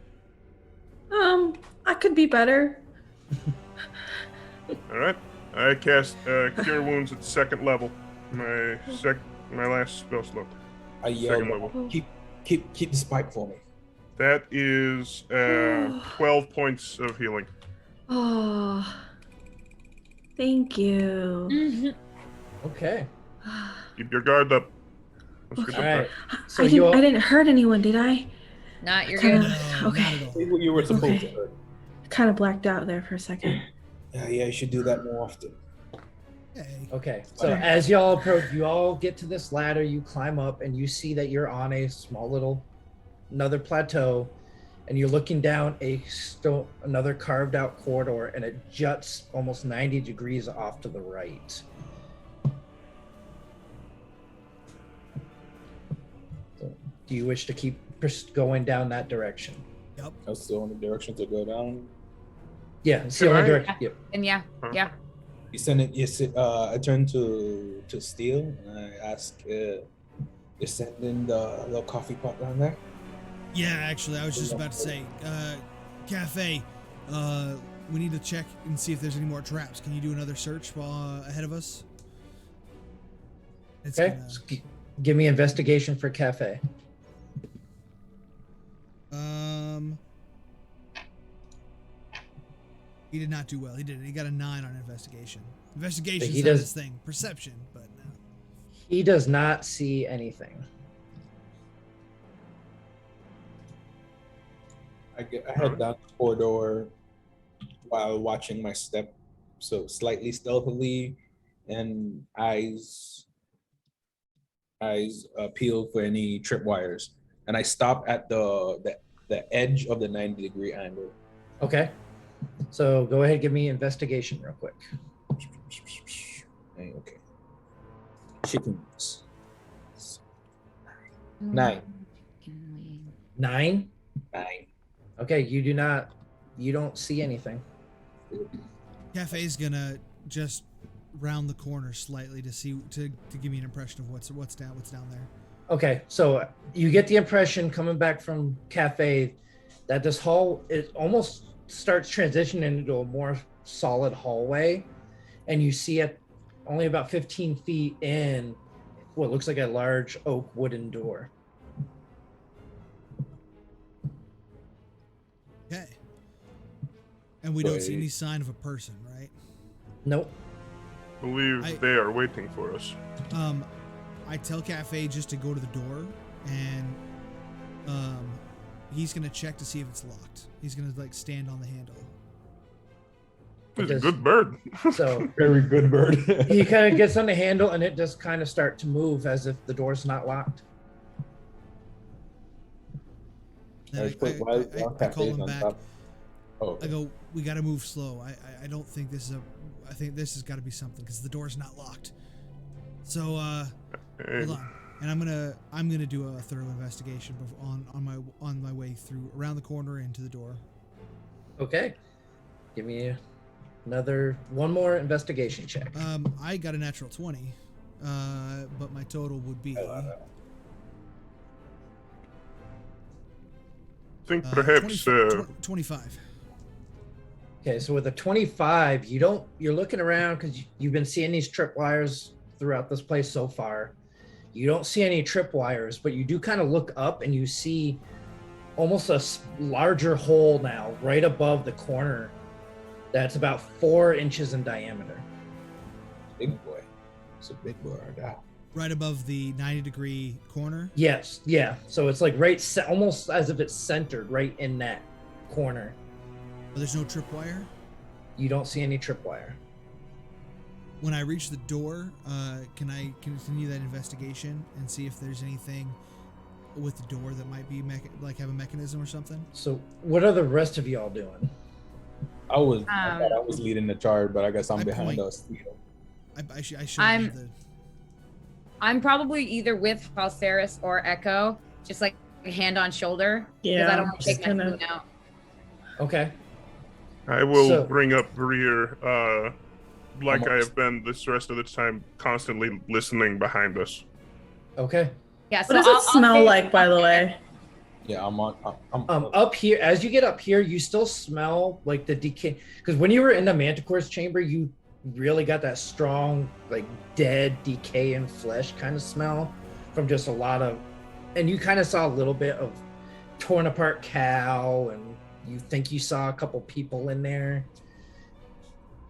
I could be better. All right. I cast Cure Wounds at 2nd level. My last spell slot. I yell, 2nd level. keep the spike for me. That is 12 points of healing. Oh, thank you. Mhm. Okay. Keep your guard up. Let's get All the right. So I you all, didn't hurt anyone, did I? Not you're Kinda- good. No, Okay. not at all. See what you were supposed Okay. to hurt. Kind of blacked out there for a second. Yeah, you should do that more often. Hey. okay. So Okay. as y'all approach, you all get to this ladder, you climb up, and you see that you're on a small little, another plateau, and you're looking down another carved out corridor, and it juts almost 90 degrees off to the right. So, do you wish to keep going down that direction? Yep. That's the only direction to go down. Yeah, it's the Can only I- direction. Yep. And yeah. You send it. I turn to Steel and I ask, "You sending the little coffee pot down there?" Yeah, actually, I was just about to say, Cafe, we need to check and see if there's any more traps. Can you do another search while ahead of us? It's Okay. So give me investigation for cafe. He did not do well. He did. He got a 9 on investigation. Investigation he is not does- his thing. Perception, but no. He does not see anything. I head down the corridor while watching my step, so slightly stealthily, and eyes peel for any tripwires. And I stop at the edge of the 90-degree angle. Okay. So go ahead and give me investigation real quick. Okay. Chickens. 9. 9. 9. Okay, you don't see anything. Cafe's gonna just round the corner slightly to give me an impression of what's down there. Okay, so you get the impression coming back from cafe that this hall it almost starts transitioning into a more solid hallway, and you see it only about 15 feet in what looks like a large oak wooden door. Okay. And we don't see Wait. any sign of a person, right? Nope. Believe they are waiting for us. I tell Cafe just to go to the door, and he's gonna check to see if it's locked. He's gonna stand on the handle. He's a good bird. So Very good bird. he kind of gets on the handle, and it just kind of start to move as if the door's not locked. Then I call him back. Oh, I go, we gotta move slow. I don't think this is I think this has got to be something because the door's not locked. So hold on, and I'm gonna do a thorough investigation on my way through around the corner into the door. Okay. Give me one more investigation check. I got a natural 20, but my total would be think perhaps 25. Okay, so with a 25, you're looking around because you've been seeing these tripwires throughout this place so far. You don't see any tripwires, but you do kind of look up and you see almost a larger hole now right above the corner that's about 4 inches in diameter. big boy. It's a big boy right now. Right above the 90-degree corner. Yes, yeah. So it's like almost as if it's centered right in that corner. But there's no tripwire. You don't see any tripwire. When I reach the door, can I continue that investigation and see if there's anything with the door that might be have a mechanism or something? So what are the rest of y'all doing? I thought I was leading the charge, but I guess I'm Um, behind point. us. I should. I'm probably either with Falceris or Echo, just like hand on shoulder. Because I don't want to take my phone out. Okay. I will bring up rear, like I have been this rest of the time, constantly listening behind us. Okay. Yeah. So What does it smell like, by the way? Yeah, I'm up here. As you get up here, you still smell like the decay. Because when you were in the Manticore's chamber, you really got that strong, like dead, decaying flesh kind of smell from just a lot of. And you kind of saw a little bit of torn apart cow, and you think you saw a couple people in there.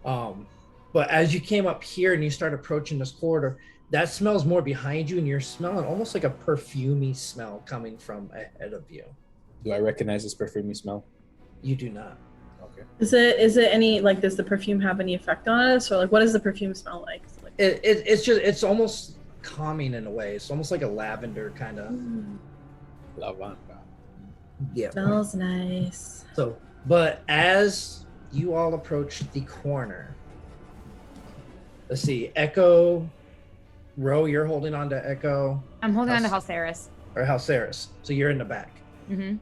But as you came up here and you start approaching this corridor, that smells more behind you, and you're smelling almost like a perfumey smell coming from ahead of you. Do I recognize this perfumey smell? You do not. Okay. Is it any, like, does the perfume have any effect on us, or like what does the perfume smell like? It's almost calming in a way. It's almost like a lavender kind of. Lavanda. Yeah. Smells nice. So, but as you all approach the corner, let's see, Echo, Ro, you're holding on to Echo. I'm holding on to Halceris. Or Halceris. So you're in the back. Mm-hmm.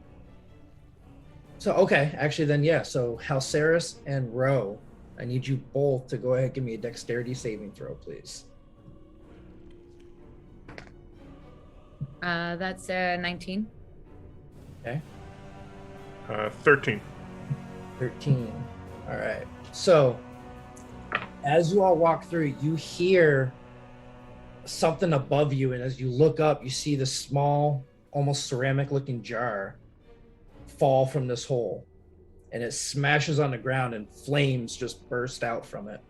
So, okay, actually then, yeah. So Halceris and Ro, I need you both to go ahead and give me a dexterity saving throw, please. That's 19. Okay. 13. 13. All right. So as you all walk through, you hear something above you, and as you look up, you see this small, almost ceramic-looking jar fall from this hole, and it smashes on the ground, and flames just burst out from it.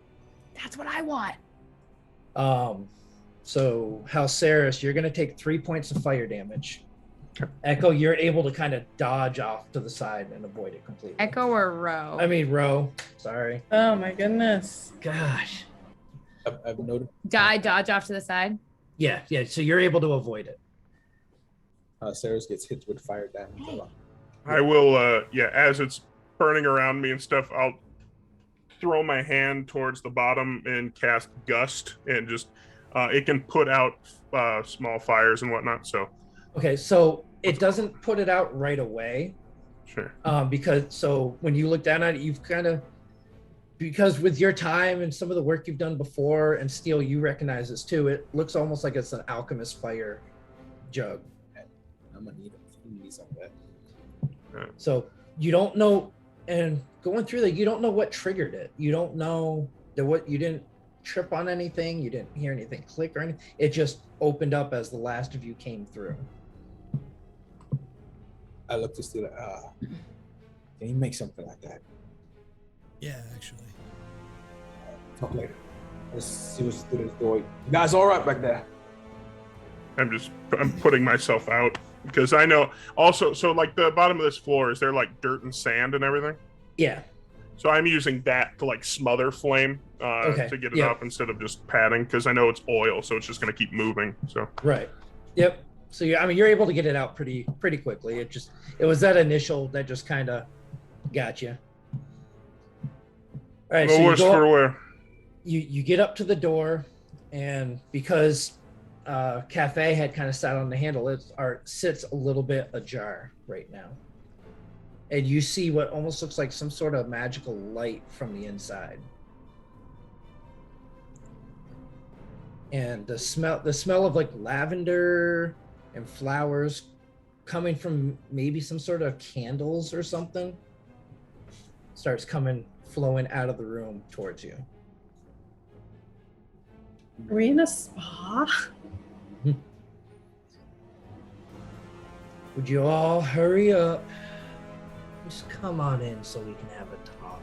That's what I want. So Halceris, you're going to take 3 points of fire damage. Echo, you're able to kind of dodge off to the side and avoid it completely. Echo or Ro? I mean, Ro. Sorry. Oh my goodness. Gosh. I've noticed. Dodge off to the side? Yeah. So you're able to avoid it. Sarah's gets hit with fire damage. I will, as it's burning around me and stuff, I'll throw my hand towards the bottom and cast Gust, and just, it can put out small fires and whatnot, so. Okay, so it doesn't put it out right away. Sure. Because when you look down at it, you've kind of, because with your time and some of the work you've done before, and Steel, you recognize this too, it looks almost like it's an alchemist fire jug. I'm gonna need some of that. So you don't know, and going through that, you don't know what triggered it. You don't know you didn't trip on anything, you didn't hear anything click or anything. It just opened up as the last of you came through. I look to Steel. Can you make something like that? Yeah, actually. Talk later. Let's see what's through this door. You guys all right back there? I'm putting myself out because I know also, so like the bottom of this floor, is there like dirt and sand and everything? Yeah. So I'm using that to like smother flame to get it up instead of just padding, because I know it's oil, so it's just going to keep moving. So right. Yep. So you're able to get it out pretty quickly. It was that initial that just kind of got you. All right. No worse for wear. You get up to the door, and because Cafe had kind of sat on the handle, it sits a little bit ajar right now. And you see what almost looks like some sort of magical light from the inside. And the smell of like lavender and flowers coming from maybe some sort of candles or something starts flowing out of the room towards you. Are we in a spa? Would you all hurry up? Just come on in so we can have a talk.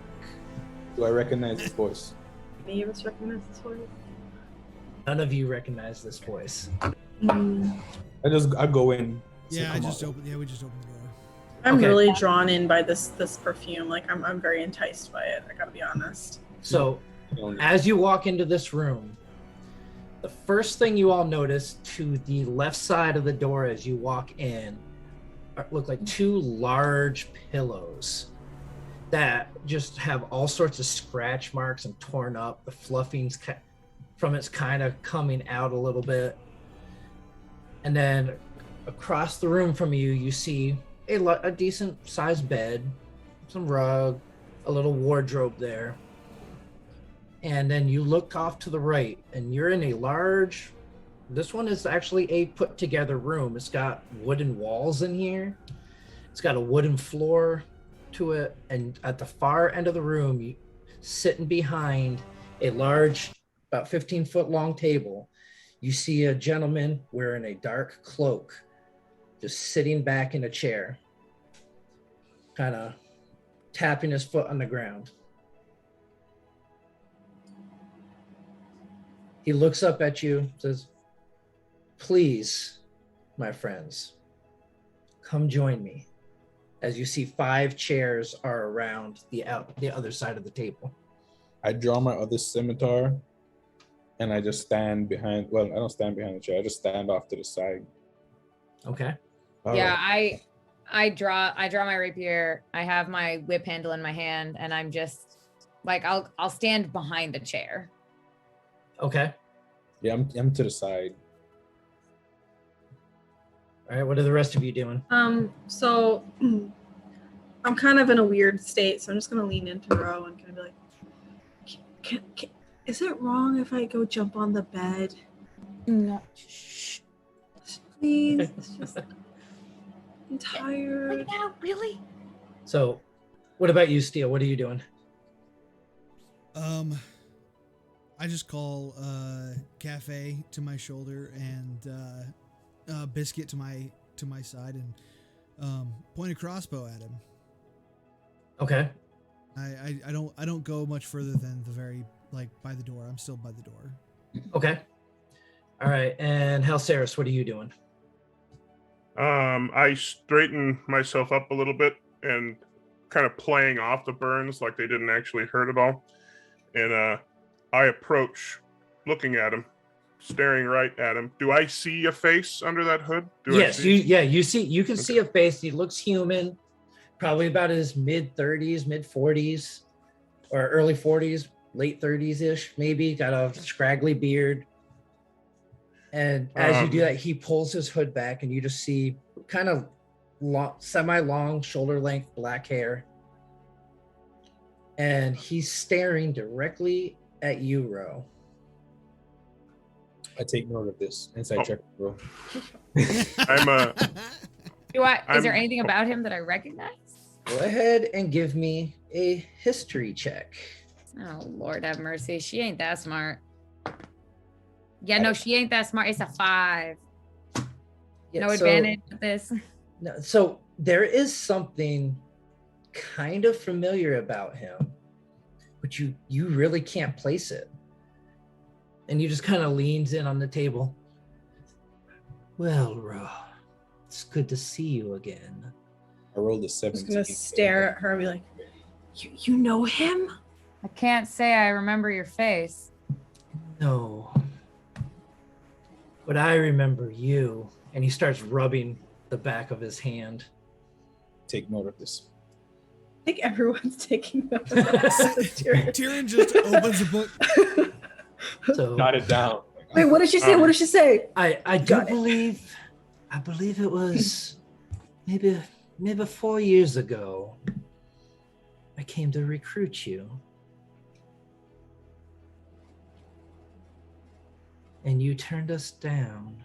Do I recognize this voice? Any of us recognize this voice? None of you recognize this voice. I go in. Yeah, we just opened the door. I'm Okay. really drawn in by this perfume. Like I'm very enticed by it. I gotta be honest. So as you walk into this room, the first thing you all notice to the left side of the door as you walk in look like two large pillows that just have all sorts of scratch marks and torn up. The fluffing's from it's kind of coming out a little bit. And then across the room from you, you see a decent sized bed, some rug, a little wardrobe there. And then you look off to the right and you're in a large, this one is actually a put together room. It's got wooden walls in here. It's got a wooden floor to it. And at the far end of the room, sitting behind a large, about 15-foot long table, you see a gentleman wearing a dark cloak, just sitting back in a chair, kind of tapping his foot on the ground. He looks up at you, says, "Please, my friends, come join me." As you see 5 chairs are around the other side of the table. I draw my other scimitar and I just stand behind, well, I don't stand behind the chair, I just stand off to the side. Okay. All Yeah, right. I draw my rapier. I have my whip handle in my hand, and I'm just like I'll stand behind the chair. Okay. Yeah, I'm to the side. All right. What are the rest of you doing? So I'm kind of in a weird state, so I'm just gonna lean into Ro and kind of be like, is it wrong if I go jump on the bed? No. Shh. Please. It's just I'm tired. Like that, really? So, what about you, Steele? What are you doing? I just call Cafe to my shoulder and Biscuit to my side and point a crossbow at him. Okay. I don't go much further than the very by the door. I'm still by the door. Okay. All right. And Halceris, what are you doing? I straighten myself up a little bit and kind of playing off the burns like they didn't actually hurt at all. And I approach, looking at him, staring right at him. Do I see a face under that hood? Yes, you can see a face. He looks human, probably about his mid-30s, mid-40s, or early 40s, late 30s-ish, maybe. Got a scraggly beard. And as you do that, he pulls his hood back and you just see kind of semi-long, shoulder-length black hair. And he's staring directly at you, Ro. I take note of this. Inside check, bro. Is there anything about him that I recognize? Go ahead and give me a history check. Oh, Lord have mercy. She ain't that smart. Yeah, no, she ain't that smart. It's a 5. Yeah, no advantage with this. No, so there is something kind of familiar about him, but you really can't place it. And you just kind of leans in on the table. Well, Ro, it's good to see you again. I rolled a I'm 17. just gonna stare at her and be like, you know him? I can't say I remember your face. No. But I remember you. And he starts rubbing the back of his hand. Take note of this. I think everyone's taking note of this. Tyrion just opens a book. So Jot it down. Wait, what did she say? What did she say? I believe it was maybe 4 years ago. I came to recruit you. And you turned us down.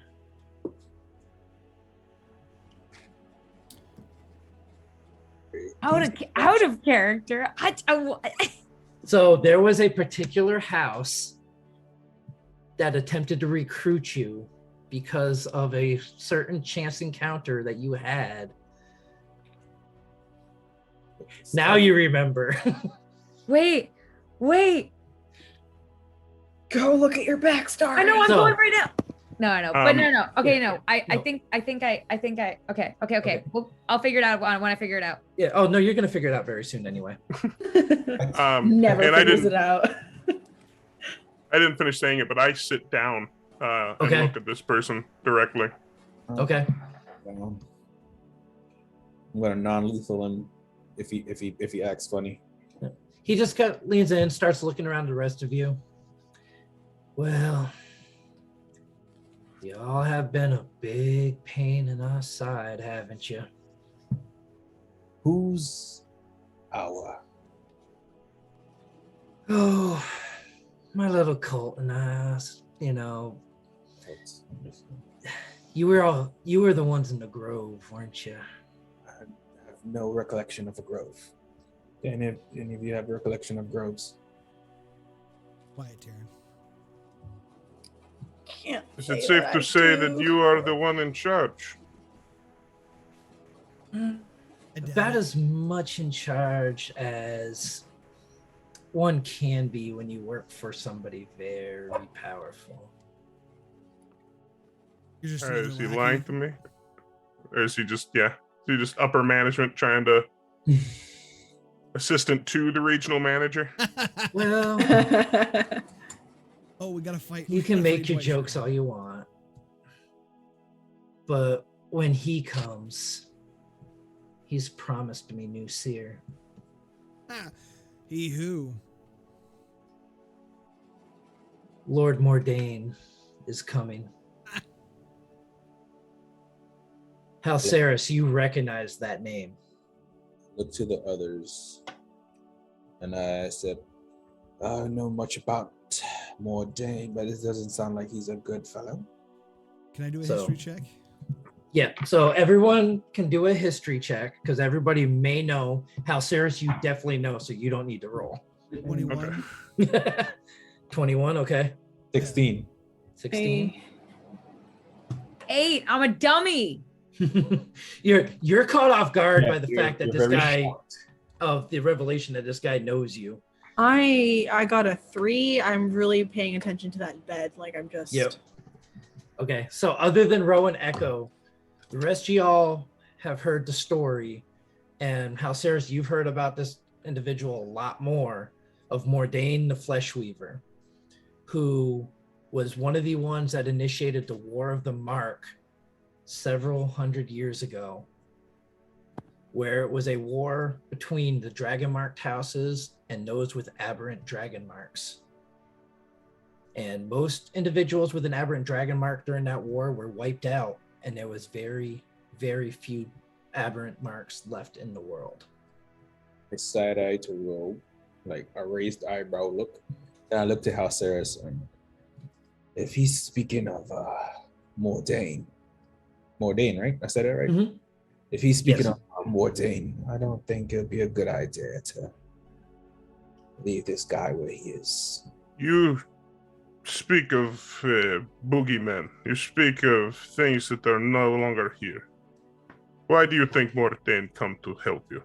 Out of character. So there was a particular house that attempted to recruit you because of a certain chance encounter that you had. Now you remember. Wait. Go look at your backstory. I know, I'm So- going right now. No, I know, but no. Okay, yeah, no. I think I. Okay. Well, I'll figure it out when I figure it out. Yeah. Oh no, you're gonna figure it out very soon anyway. Never and I figures didn't, it out. I didn't finish saying it, but I sit down and Okay. look at this person directly. Okay. I'm gonna non-lethal him if he acts funny. He just leans in, starts looking around the rest of you. Well, y'all have been a big pain in our side, haven't you? Who's our? Oh, my little cult and us, you were the ones in the grove, weren't you? I have no recollection of a grove. Any of you have recollection of groves? Quiet, Taryn. Can't Is say it safe that to I say do. that you are the one in charge? I doubt About it. as much in charge as one can be when you work for somebody very powerful. You're just Is he another lying lackey. to me? Or is he just upper management trying to assistant to the regional manager? Well, Oh, we gotta fight. you We can gotta make fight your Dwight jokes Schrute. all you want, but when he comes, he's promised me new seer. Ah, he who? Lord Mordain is coming. Halceris, you recognize that name. Look to the others, and I said, I don't know much about Mordain, but it doesn't sound like he's a good fellow. Can I do a So- history check? Yeah, so everyone can do a history check because everybody may know. Halceris, you definitely know, so you don't need to roll. 21. 21, okay. 16. 16. 8. I'm a dummy. You're caught off guard Yeah, by the you're- fact that you're this very guy shocked. of the revelation that this guy knows you. I got a 3. I'm really paying attention to that bed. Like I'm just. Yep. Okay, so other than Rowan Echo, the rest of y'all have heard the story, and Halceris, you've heard about this individual a lot more, of Mordain the Flesh Weaver, who was one of the ones that initiated the War of the Mark several hundred years ago, where it was a war between the dragon marked houses and those with aberrant dragon marks. And most individuals with an aberrant dragon mark during that war were wiped out, and there was very, very few aberrant marks left in the world. A side eye to roll, like a raised eyebrow look. And I looked at Halceris, and if he's speaking of Mordain, right? I said it right? Mhm. If he's speaking Yes. of Mordain, I don't think it'd be a good idea to leave this guy where he is. You speak of boogeymen. You speak of things that are no longer here. Why do you think Mordain come to help you?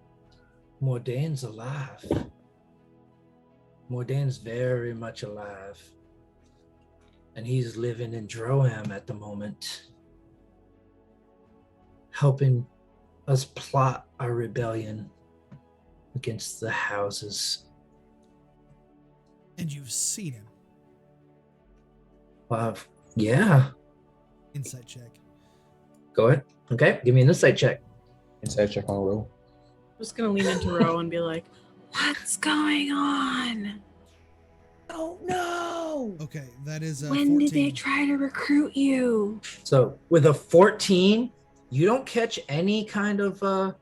Mordain's alive. Mordain's very much alive. And he's living in Droham at the moment, helping us plot our rebellion against the houses. And you've seen him. Yeah. Insight check. Go ahead. Okay, give me an insight check. Inside check on roll. I'm just gonna lean into Ro and be like, "What's going on? Oh no! Okay, that is When 14. did they try to recruit you?" So with a 14, you don't catch any kind of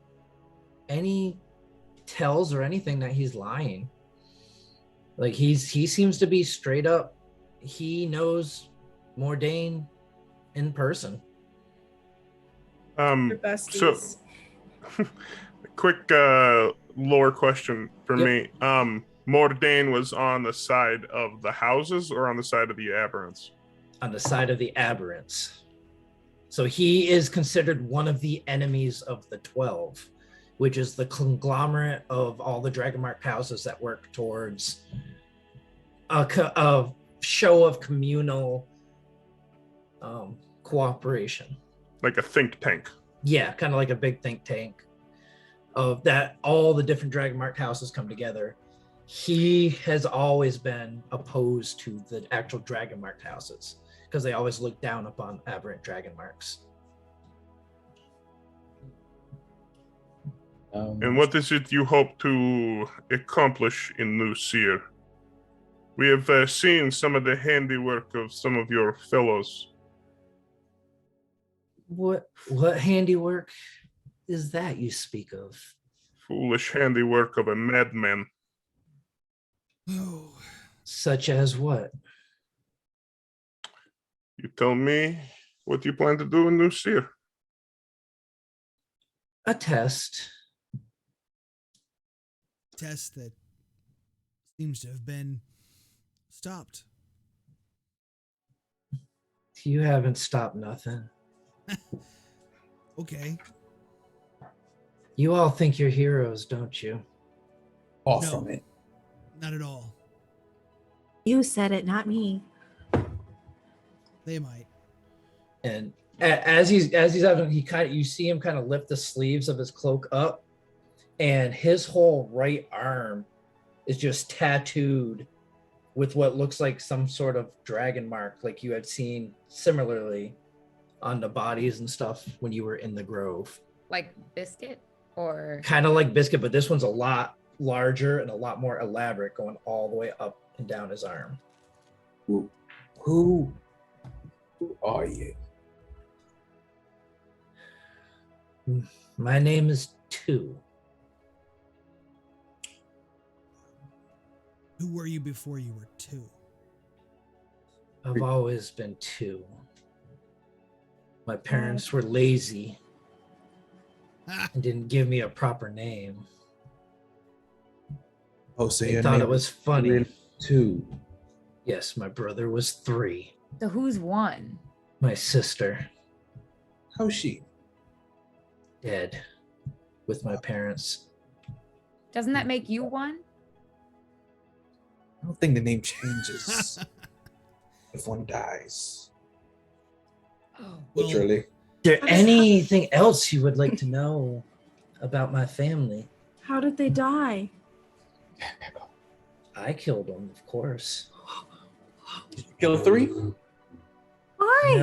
any tells or anything that he's lying. Like he seems to be straight up. He knows Mordain in person. Your So, besties. quick lore question for Yep. me. Mordain was on the side of the houses or on the side of the aberrants? On the side of the aberrants. So he is considered one of the enemies of the 12, which is the conglomerate of all the Dragonmark houses that work towards a show of communal cooperation. Like a think tank. Yeah, kind of like a big think tank of that all the different Dragonmark houses come together. He has always been opposed to the actual Dragonmark houses because they always look down upon aberrant Dragonmarks. And what is it you hope to accomplish in New Seer? We have seen some of the handiwork of some of your fellows. What handiwork is that you speak of? Foolish handiwork of a madman. Oh, Such as what? You tell me what you plan to do in New Seer. A test. test that seems to have been stopped. You haven't stopped nothing. Okay. You all think you're heroes, don't you? Off No. from it. Not at all. You said it, not me. They might. And as he's having, you see him kind of lift the sleeves of his cloak up, and his whole right arm is just tattooed with what looks like some sort of dragon mark, like you had seen similarly on the bodies and stuff when you were in the grove. Like Biscuit or Kind of like Biscuit, but this one's a lot larger and a lot more elaborate, going all the way up and down his arm. Who are you? My name is Two. Who were you before you were 2? I've always been Two. My parents were lazy Ah, and didn't give me a proper name. Oh, so They your thought name it was funny. really Two. Yes, my brother was 3. so who's one? My sister, How's she? dead with my parents. Doesn't that make you one? I don't think the name changes if one dies. Oh, well, Literally. Is there anything else you would like to know about my family? How did they die? I killed them, of course. Did you kill 3? Why?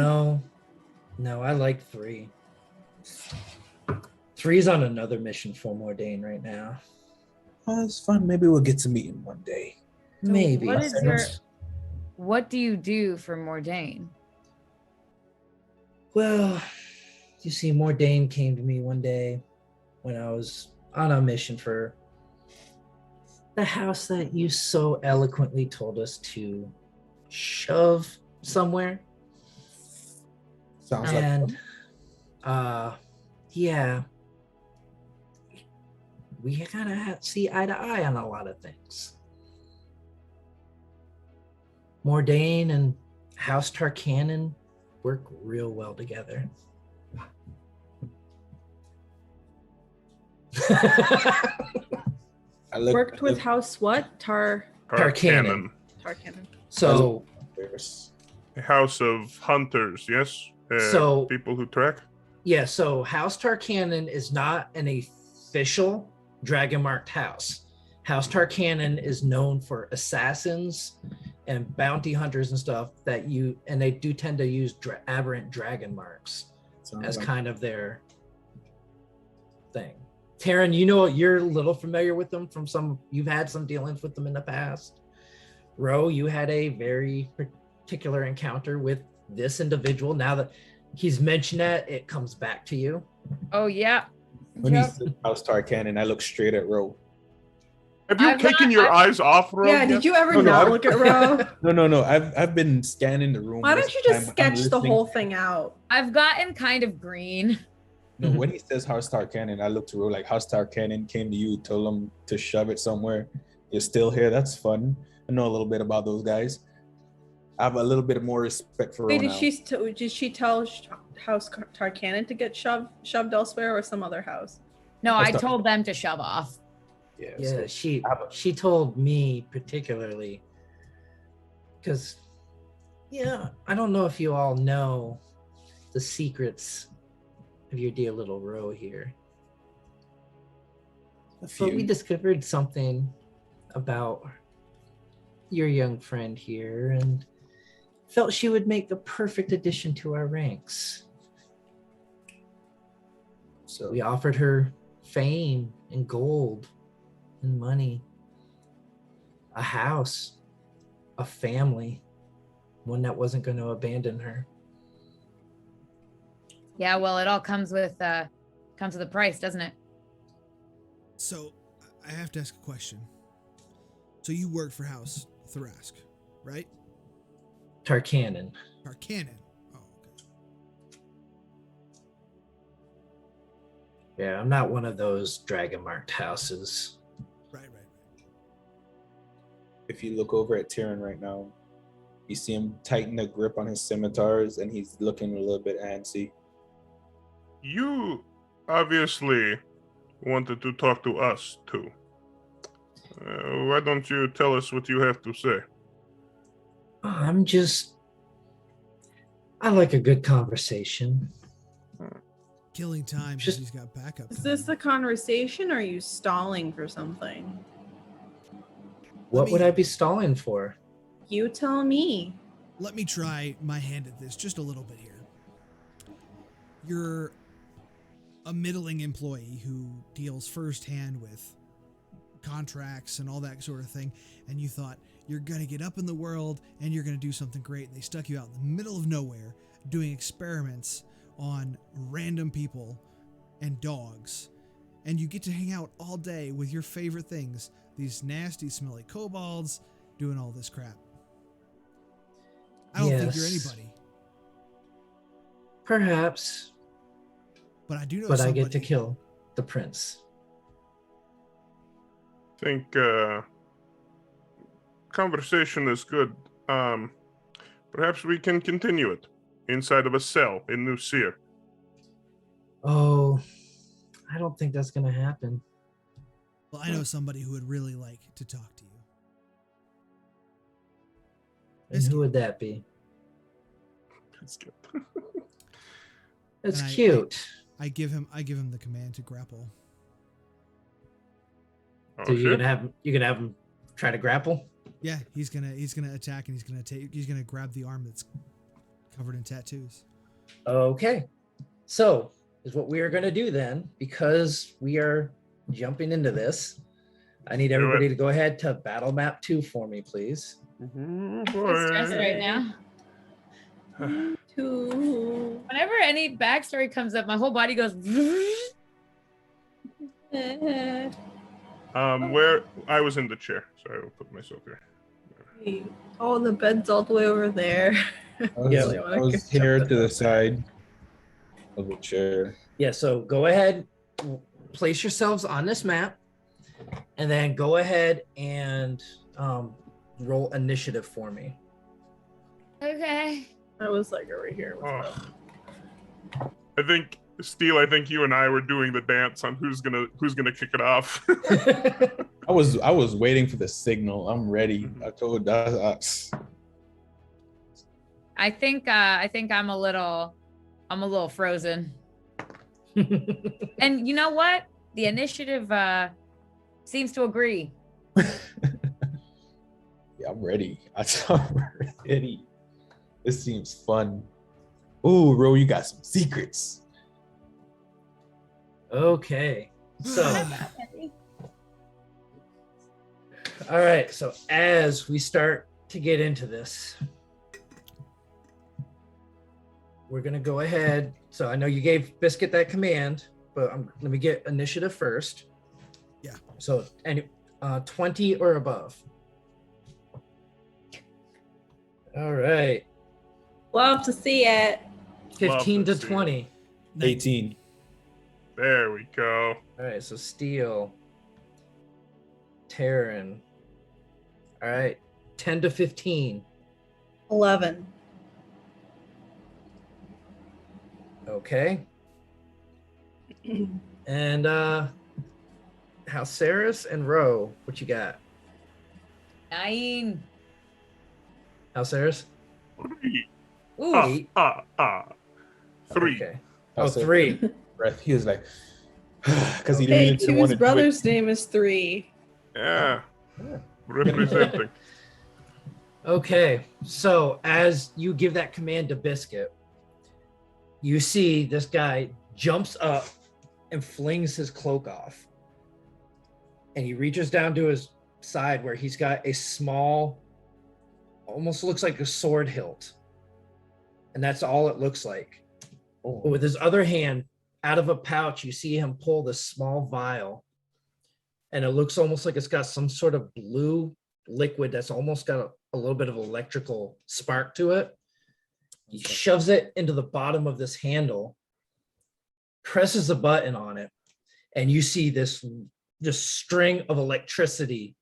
No, I like 3. 3's on another mission for Mordain right now. Oh, it's fun. Maybe we'll get to meet him one day. So Maybe. what do you do for Mordain? Well, you see, Mordain came to me one day when I was on a mission for the house that you so eloquently told us to shove somewhere. Sounds like And yeah, we kind of see eye to eye on a lot of things. Mordain and House Tarkanan work real well together. Worked with House what? Tarkanan. Tarkanan. So A house of hunters, yes? So- people who track? yeah, so House Tarkanan is not an official dragon marked house. House Tarkanan is known for assassins and bounty hunters and stuff and they do tend to use aberrant dragon marks as kind of their thing. Taryn, you're a little familiar with them you've had some dealings with them in the past. Ro, you had a very particular encounter with this individual. Now that he's mentioned that, it comes back to you. Oh yeah. When he Yep. said House Tarkanan, I looked straight at Ro. Have you I've taken not- your eyes off, Ro? Yeah, yet? did you ever No, not I've- look at Ro? No. I've been scanning the room. Why this don't you just time. I'm sketch the listening. whole thing out? I've gotten kind of green. No, when he says House Tarkanan, I look to Ro like House Tarkanan came to you, told him to shove it somewhere. You're still here. That's fun. I know a little bit about those guys. I have a little bit more respect for Ro Wait, now. did she tell House Tarkanan to get shoved elsewhere or some other house? No, I That's not- told them to shove off. Yeah. Yeah, so- she told me particularly because I don't know if you all know the secrets of your dear little Ro here. a But we few. discovered something about your young friend here and felt she would make the perfect addition to our ranks. So we offered her fame and gold and money, a house, a family, one that wasn't going to abandon her. Yeah, well, it all comes with a price, doesn't it? So, I have to ask a question. So you work for House Thrask, right? Tarkanan. Tarkanan. Oh, okay. Yeah, I'm not one of those dragon marked houses. Right. If you look over at Tyrion right now, you see him tighten the grip on his scimitars, and he's looking a little bit antsy. You obviously wanted to talk to us too. Why don't you tell us what you have to say? I like a good conversation. Killing time because he's got backup. Is this a conversation or are you stalling for something? What would I be stalling for? You tell me. Let me try my hand at this just a little bit here. You're a middling employee who deals firsthand with contracts and all that sort of thing, and you thought you're going to get up in the world and you're going to do something great. They stuck you out in the middle of nowhere doing experiments on random people and dogs, and you get to hang out all day with your favorite things, these nasty smelly kobolds doing all this crap. I don't think you're anybody. Perhaps. But I do know But somebody. I get to kill the prince. Think conversation is good. Perhaps we can continue it inside of a cell in New Seer. Oh, I don't think that's going to happen. Well, I know somebody who would really like to talk to you. And who would that be? It's good. It's And cute. I give him the command to grapple. So you're gonna have him try to grapple? Yeah, he's gonna attack, and he's gonna grab the arm that's covered in tattoos. Okay. So is what we are gonna do then, because we are jumping into this. I need everybody to go ahead to battle map 2 for me, please. I'm so stressed right now. Whenever any backstory comes up, my whole body goes. Where I was in the chair, so I will put myself here. Oh, the bed's all the way over there. I was here to the side of the chair. Yeah, so go ahead, place yourselves on this map, and then go ahead and roll initiative for me. Okay. I was like over here. I think Steel, you and I were doing the dance on who's gonna kick it off. I was waiting for the signal. I'm ready. I told us. I think I'm a little frozen. And you know what? The initiative seems to agree. Yeah, I'm ready. I'm ready. This seems fun. Ooh, Ro, you got some secrets. Okay. So all right, so as we start to get into this, we're gonna go ahead. So I know you gave Biscuit that command, but let me get initiative first. Yeah. So 20 or above. All right. Love to see it. 15 to 20. 18. There we go. All right, so Steel, Tavern. All right, 10 to 15. 11. Okay. And Halceris and Ro, what you got? 9. Halceris? 3. Ooh. 3. Okay. Oh, 3. Breath. He was like, because he Hey, didn't want Two's to brother's name is 3. Yeah. Representing. Okay, so as you give that command to Biscuit, you see this guy jumps up and flings his cloak off. And he reaches down to his side where he's got a small almost looks like a sword hilt. And that's all it looks like. Oh. But with his other hand, out of a pouch, you see him pull this small vial. And it looks almost like it's got some sort of blue liquid that's almost got a little bit of electrical spark to it. He shoves it into the bottom of this handle, presses a button on it, and you see this just string of electricity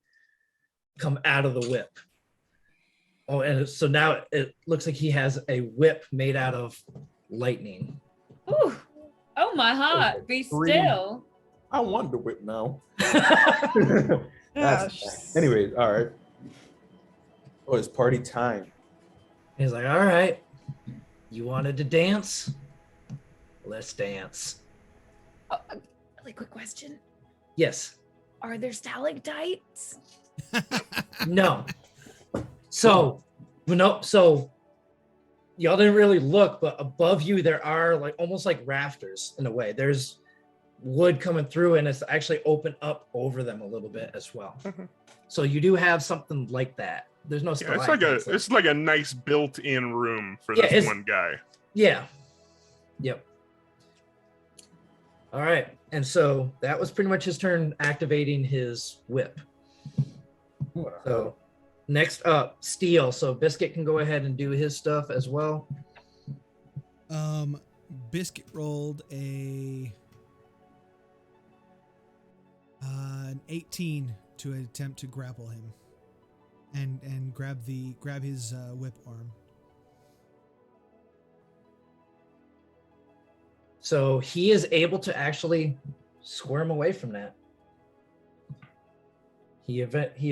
come out of the whip. Oh, and so now it looks like he has a whip made out of lightning. Ooh. Oh, my heart, be still. I want the whip now. Gosh. Anyways, all right. Oh, it's party time. He's like, all right, you wanted to dance? Let's dance. Oh, really quick question. Yes. Are there stalactites? No. So, no, so y'all didn't really look, but above you there are like almost like rafters in a way. There's wood coming through and it's actually open up over them a little bit as well. So you do have something like that. There's no stalactites. It's like a nice built-in room for Yeah, this one guy. Yeah. Yep. All right. And so that was pretty much his turn activating his whip. So next up, Steel. So Biscuit can go ahead and do his stuff as well. Biscuit rolled an 18 to attempt to grapple him and grab his whip arm. So he is able to actually squirm away from that. He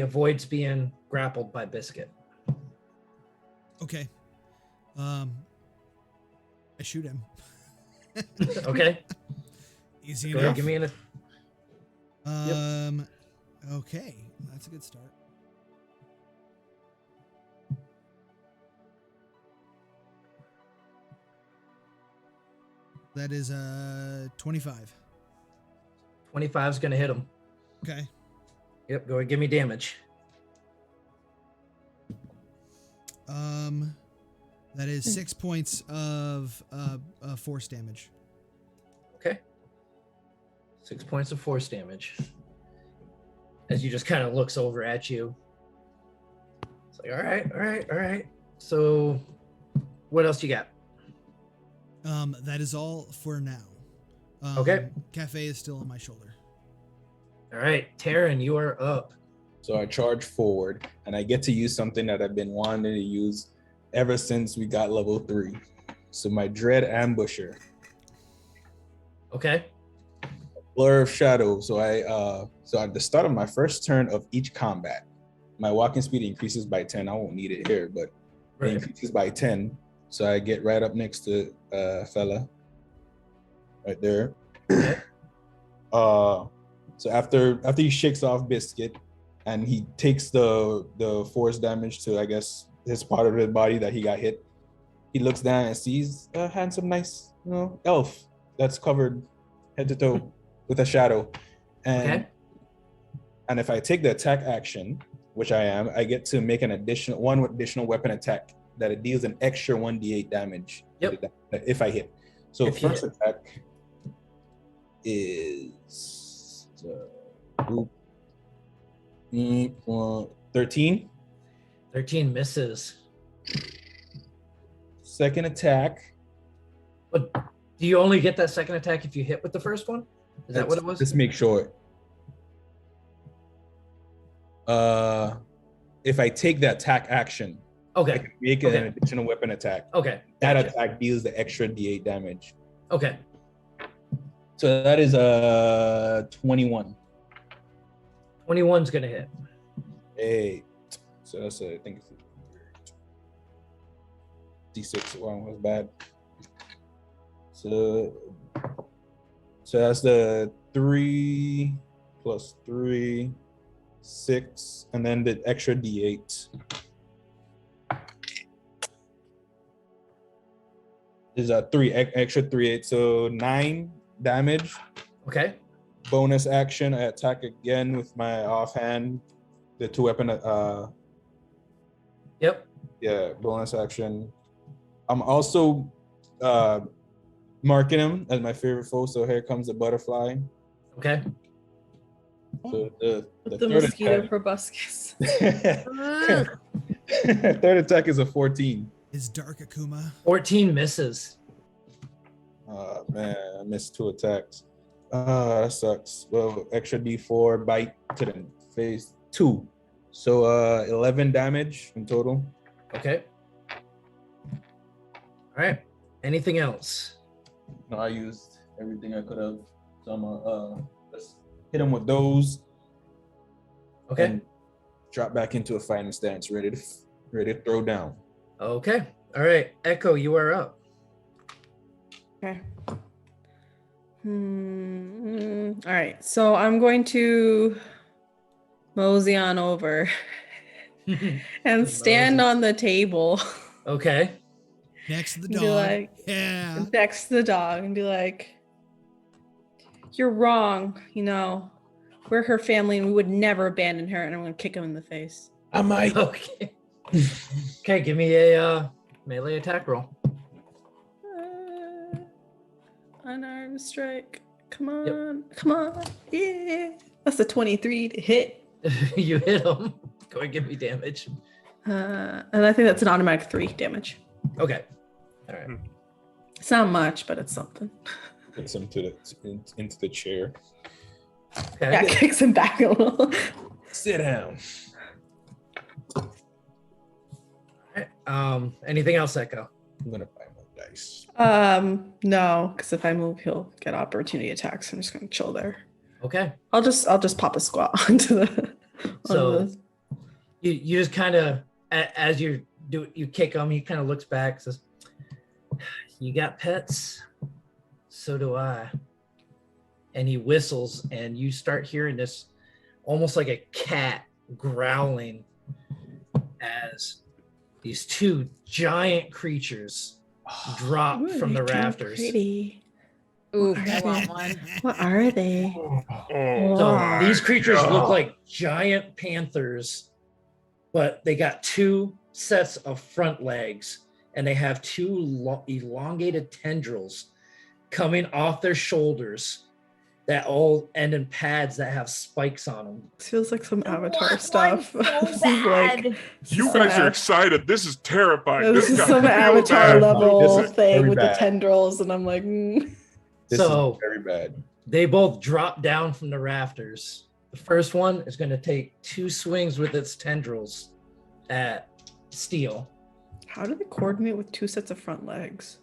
avoids being grappled by Biscuit. Okay. I shoot him. Okay. Easy Go enough. ahead, give me an. Okay, that's a good start. That is 25. 25 is going to hit him. Okay. Yep, go ahead, give me damage. That is 6 points of force damage. Okay. 6 points of force damage. As he just kind of looks over at you. It's like, all right. So what else you got? That is all for now. Okay. Cafe is still on my shoulder. All right, Taryn, you are up. So I charge forward, and I get to use something that I've been wanting to use ever since we got level 3. So my Dread Ambusher. Okay. Blur of Shadow. So so at the start of my first turn of each combat, my walking speed increases by 10. I won't need it here, but it increases by 10. So I get right up next to fella. Right there. Okay. So after he shakes off Biscuit and he takes the force damage to, I guess, his part of his body that he got hit, he looks down and sees a handsome, nice, elf that's covered head to toe with a shadow. And and if I take the attack action, which I am, I get to make one additional weapon attack that it deals an extra 1d8 damage. Yep. If I hit. So If you first hit. attack is 13. 13 misses. Second attack. But do you only get that second attack if you hit with the first one? Is that what it was? Let's make sure. If I take the attack action, I Okay. can make an additional weapon attack. Okay. That Gotcha. attack deals the extra d8 damage. Okay. So that is 21. 21's gonna hit. 8. So that's I think it's d6. Wow, that's bad. So that's the 3 plus 3, 6, and then the extra d8. Is a 3 extra 3, 8, so 9 damage. Okay. Bonus action, I attack again with my offhand, the 2 weapon. Yep. Yeah, bonus action. I'm also marking him as my favorite foe. So here comes the butterfly. Okay. So the The third mosquito attack. proboscis. Third attack is a 14. Is Dark Akuma. 14 misses. Oh man, I missed 2 attacks. That sucks. Well, extra D4 bite to the face. 2. So 11 damage in total. Okay. All right. Anything else? No, I used everything I could have. So I'm let's hit him with those. Okay. And drop back into a fighting stance, ready to throw down. Okay. All right. Echo, you are up. Okay. All right. So I'm going to mosey on over and stand on the table Okay. Next to the and dog. be like, Yeah. next to the dog and be like, "You're wrong. You know, we're her family and we would never abandon her." And I'm going to kick him in the face. I might. Okay. Okay. Give me a melee attack roll. Unarmed strike. Come on. Come on. Yeah. That's a 23 to hit. You hit him. Go and give me damage. And I think that's an automatic 3 damage. Okay. All right. It's not much, but it's something. Puts him into the chair. Okay. Yeah, kicks him back a little. Sit down. All right. Anything else, Echo? I'm gonna buy more dice. No, because if I move, he'll get opportunity attacks. I'm just gonna chill there. Okay. I'll just pop a squat onto the. So you just kind of as you kick him, he kind of looks back, says, "You got pets? So do I." And he whistles, and you start hearing this almost like a cat growling as these 2 giant creatures drop from the rafters. Pretty. Ooh, I want one. What are they? Oh, So these creatures look God. like giant panthers, but they got 2 sets of front legs, and they have 2 elongated tendrils coming off their shoulders that all end in pads that have spikes on them. This feels like some Avatar Want stuff. one so This is like bad. You some guys are Av- excited. This is terrifying. This is got some real Avatar bad. level This is thing very with bad. the tendrils, and I'm like, This So- is very bad. They both drop down from the rafters. The first one is going to take 2 swings with its tendrils at Steel. how do they coordinate with 2 sets of front legs?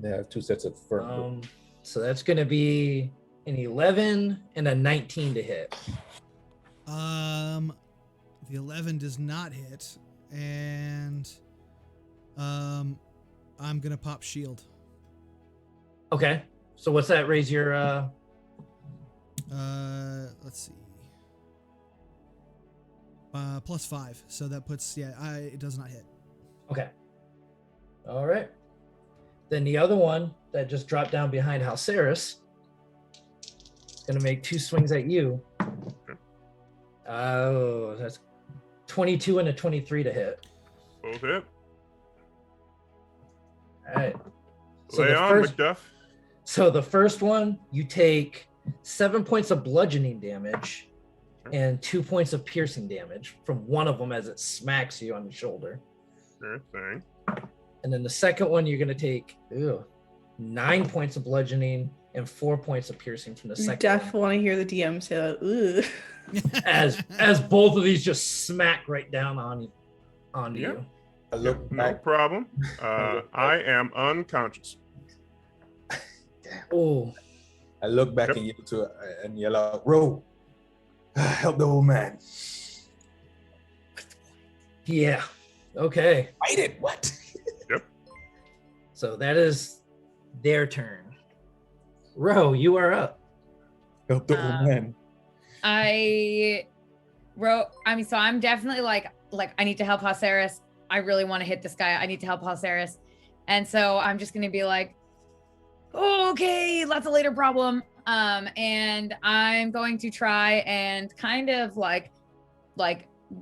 They have 2 sets of front. So that's going to be an 11 and a 19 to hit. The 11 does not hit, and I'm gonna pop shield. Okay. So what's that? Raise your Let's see. +5, so that puts it does not hit. Okay. All right. Then the other one that just dropped down behind Halceris is going to make 2 swings at you. Oh, that's 22 and a 23 to hit. Both hit. All right. So Lay the on, first, Macduff. so the first one, you take 7 points of bludgeoning damage and 2 points of piercing damage from one of them as it smacks you on the shoulder. Sure thing. And then the second one, you're going to take 9 points of bludgeoning and 4 points of piercing from the You second definitely want to hear the DM say that. Ugh. one, as both of these just smack right down onto Yeah. you. I look No back. problem. I am unconscious. Oh, I look back Yep. and yell out, "Ro, help the old man." yeah. Okay. Fight it. What? So that is their turn. Ro, you are up. Help the Um, old man. So I'm definitely like I need to help Halceris. I really want to hit this guy. I need to help Halceris. And so I'm just gonna be like, okay, that's a later problem. And I'm going to try and kind of like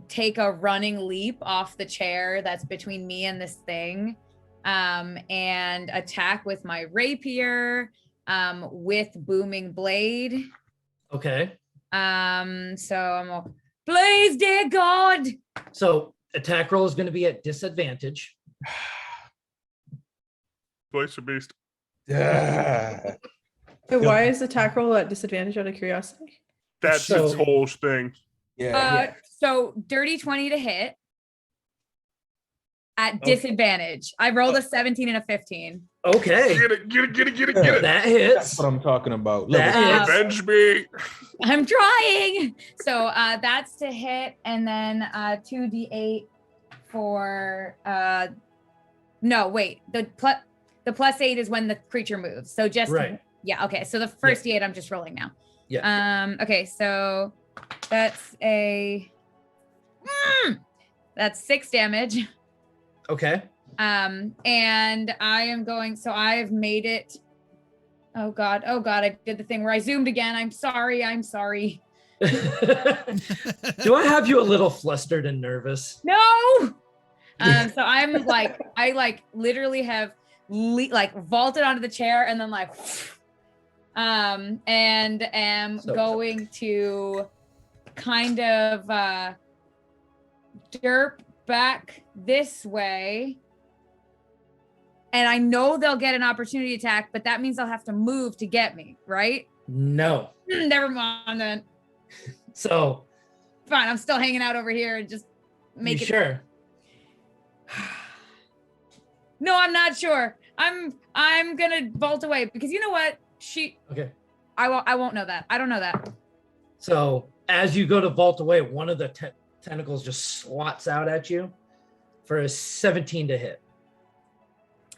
take a running leap off the chair that's between me and this thing, and attack with my rapier, with booming blade. Okay. So I'm all, please, dear God. So attack roll is going to be at disadvantage. Place a beast. Yeah. Wait, why is attack roll at disadvantage out of curiosity? That's So- its whole thing. Yeah. So dirty 20 to hit at disadvantage. I rolled a 17 and a 15. Okay. Get it. That That's hits. what I'm talking about. That Level hits. Avenge me. I'm trying. So that's to hit, and then 2d8 for no, wait. The plus 8 is when the creature moves. So just Right. yeah, okay. So the first d8 I'm just rolling now. Yeah. Okay, so that's that's 6 damage. Okay. And I am going, so I've made it. Oh God, I did the thing where I zoomed again. I'm sorry. Do I have you a little flustered and nervous? No. So I'm like, I literally have vaulted onto the chair and then and am So- going to kind of derp back this way. And I know they'll get an opportunity attack, but that means they'll have to move to get me, right? No. Never mind then. So Fine, I'm still hanging out over here and just make you it. sure? No, I'm not sure. I'm gonna bolt away because you know what? Okay. I won't know that. I don't know that. So as you go to vault away, one of the tentacles just swats out at you for a 17 to hit.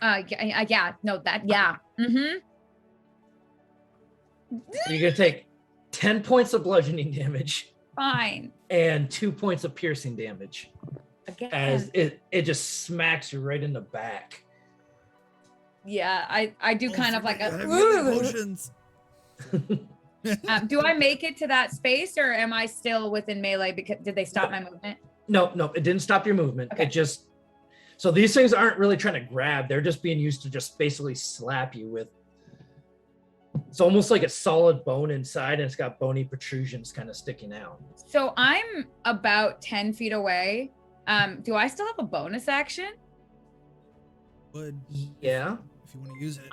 Yeah. No, that. Yeah. Mm-hmm. So you're gonna take 10 points of bludgeoning damage Fine. and 2 points of piercing damage Again. as it just smacks you right in the back. Yeah, I do kind of like a. Emotions. Do I make it to that space or am I still within melee? Because did they stop my movement? No, it didn't stop your movement. Okay. It just, so these things aren't really trying to grab. They're just being used to just basically slap you with. It's almost like a solid bone inside and it's got bony protrusions kind of sticking out. So I'm about 10 feet away. Do I still have a bonus action? Would Yeah. if you want to use it.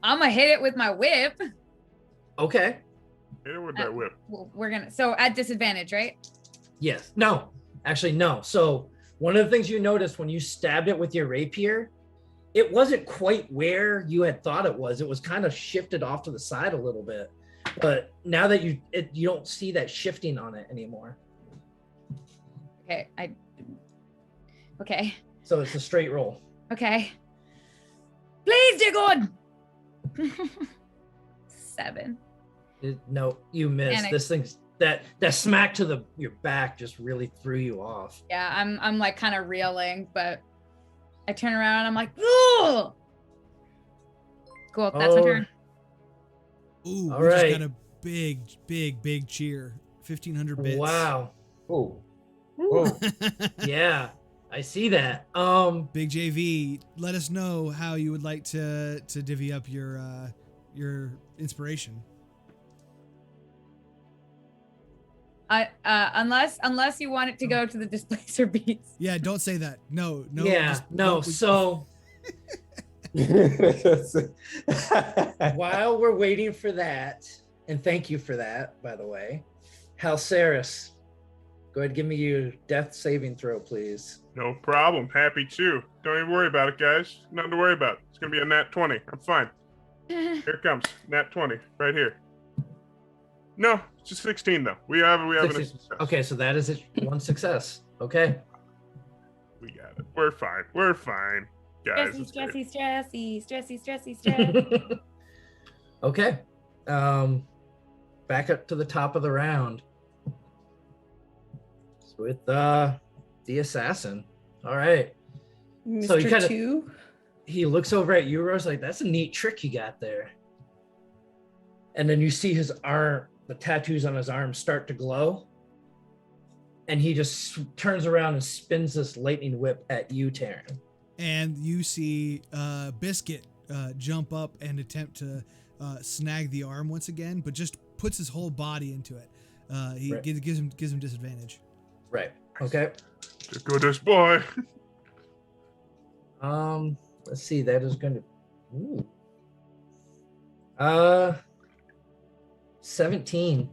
I'm gonna hit it with my whip. Okay. Hit it with that whip. We're gonna, so at disadvantage, right? Yes. No, actually, no. So one of the things you noticed when you stabbed it with your rapier, it wasn't quite where you had thought it was. It was kind of shifted off to the side a little bit. But now that you don't see that shifting on it anymore. Okay. So it's a straight roll. Okay. Please, dear God. 7. No, you missed. Panic. This thing's that smack to your back just really threw you off. Yeah, I'm like kind of reeling, but I turn around and I'm like, ooh. Cool, that's my turn. Ooh, All we right. just got a big cheer. 1,500 bits. Wow. Oh. Oh. Yeah, I see that. Big JV, let us know how you would like to divvy up your inspiration. Unless you want it to go to the displacer beats. Yeah, don't say that. No. Yeah, just- no. we- So while we're waiting for that, and thank you for that, by the way, Halceris, go ahead and give me your death saving throw, please. No problem. Happy to. Don't even worry about it, guys. Nothing to worry about. It's gonna be a nat 20. I'm fine. Here it comes. Nat 20 right here. No, it's just 16 though. We have an 16. Okay, so that is one success. Okay. We got it. We're fine. Guys. it's great. Stressy. Okay. Back up to the top of the round. With the assassin. All right. Mr. So you kinda- 2? He looks over at you, Rose, like, that's a neat trick you got there. And then you see his arm, the tattoos on his arm start to glow. and he just turns around and spins this lightning whip at you, Taryn. And you see Biscuit jump up and attempt to snag the arm once again, but just puts his whole body into it. He Right. gives him disadvantage. Right. Okay. The goodest boy. Let's see. That is going to. Ooh. 17.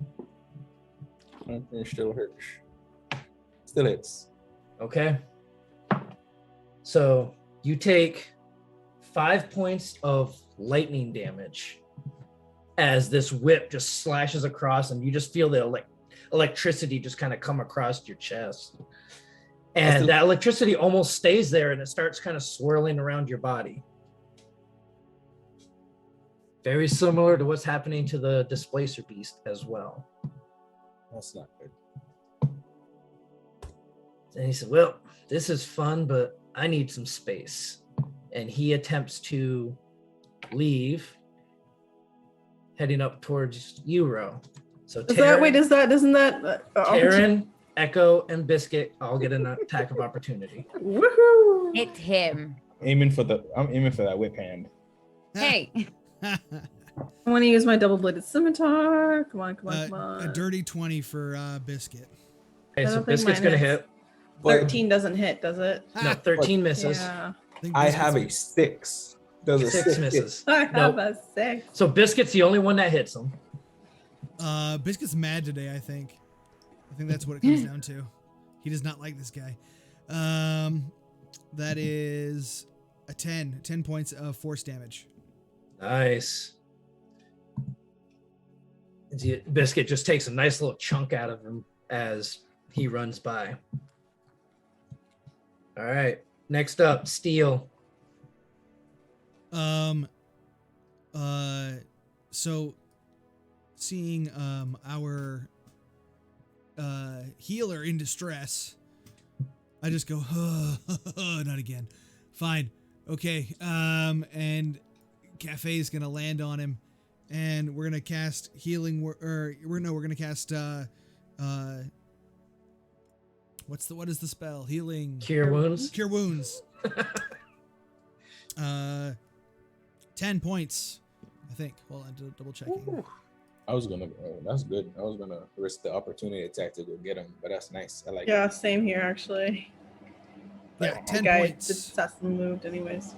It still hurts. Still hits. Okay. So you take 5 points of lightning damage as this whip just slashes across, and you just feel the electricity just kind of come across your chest. And that electricity almost stays there, and it starts kind of swirling around your body. Very similar to what's happening to the displacer beast as well. That's not good. And he said, well, this is fun, but I need some space. And he attempts to leave, heading up towards Euro. So Taryn, Echo, and Biscuit all get an attack of opportunity. Woohoo! Hit him. I'm aiming for that whip hand. Hey. I want to use my double-bladed scimitar. Come on. A dirty 20 for Biscuit. Okay, I so don't think Biscuit's mine going to hits. hit. 13 doesn't hit, does it? No, 13 misses. Yeah. I have a 6. Does a 6 6 misses. I have a 6. So Biscuit's the only one that hits him. Biscuit's mad today, I think. I think that's what it comes down to. He does not like this guy. That is a 10 points of force damage. Nice. Biscuit just takes a nice little chunk out of him as he runs by. All right. Next up, Steel. So seeing our healer in distress, I just go, not again. Fine. Okay. And Cafe's gonna land on him, and we're gonna cast healing. We're gonna cast what is the spell? Healing. Cure wounds. Cure wounds. 10 points, I think. Hold on, double checking. I was gonna. That's good. I was gonna risk the opportunity attack to go get him, but that's nice. I like. Yeah, it. same here actually. Yeah, But 10 the guy points. successfully moved anyways.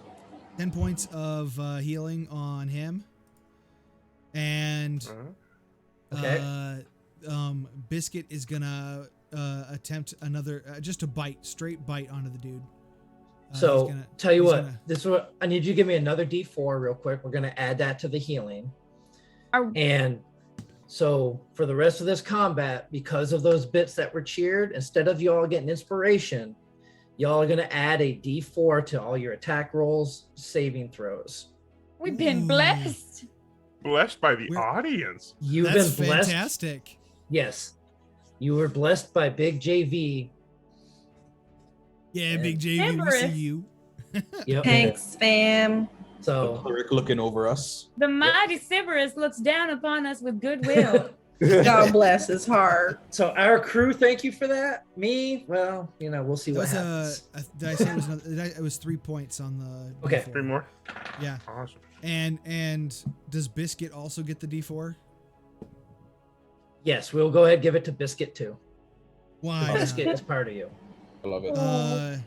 10 points of healing on him. And Okay. Biscuit is gonna attempt another just a straight bite onto the dude. So tell you he's what, gonna- this is what I need you to give me another D4 real quick. We're gonna add that to the healing. And so for the rest of this combat, because of those bits that were cheered, instead of y'all getting inspiration, y'all are gonna add a D4 to all your attack rolls, saving throws. We've been Ooh. blessed. Blessed by the We're- audience. You've That's been blessed. fantastic. Yes. You were blessed by Big JV. Yeah, Big JV, we see Everest. you. Yep. Thanks, fam. So Cleric looking over us. The mighty Sybaris looks down upon us with goodwill. God bless his heart. so our crew, thank you for that. Me, well, we'll see That what was happens. did I say it was it was 3 points on the Okay. D4. 3 more. Yeah. Awesome. And does Biscuit also get the D4? Yes, we'll go ahead and give it to Biscuit too. Why? Biscuit is part of you. I love it.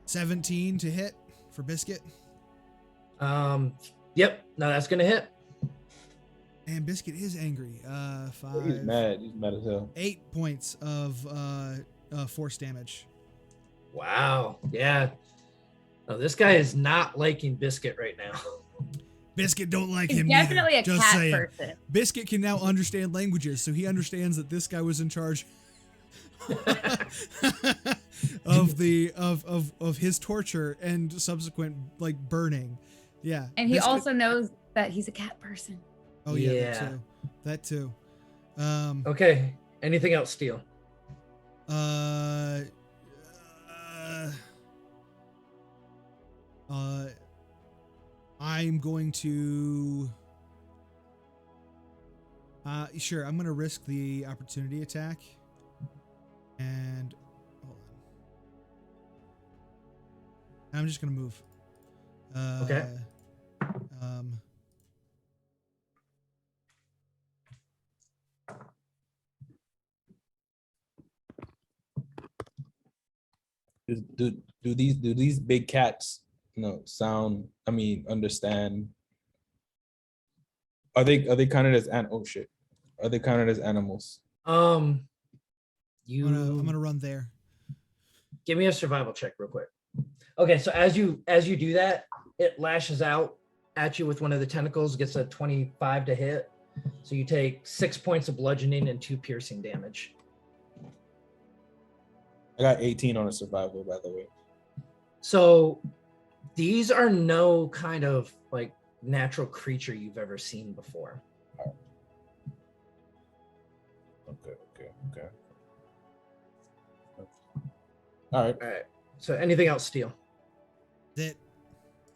17 to hit for Biscuit. Yep, no, that's gonna hit. And Biscuit is angry. He's mad. He's mad as hell. 8 points of force damage. Wow. Yeah. No, this guy is not liking Biscuit right now. Biscuit don't like He's him definitely neither. a Just cat saying. person. Biscuit can now understand languages, so he understands that this guy was in charge of his torture and subsequent burning. Yeah. And he Biscuit- also knows that he's a cat person. Oh yeah, Yeah. that too. Okay. Anything else, Steel? Sure. I'm gonna risk the opportunity attack. And hold on. I'm just gonna move. Okay. Do these big cats, sound? I mean, understand? Are they counted as oh shit? Are they counted as animals? I'm gonna run there. Give me a survival check real quick. Okay, so as you do that, it lashes out at you with one of the tentacles, gets a 25 to hit. So you take 6 points of bludgeoning and 2 piercing damage. I got 18 on a survival, by the way. So these are no kind of like natural creature you've ever seen before. Okay. All right. So anything else, Steel? That.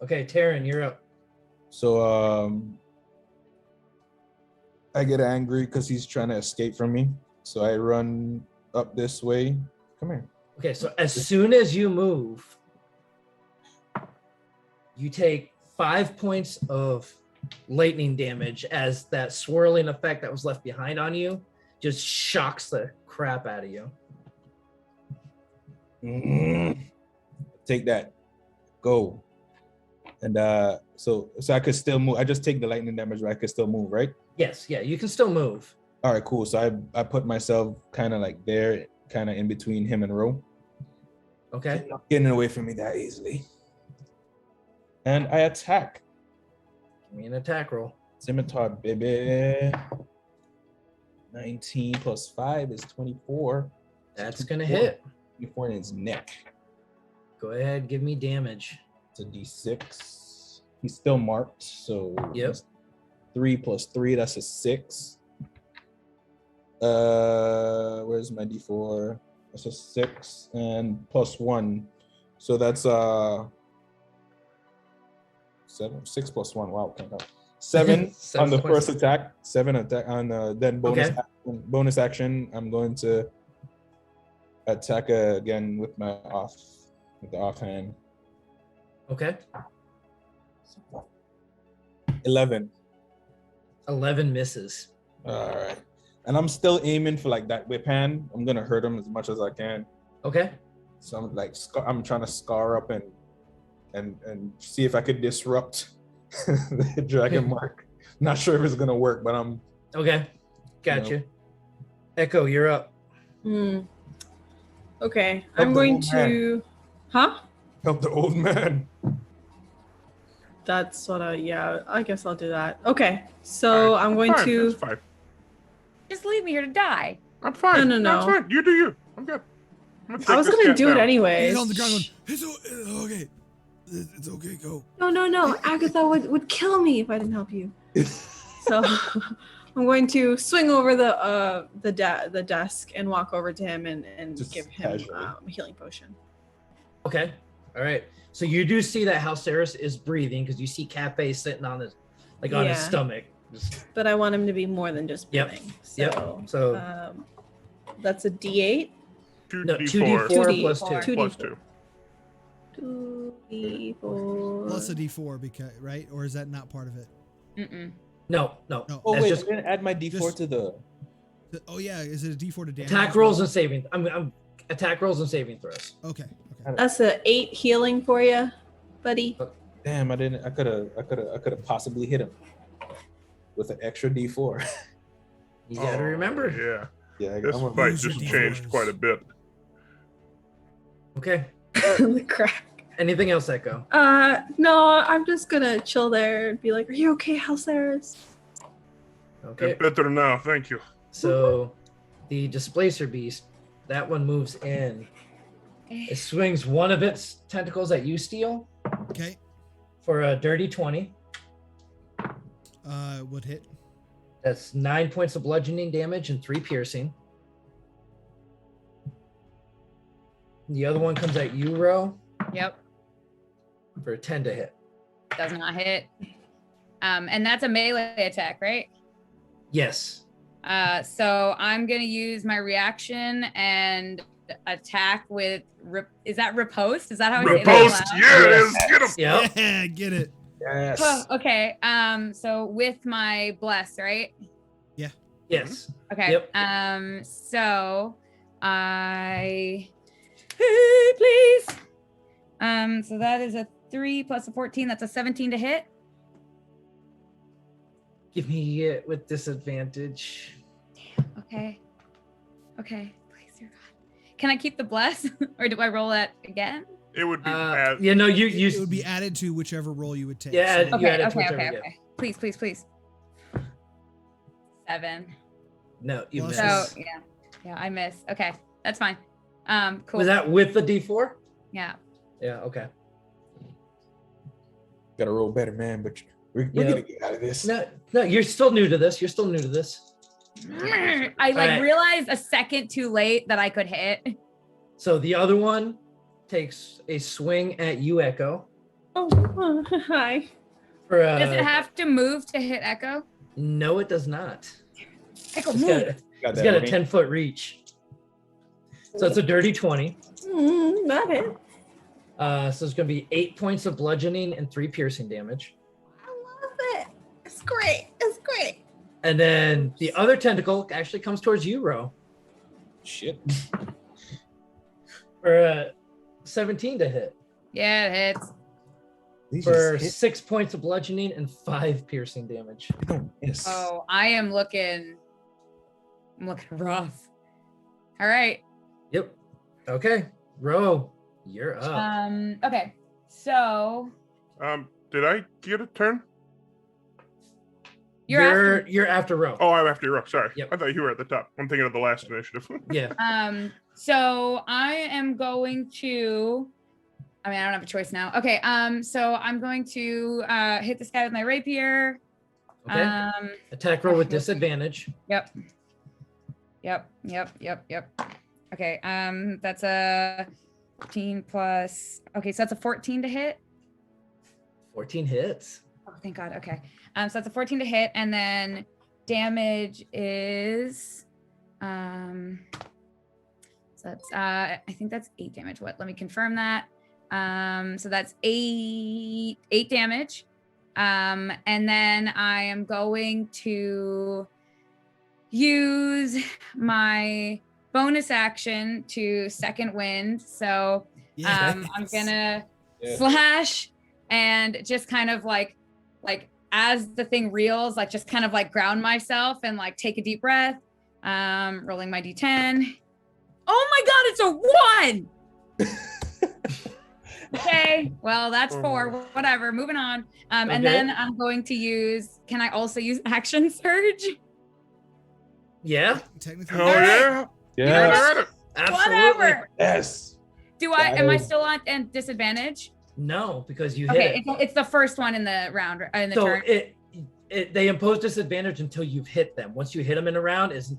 Okay, Taryn, you're up. So I get angry because he's trying to escape from me. So I run up this way. Come here. Okay, so as soon as you move, you take 5 points of lightning damage as that swirling effect that was left behind on you just shocks the crap out of you. Take that. Go. And so I could still move. I just take the lightning damage, but I could still move, right? Yes, yeah, you can still move. All right, cool. So I put myself kind of like there, kind of in between him and Ro. Okay. He's not getting away from me that easily. And I attack. Give me an attack roll. Scimitar, baby. 19 plus 5 is 24. That's going to hit. 24 in his neck. Go ahead, give me damage. It's a d6. He's still marked, so yep. 3 plus 3, that's a 6. Where's my d4? That's a 6 and plus 1. So that's 7, 6 plus 1. Wow, can't count. 7 on the first attack. 7 attack on then bonus action. I'm going to attack again with the offhand. Okay. 11 misses. All right. And I'm still aiming for like that whip hand. I'm gonna hurt him as much as I can. Okay. So I'm trying to scar up and see if I could disrupt the dragon mark. Not sure if it's gonna work, but I'm okay. Gotcha. Echo, you're up. Okay, I'm going to. Huh? Help the old man. That's what I guess I'll do that. Okay, so I'm going to. That's fine. Just leave me here to die. I'm fine. No. That's fine. You do you. I'm good. I was gonna do it anyways. He's on the ground going, it's okay. It's okay, go. No. Agatha would kill me if I didn't help you. So I'm going to swing over the desk and walk over to him and just give him casually. a healing potion. Okay. All right. So you do see that Halceris is breathing because you see Cafe sitting on his his stomach. But I want him to be more than just breathing. Yep. So that's a D8. 2d4 plus 2. Plus 2. 2d4 plus a d4 because right, or is that not part of it? No. Oh wait, I'm gonna add my d4 to the. Oh yeah, is it a d4 to damage? Attack rolls and saving. I'm attack rolls and saving throws. Okay. That's a 8 healing for you, buddy. Damn, I didn't. I could have possibly hit him with an extra d4. You gotta remember. Yeah. This fight just changed quite a bit. Okay. The crack. Anything else, Echo? No, I'm just gonna chill there and be like, "Are you okay, Halceris?" Okay. Get better now, thank you. So, the displacer beast, that one moves in. It swings one of its tentacles at you, Steel. Okay. For a dirty 20. Would hit. That's 9 points of bludgeoning damage and 3 piercing. The other one comes at you, Ro. Yep. For a 10 to hit. Does not hit. And that's a melee attack, right? Yes. So I'm gonna use my reaction and attack with. Is that riposte? Is that how I say Riposte, that? yeah, it is. Get him. Yep. Yeah, get it. Yes. Oh, okay. So with my bless, right? Yes. Okay. Yep. So I. Hey, please. So that is a 3 plus a 14. That's a 17 to hit. Give me it with disadvantage. Okay. Please, dear God. Can I keep the bless, or do I roll that again? It would be You It would be added to whichever roll you would take. Yeah, So- you add it to Okay. whichever you get. Please. 7. No, you Plus miss. So yeah, I miss. Okay, that's fine. Cool. Was that with the D4? Yeah. Yeah. Okay. Gotta roll better, man. But we're Yeah. gonna get out of this. No, you're still new to this. I Alright. realized a second too late that I could hit. So the other one takes a swing at you, Echo. Oh, hi. For Does it have to move to hit Echo? no, it does not. Echo, It's move. got a 10-foot reach. So it's a dirty 20. That hit. So it's gonna be 8 points of bludgeoning and 3 piercing damage. I love it. It's great. And then the other tentacle actually comes towards you, Ro, Shit. for 17 to hit. Yeah, it hits. These For just 6 points of bludgeoning and 5 piercing damage. don't miss. Oh, I'm looking rough. All right. Yep. Okay. Ro, you're up. Okay. So Did I get a turn? You're after Ro. Oh, I'm after you up. Sorry. Yep. I thought you were at the top. I'm thinking of the last initiative. Yeah. So I am going to. I mean, I don't have a choice now. Okay. So I'm going to hit this guy with my rapier. Okay. Attack roll with disadvantage. Yep. Okay. That's a 14 plus. Okay, so that's a 14 to hit. 14 hits. Oh, thank God. Okay. So that's a 14 to hit, and then damage is so that's I think that's 8 damage. What? Let me confirm that. So that's 8 damage. And then I am going to use my bonus action to second wind. So I'm gonna slash and just kind of like as the thing reels, like just kind of like ground myself and like take a deep breath. Rolling my D10. Oh my God, it's a 1. Okay, well that's 4. Whatever. Moving on. And then I'm going to use. Can I also use action surge? Yeah. Technically. Oh yeah. Yes. Absolutely. Whatever. Yes. Do I? Am I still on disadvantage? No, because you hit Okay, it. it's the first one in the round in the So turn. they impose disadvantage until you've hit them. Once you hit them in a round, is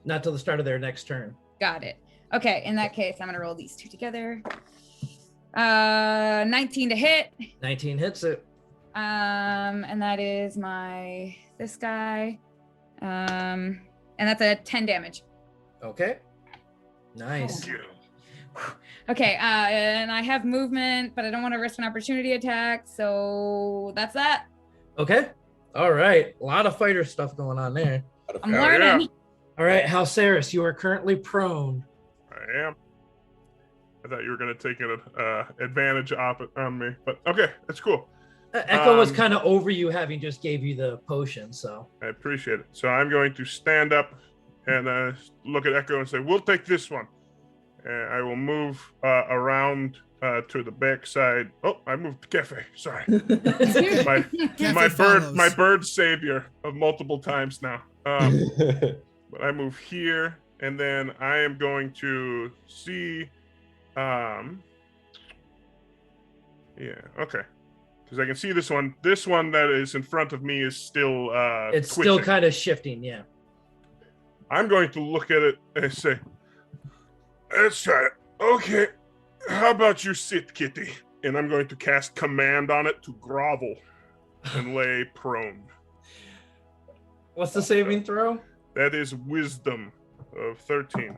not till the start of their next turn. Got it. Okay, in that case, I'm gonna roll these two together. 19 to hit. 19 hits it. And that is this guy. And that's a 10 damage. Okay. Nice. Yeah. Okay, and I have movement, but I don't want to risk an opportunity attack, so that's that. Okay. All right. A lot of fighter stuff going on there. I'm Hell learning. yeah. All right, Halceris, you are currently prone. I am. I thought you were going to take an advantage on me, but okay, that's cool. Echo was kind of over you, having just gave you the potion, so. I appreciate it. So I'm going to stand up and look at Echo and say, "We'll take this one." And I will move around to the back side. Oh, I moved Cafe. Sorry, my follows. my bird savior of multiple times now. But I move here, and then I am going to see. Yeah, okay. Because I can see this one. This one that is in front of me is still It's twitching. still kind of shifting, yeah. I'm going to look at it and say, "Let's try it. Okay, how about you sit, kitty?" And I'm going to cast command on it to grovel and lay prone. What's the saving throw? That is wisdom of 13.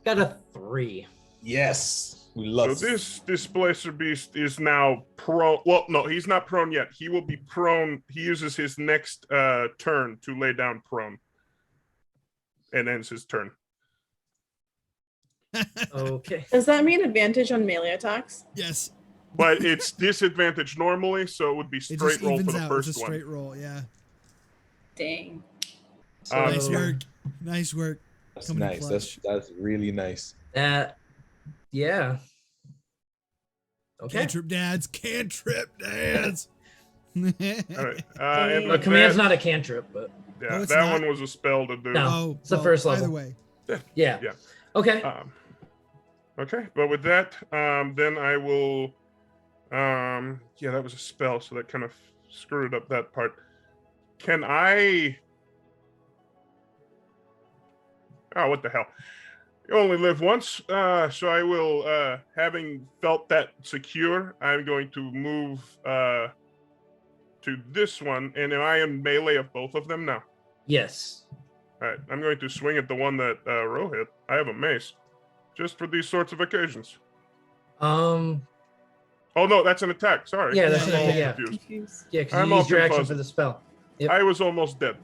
Got a 3. Yes, we love. So this Displacer Beast is now prone. Well, no, he's not prone yet. He will be prone. He uses his next turn to lay down prone, and ends his turn. Okay. Does that mean advantage on melee attacks? Yes. But it's disadvantage normally, so it would be It straight just roll for evens the out. first It's a straight one. roll. Yeah. Dang. Nice So- work. Nice work. That's Coming in nice. clutch. That's really nice. Yeah. Okay. Cantrip dads. Cantrip dads. All right. And The with command's that, not a cantrip, but yeah, Oh, it's that not? one was a spell to do. No. Oh, It's the first level. Either way. yeah. Yeah. Okay. Okay, but with that, then I will. Yeah, that was a spell, so that kind of screwed up that part. Can I? Oh, what the hell! You only live once, so I will. Having felt that secure, I'm going to move to this one, and I am melee of both of them now. Yes. All right, I'm going to swing at the one that Ro hit. I have a mace, just for these sorts of occasions. Oh no, that's an attack. Sorry. Yeah, that's an I'm all attack, yeah. confused. Confused. Yeah, because I'm you all used your too action fuzzy. for the spell. Yep. I was almost dead.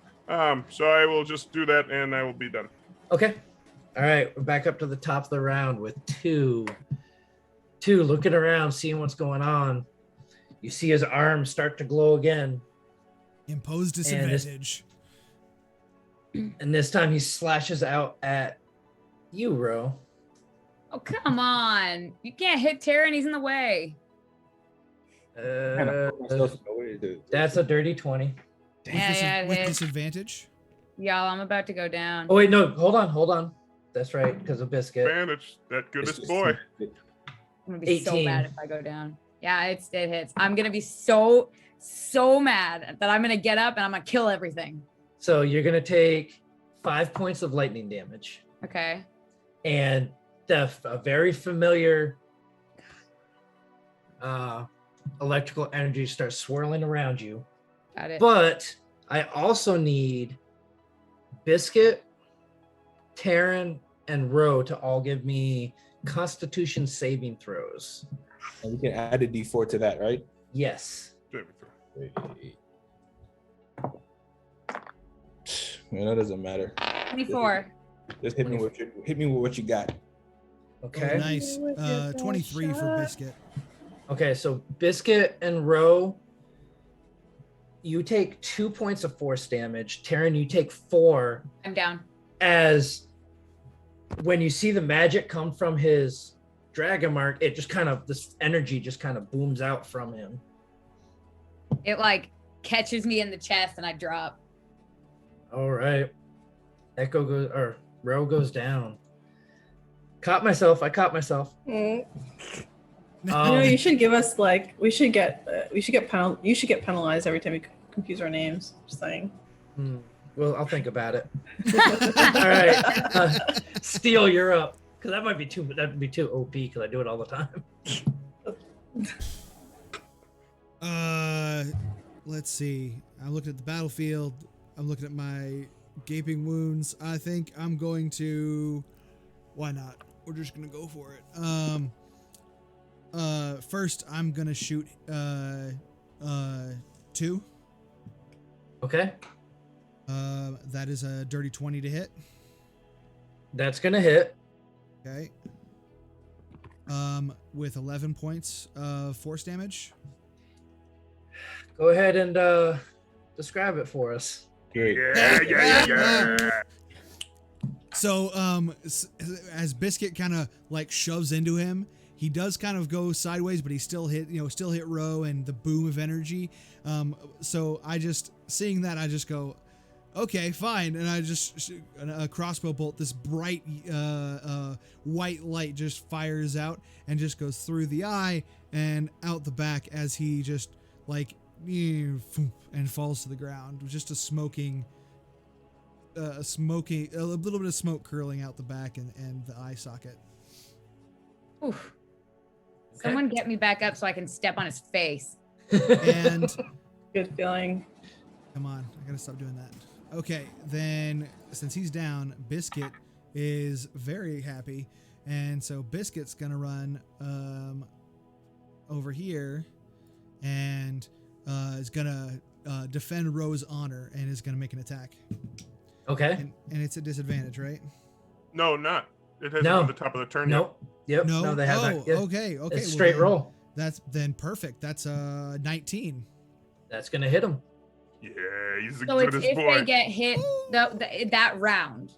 So I will just do that, and I will be done. Okay. All right. We're back up to the top of the round with 2. 2 looking around, seeing what's going on. You see his arms start to glow again. Impose disadvantage. And this time he slashes out at you, Ro. Oh, come on. You can't hit Terran. He's in the way. Man, I put myself in the way to- That's a dirty 20. Yeah, it With hits. disadvantage. Y'all, I'm about to go down. Oh, wait, no. Hold on. That's right, because of Biscuit. Advantage, that goodest It's- boy. I'm gonna be so 18. mad if I go down. Yeah, it hits. I'm gonna be so mad that I'm gonna get up and I'm gonna kill everything. So you're going to take 5 points of lightning damage. Okay. And a very familiar electrical energy starts swirling around you. Got it. But I also need Biscuit, Terran, and Ro to all give me Constitution saving throws. And we can add a D4 to that, right? Yes. There we go. Man, that doesn't matter. 24. Just hit me with what you got. Okay. Oh, nice. 23 for Biscuit. Okay, so Biscuit and Ro, you take 2 points of force damage. Terran, you take 4. I'm down. As when you see the magic come from his dragon mark, it just kind of, this energy just kind of booms out from him. It like catches me in the chest and I drop. All right. Ro goes down. I caught myself. Mm. You should give us like you should get penalized every time we confuse our names. Just saying. Well, I'll think about it. All right. Steel, you're up. Because that'd be too OP because I do it all the time. Let's see. I'm looking at the battlefield. I'm looking at my gaping wounds. I think I'm going to. Why not? We're just gonna go for it. First I'm gonna shoot 2. Okay. That is a dirty 20 to hit. That's going to hit. Okay. With 11 points of force damage. Go ahead and describe it for us. Great. Yeah. So, as Biscuit kind of like shoves into him, he does kind of go sideways, but he still hit Ro and the boom of energy. So seeing that, I just go, okay, fine. And I just a crossbow bolt, this bright white light just fires out and just goes through the eye and out the back as he just like and falls to the ground. Just a little bit of smoke curling out the back and the eye socket. Oof. Someone get me back up so I can step on his face. And Good feeling. Come on, I gotta stop doing that. Okay, then since he's down, Biscuit is very happy, and so Biscuit's gonna run over here, and is gonna defend Ro's honor, and is gonna make an attack. Okay. And it's a disadvantage, right? No, not. It hasn't No. been the top of the turn Nope. Yep. No, they have that. Yep. okay. It's straight then roll. That's then perfect. That's 19. That's gonna hit him yet. Yeah, he's the So it's goodest if boy. they get hit that round.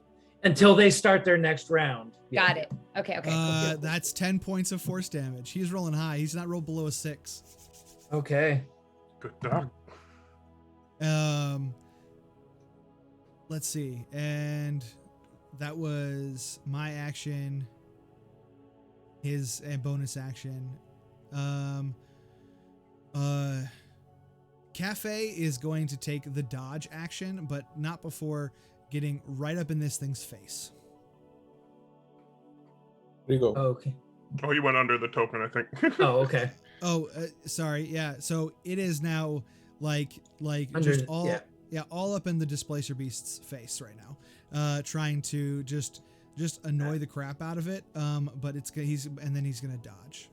until they start their next round. Yeah. Got it. Okay. Cool. That's 10 points of force damage. He's rolling high. He's not rolled below a 6. Okay. Good dog. Let's see. And that was my action. His bonus action. Cafe is going to take the dodge action, but not before getting right up in this thing's face. There you go. Okay. Oh, he went under the token, I think. Oh, okay. Oh, sorry. Yeah. So it is now like Under, just all yeah. all up in the displacer beast's face right now, trying to just annoy the crap out of it. But he's gonna dodge.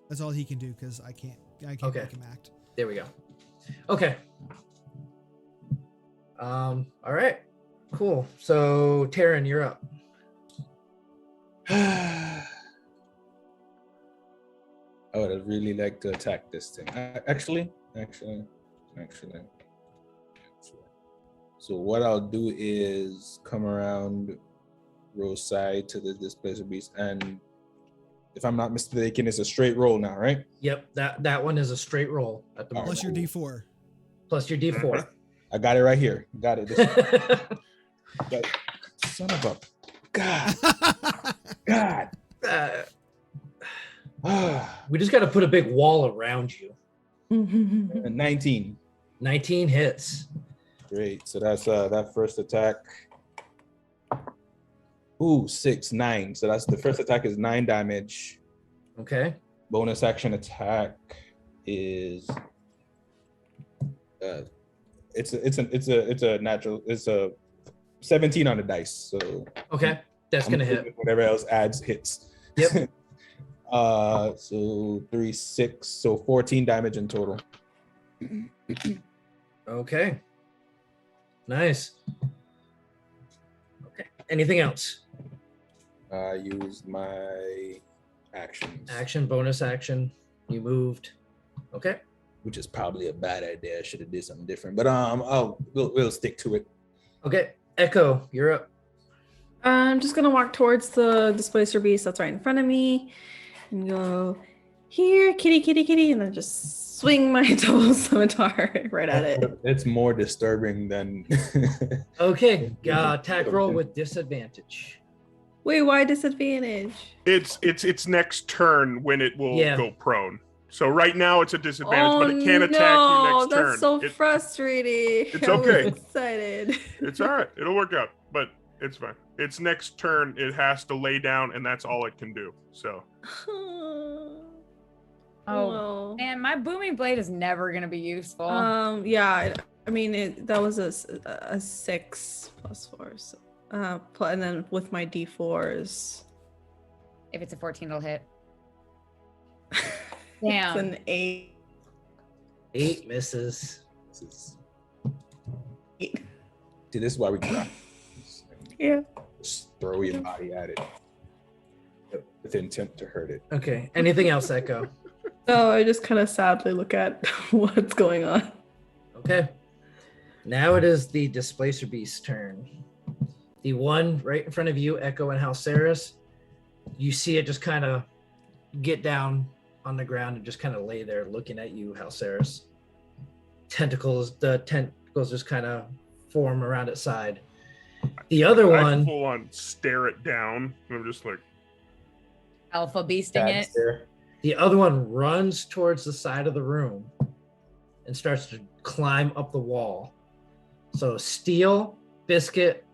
That's all he can do because I can't Okay. make him act. There we go. Okay. All right. Cool. So Taryn, you're up. I would have really liked to attack this thing. Actually. So what I'll do is come around Ro's side to the displacer beast, and if I'm not mistaken, it's a straight roll now, right? Yep. That one is a straight roll at the moment. Plus your D4. Plus your D4. I got it right here. Got it. Son of a God. We just got to put a big wall around you. 19. 19 hits. Great. So that's that first attack. Ooh, 6, 9. So that's the first attack is 9 damage. Okay. Bonus action attack is it's a natural, it's a 17 on the dice. So Okay. That's going to hit. Whatever else adds hits. Yep. So 3, 6, so 14 damage in total. Okay. Nice. Okay. Anything else? I used my actions. Action, bonus action. You moved. Okay. Which is probably a bad idea. I should have did something different. But we'll stick to it. Okay. Echo, you're up. I'm just gonna walk towards the displacer beast that's right in front of me and go, here, kitty, kitty, kitty, and then just swing my double scimitar right at it. It's more disturbing than Okay. Attack roll with disadvantage. Wait, why disadvantage? It's next turn when it will Yeah. go prone. So right now it's a disadvantage, Oh but it can attack no, you next turn. that's so It- frustrating. It's I was okay. excited. It's all right. It'll work out, but it's fine. It's next turn. It has to lay down, and that's all it can do. So Oh, man, my booming blade is never gonna be useful. Yeah, I mean that was a 6 plus 4, so, and then with my D4s, If it's a 14, it'll hit. it's Damn. an 8. 8 misses. See, this is why we drop. Yeah. Just throw your body at it with intent to hurt it. Okay. Anything else, Echo? So I just kind of sadly look at what's going on. Okay. Now it is the Displacer Beast's turn. The one right in front of you, Echo and Halceris, you see it just kind of get down on the ground and just kind of lay there looking at you, Halceris. The tentacles just kind of form around its side. The other I one, full on stare it down. And I'm just like, Alpha beasting it. the other one runs towards the side of the room and starts to climb up the wall. So Steel, Biscuit,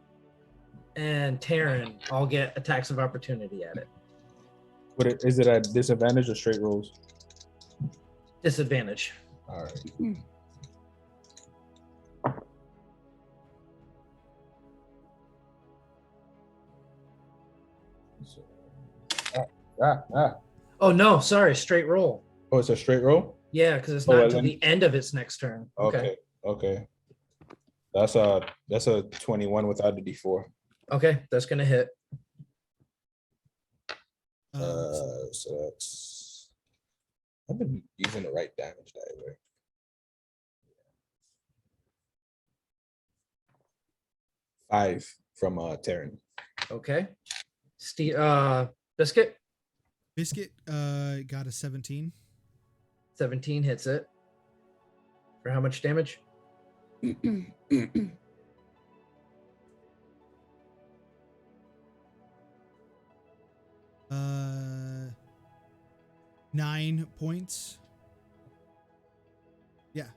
and Taryn all get attacks of opportunity at it. But is it at disadvantage or straight rolls? Disadvantage. All right. Oh no, sorry, straight roll. Oh, it's a straight roll? Yeah, because it's Oh, not well, until then- the end of its next turn. Okay. That's a 21 without the D4. Okay, that's gonna hit. So that's, I've been using the right damage that way. 5 from Terran. Okay. Biscuit, Biscuit got a 17. 17 hits it. For how much damage? Uh, 9 points. Yeah,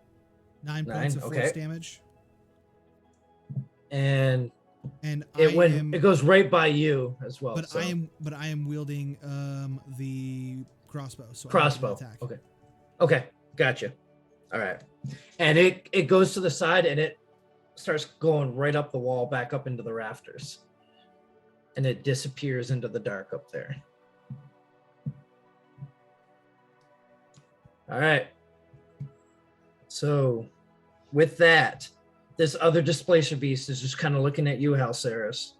9 points of force damage. And And it goes right by you as well. But so. I am wielding the crossbow. So Crossbow. I have an attack. Okay, gotcha. All right, and it goes to the side and it starts going right up the wall, back up into the rafters, and it disappears into the dark up there. All right. So, with that, this other displacer beast is just kind of looking at you, Halceris,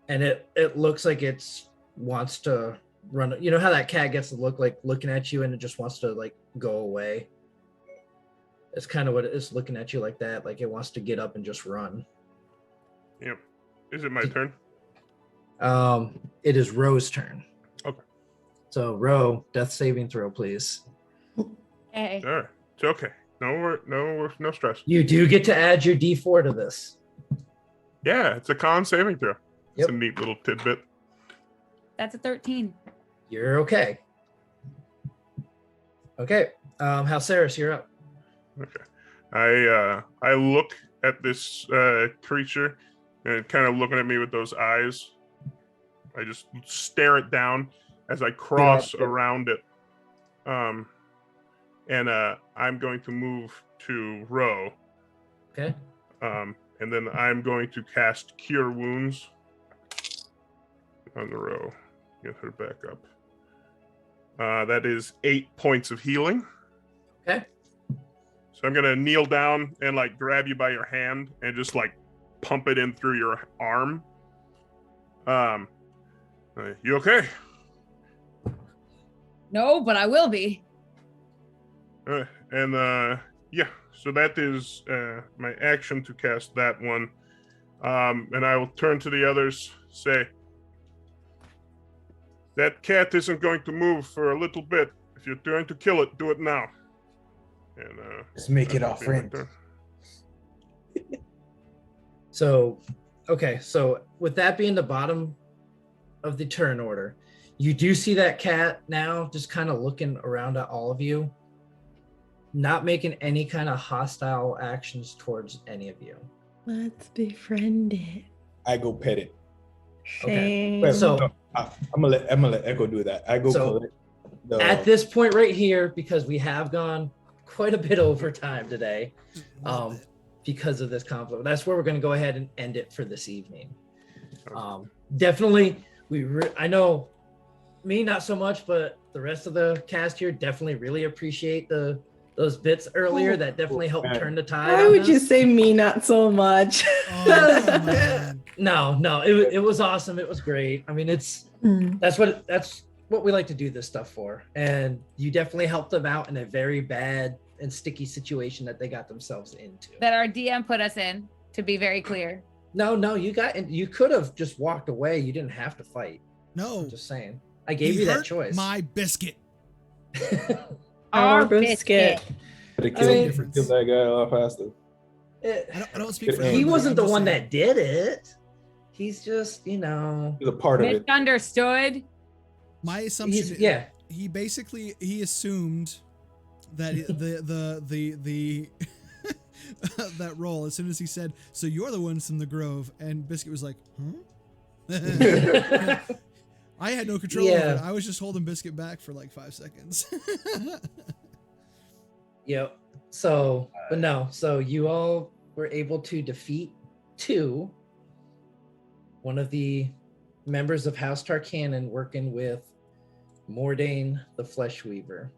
and it looks like it's wants to run. You know how that cat gets to look like looking at you, and it just wants to like go away. It's kind of what it is, looking at you like that, like it wants to get up and just run. Yep. Is it my turn? It is Ro's turn. Okay. So Ro, death saving throw, please. Okay. Sure. It's okay. No stress. You do get to add your D4 to this. Yeah, it's a con saving throw. It's Yep. a neat little tidbit. That's a 13. You're okay. Okay. Halceris, you're up. Okay. I look at this creature and kind of looking at me with those eyes. I just stare it down as I cross around it. And I'm going to move to Ro. Okay. And then I'm going to cast Cure Wounds on the Ro. Get her back up. That is 8 points of healing. Okay. So I'm gonna kneel down and like grab you by your hand and just like pump it in through your arm. You okay? No, but I will be. Yeah. So that is my action to cast that one. And I will turn to the others. Say, that cat isn't going to move for a little bit. If you're going to kill it, do it now. And Let's make it that'll our be my friend. turn. So, okay. So with that being the bottom of the turn order, you do see that cat now just kind of looking around at all of you, not making any kind of hostile actions towards any of you. Let's befriend it. I go pet it. Shame. Wait, So I'm gonna let Echo do that. I go So, collect the, at this point right here, because we have gone quite a bit over time today, because of this conflict, that's where we're going to go ahead and end it for this evening. Definitely, I know me not so much, but the rest of the cast here definitely really appreciate those bits earlier. That definitely helped turn the tide. Why on would you this. say me not so much? Oh, come on. No, it was awesome. It was great. I mean, that's what we like to do this stuff for. And you definitely helped them out in a very bad and sticky situation that they got themselves into. That our DM put us in, to be very clear. No, you could have just walked away. You didn't have to fight. No. I'm just saying. I gave He you that hurt choice. My biscuit. Our biscuit. to I kill, mean- kill that guy a lot faster. I don't speak for He He everybody, wasn't I'm the just one saying. that did it. He's just, He's a part of it. Misunderstood. My assumption is yeah. he assumed that the that role as soon as he said, so you're the ones from the Grove, and Biscuit was like, huh? I had no control over it. I was just holding Biscuit back for like 5 seconds. Yep. So, but no. So you all were able to defeat one of the members of House Tarkanan working with Mordain the Flesh Weaver.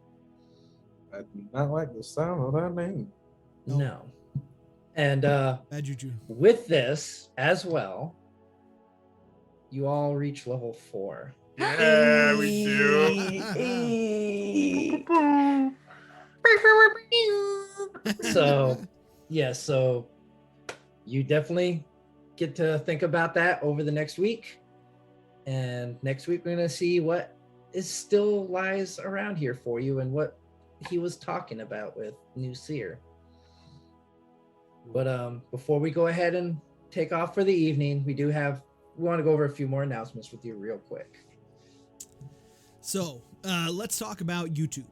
I do not like the sound of that name. No. And Bad juju. with this as well, you all reach level 4. Yeah, we do. So, yeah, so you definitely get to think about that over the next week. And next week, we're going to see what is still lies around here for you and what he was talking about with New Seer. But before we go ahead and take off for the evening, we want to go over a few more announcements with you real quick. So let's talk about YouTube.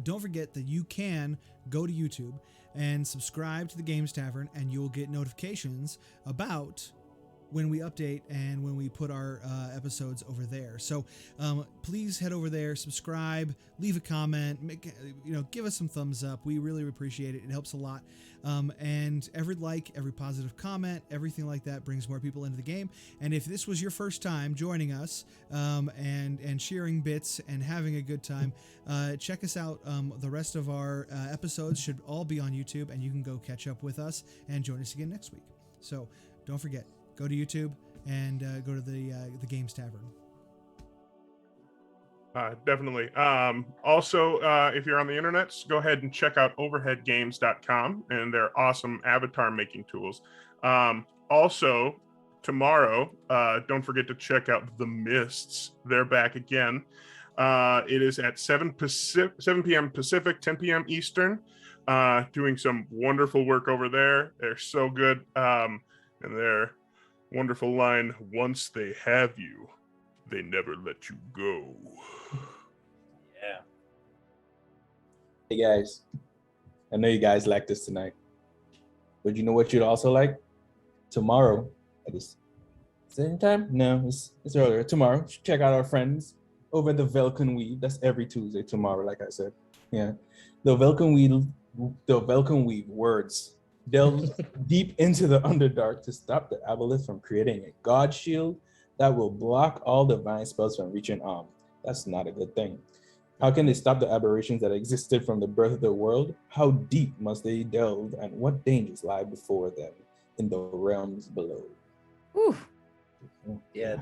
Don't forget that you can go to YouTube and subscribe to the Games Tavern, and you'll get notifications about when we update and when we put our episodes over there. So please head over there, subscribe, leave a comment, give us some thumbs up. We really appreciate it. It helps a lot. And every like, every positive comment, everything like that brings more people into the game. And if this was your first time joining us and sharing bits and having a good time, check us out. The rest of our episodes should all be on YouTube, and you can go catch up with us and join us again next week. So don't forget, go to YouTube and go to the Games Tavern. Definitely. Also, if you're on the internet, go ahead and check out overheadgames.com and their awesome avatar making tools. Also, tomorrow, don't forget to check out The Mists. They're back again. It is at 7 p.m. Pacific, 10 p.m. Eastern, doing some wonderful work over there. They're so good. And their wonderful line, once they have you, they never let you go. Yeah. Hey guys, I know you guys like this tonight, but you know what you'd also like? Tomorrow at this same time? No, it's earlier. Tomorrow, check out our friends over at the Velcon Weave. That's every Tuesday. Tomorrow, like I said. Yeah, the Velcon Weave words delve deep into the Underdark to stop the Aboleth from creating a god shield that will block all divine spells from reaching Om. That's not a good thing. How can they stop the aberrations that existed from the birth of the world? How deep must they delve, and what dangers lie before them in the realms below? Ooh. Yeah,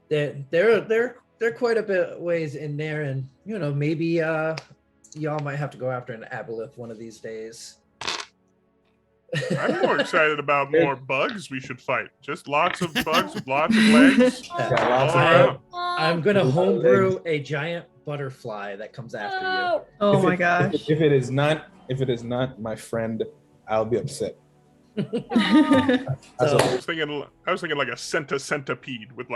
they're quite a bit ways in there, and maybe y'all might have to go after an aboleth one of these days. I'm more excited about more bugs we should fight. Just lots of bugs with lots of legs. I'm gonna homebrew a giant butterfly that comes after you. Oh my gosh. If it is not my friend, I'll be upset. I was thinking like a centipede with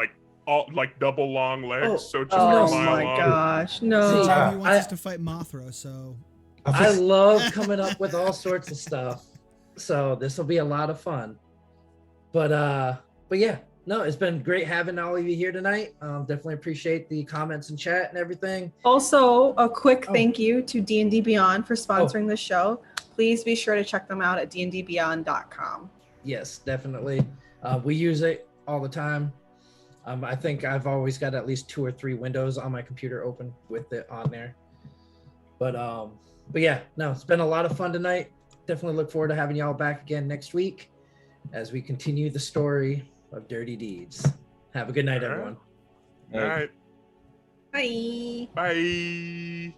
double long legs. So just Oh a mile my long. gosh, no. See, he wants us to fight Mothra, so I love coming up with all sorts of stuff. So this will be a lot of fun. But yeah, no, it's been great having all of you here tonight. Definitely appreciate the comments and chat and everything. Also, a quick thank you to D&D Beyond for sponsoring the show. Please be sure to check them out at dndbeyond.com. Yes, definitely. We use it all the time. I think I've always got at least 2 or 3 windows on my computer open with it on there. But yeah, no, it's been a lot of fun tonight. Definitely look forward to having y'all back again next week as we continue the story of Dirty Deeds. Have a good night, everyone. All right. Bye. Bye.